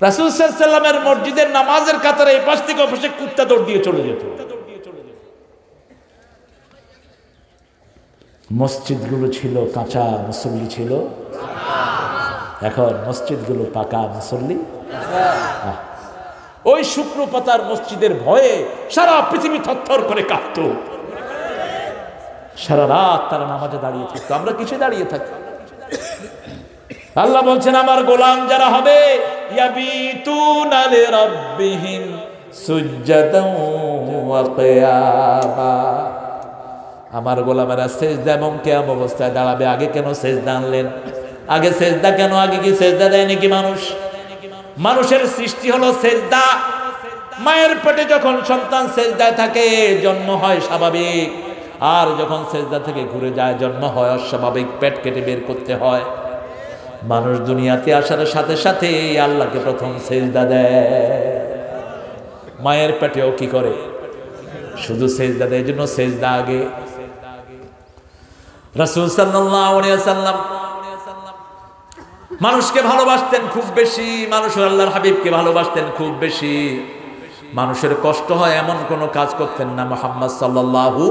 রাসূল সাল্লাল্লাহু আলাইহি ওয়াসাল্লামের মসজিদের নামাজের কাতারে এই পাশ থেকে ওপাশে কুত্তা দৌড় দিয়ে চলে যেত। মসজিদগুলো ছিল কাঁচা, মুসল্লি ছিল। এখন মসজিদগুলো পাকা, মুসল্লি। ওই শুকনো পাতার মসজিদের ভয়ে সারা পৃথিবী থরথর করে কাঁপত। সারা রাত তারা নামাজে দাঁড়িয়ে থাকতো, আমরা কিছু দাঁড়িয়ে থাকি। আল্লাহ বলছেন আমার গোলাম যারা হবে, ইয়াবিতুনা লিরাব্বিহিম সুজদান ওয়া কিয়ামা, আমার গোলামেরা সেজদা এবং কিয়াম অবস্থায় দাঁড়াবে। আগে কেন সেজদা আনলেন? আগে সেজদা কেন? আগে কি সেজদা দেয় নাকি মানুষ? মানুষের সৃষ্টি হলো সেজদা। মায়ের পেটে যখন সন্তান সেজদায় থাকে জন্ম হয় স্বাভাবিক, আর যখন সেজদা থেকে ঘুরে যায় জন্ম হয় অস্বাভাবিক, পেট কেটে বের করতে হয়। মানুষ দুনিয়াতে আসার সাথে সাথে আল্লাহকে প্রথম সেজদা দেয়। মায়ের পেটেও কি করে? শুধু সেজদা দেয়, জন্য সেজদা আগে। রাসূল সাল্লাল্লাহু আলাইহি ওয়াসাল্লাম মানুষকে ভালোবাসতেন খুব বেশি, মানুষ আল্লাহর হাবিবকে ভালোবাসতেন খুব বেশি। মানুষের কষ্ট হয় এমন কোনো কাজ করতেন না। মুহাম্মদ সাল্লাল্লাহু,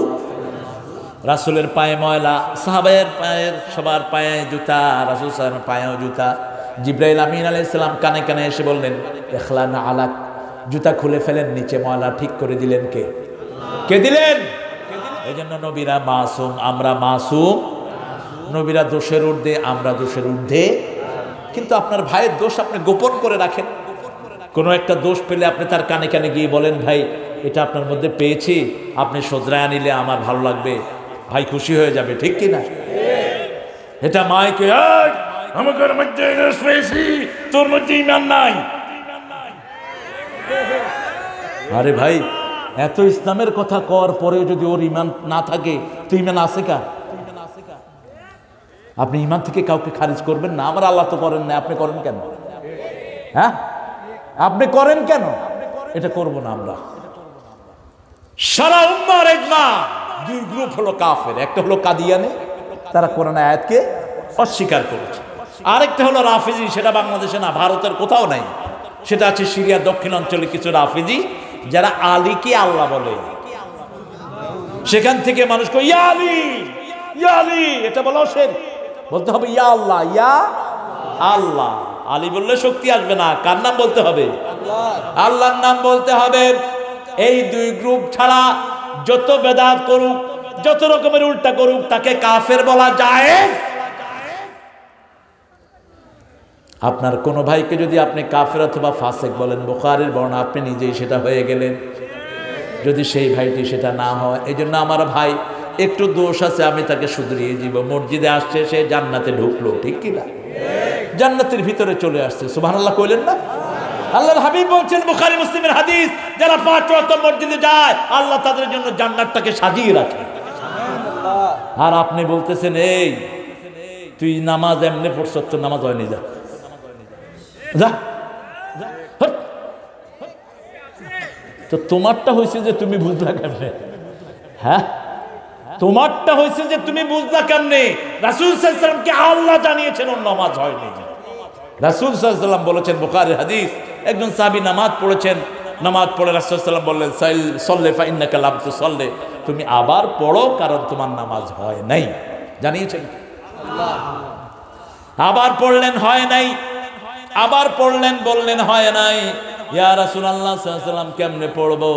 রাসূলের পায়ে ময়লা, সাহাবায়ের পায়ের, সবার পায়ে জুতা, রাসূল সাল্লাল্লাহু পায়েও জুতা। জিবরাইল আমিন আলাইহিস সালাম কানে কানে এসে বললেন ইখলানা আলাক, জুতা খুলে ফেলেন, নিচে ময়লা ঠিক করে দিলেন কে? কে দিলেন? এই জন্য নবীরা মাসুম, আমরা মাসুম। নবীরা দোষের ঊর্ধ্বে, আমরা দোষের ঊর্ধ্বে। কিন্তু আপনার ভাইয়ের দোষ আপনি গোপন করে রাখেন। কোনো একটা দোষ পেলে আপনি তার কানে কানে গিয়ে বলেন ভাই এটা আপনার মধ্যে পেয়েছি, আপনি শোধরায় নিলে আমার ভালো লাগবে, ভাই খুশি হয়ে যাবে, ঠিক কিনা? এটা মাইকে আমার মধ্যে দোষ পেয়েছি, তোর মধ্যে ঈমান নাই। আরে ভাই, এত ইসলামের কথা কর পরেও যদি ওর ঈমান না থাকে তো ঈমান আছে কার? আপনি ঈমান থেকে কাউকে খারিজ করবেন না। আমার আল্লাহ তো করেন না, আপনি করেন কেন? হ্যাঁ, আপনি করেন কেন? এটা করব না আমরা। সারা উম্মাহর ইজমা, দুই গ্রুপ হলো কাফের। একটা হলো কাদিয়ানি, তারা কোরআন আয়াতকে অস্বীকার করেছে। আরেকটা হলো রাফিজি, সেটা বাংলাদেশে না, ভারতের কোথাও নাই। সেটা আছে সিরিয়ার দক্ষিণ অঞ্চলে কিছু রাফিজি, যারা আলীকে আল্লাহ বলে। সেখান থেকে মানুষ কই ইয়া আলী, ইয়া আলী, এটা বলা শের, বলতে হবে ইয়া আল্লাহ, ইয়া আল্লাহ। আলী বললে শক্তি আসবে না, কার নাম বলতে হবে? আল্লাহর নাম বলতে হবে। এই দুই গ্রুপ ছাড়া যত বেদাত করুক, যত রকমের উল্টা করুক, তাকে কাফের বলা যায়। আপনার কোনো ভাইকে যদি আপনি কাফের অথবা ফাসেক বলেন, বুখারীর বর্ণনা, আপনি নিজেই সেটা হয়ে গেলেন যদি সেই ভাইটি সেটা না হয়। এই জন্য আমার ভাই একটু দোষ আছে, আমি তাকে শুধরিয়ে দিব। মসজিদে আসছে, সে জান্নাতে ঢুকলো, ঠিক কিনা? জান্নাতের ভিতরে চলে আসছে। সুবহানাল্লাহ কইলেন না? আল্লাহর হাবিব বলছেন, বুখারী মুসলিমের হাদিস, যারা 5 ওয়াক্ত মসজিদে যায় আল্লাহ তাদের জন্য জান্নাতটাকে সাজিয়ে রাখে। আর আপনি বলতেছেন, এই তুই নামাজ এমনি পড়ছ, তোর নামাজ হয়নি, যা যা। তো তোমারটা হয়েছে যে তুমি বুঝলা কেমনে? হ্যাঁ, তোমারটা হয়েছে যে তুমি বুঝলা কেমনে? রাসূল সাল্লাল্লাহু আলাইহি ওয়াসাল্লামকে আল্লাহ জানিয়েছেন ওর নামাজ হয়নি। রাসূল সাল্লাল্লাহু আলাইহি ওয়াসাল্লাম বলেছেন, বুখারীর হাদিস, একজন সাহাবী নামাজ পড়েছেন, নামাজ পড়ে রাসূল সাল্লাল্লাহু আলাইহি ওয়াসাল্লাম বললেন, সাল্লি ফা ইন্নাকা লাম তুসাল্লি, তুমি আবার পড়ো কারণ তোমার নামাজ হয় নাই। জানিয়েছেন আল্লাহ। আবার পড়লেন, হয় নাই। আবার পড়লেন, বললেন হয় নাই। ইয়া রাসূলুল্লাহ সাল্লাল্লাহু আলাইহি ওয়াসাল্লাম কেমনে পড়বো?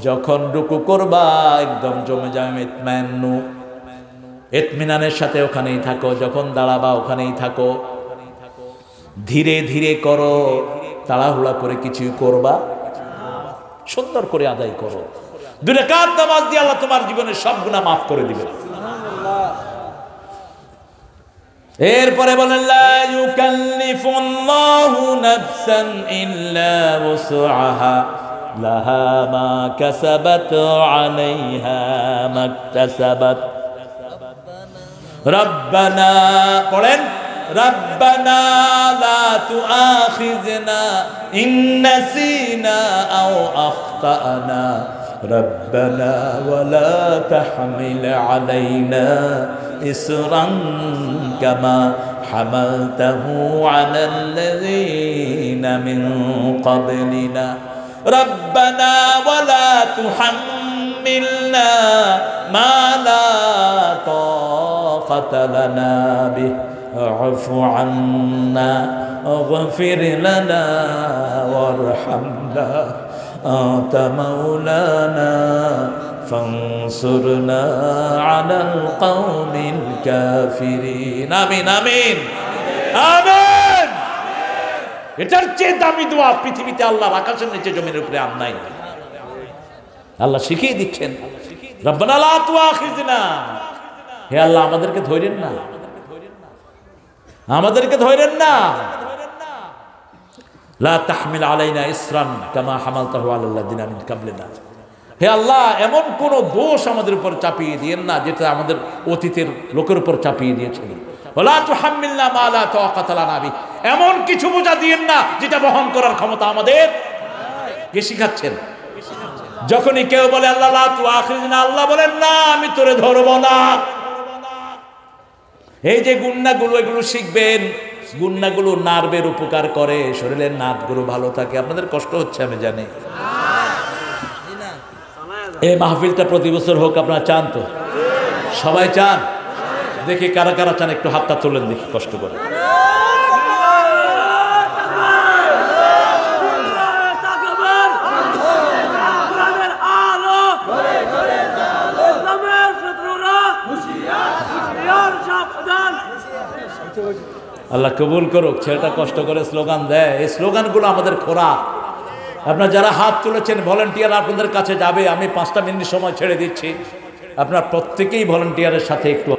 যখন রুকু করবা একদম জমে যাবে ইতমাইন্নু, ইতমিনানের সাথে ওখানেই থাকো। যখন দাঁড়াবা ওখানেই থাকো, ধীরে ধীরে করো, তাড়াহুড়া করে কিছুই করবা, সুন্দর করে আদায় করো। 2 রাকাত নামাজ দিয়ে আল্লাহ তোমার জীবনের সব গুনাহ মাফ করে দিবেন। এরপরে বলেন, লা ইউকাল্লিফুল্লাহু নাফসান ইল্লা ওয়াসআহা লাহা মা কাসাবাত আলাইহা মাকতাসাবাত। রব্বানা, পড়েন, রব্বানা লা তুআখিযনা ইন নাসিনা আও আখতানা রব্বানা ওয়ালা তাহমিল আলাইনা ইসরান কামা হামালতাহু আলাল্লাযীনা মিন ক্বাবলিনা রব্বানা ওয়ালা তুহাম্মিলনা মা লা তাকাতা লানা বিহি আফু আন্না ওয়াগফির লানা ওয়ারহামনা আনতা মাওলানা ফানসুরনা আলাল কওমিল কাফিরিন। আমিন আমিন আমিন। এটার চেয়ে দামি দোয়া পৃথিবীতে আল্লাহর আকাশের নিচে জমির উপরে আর নাই। আল্লাহ শিখিয়ে দিচ্ছেন, রব্বানা লা তুআখিযনা, হে আল্লাহ আমাদেরকে ধরেন না, আমাদেরকে ধরেন না। লা তাহমিল আলাইনা ইসরান কামা হামালতাহু আলাল্লাযিনা মিন ক্বাবলিনা, হে আল্লাহ এমন কোন দোষ আমাদের উপর চাপিয়ে দিয়েন না যেটা আমাদের অতীতের লোকের উপর চাপিয়ে দিয়েছিলেন। ওয়ালা তুহাম্মিলনা মা লা তাকাতা লানা বিহি, এমন কিছু বোঝা দিয়েন না যেটা বহন করার ক্ষমতা আমাদের কে শিখাচ্ছেন? যখনই কেউ বলে আল্লাহ লা তুআখিযনা, আল্লাহ বলেন না আমি তোরে ধরব না। এই যে গুন্নাগুলো, এগুলো শিখবেন। গুন্নাগুলো নার্ভের উপকার করে, শরীরের নার্ভগুলো ভালো থাকে। আপনাদের কষ্ট হচ্ছে আমি জানি। এই মাহফিলটা প্রতি বছর হোক, আপনারা চান তো? সবাই চান? দেখি কারা কারা চান, একটু হাতটা তোলেন দেখি কষ্ট করে। আল্লাহ কবুল করুক। ছেলেটা কষ্ট করে স্লোগান দেয়, এই স্লোগানগুলো আমাদের খোরাক। আপনারা যারা হাত তুলেছেন ভলান্টিয়ার আপনাদের কাছে যাবে। আমি 5টা মিনিট সময় ছেড়ে দিচ্ছি, আপনারা প্রত্যেকেই ভলান্টিয়ারের সাথে একটু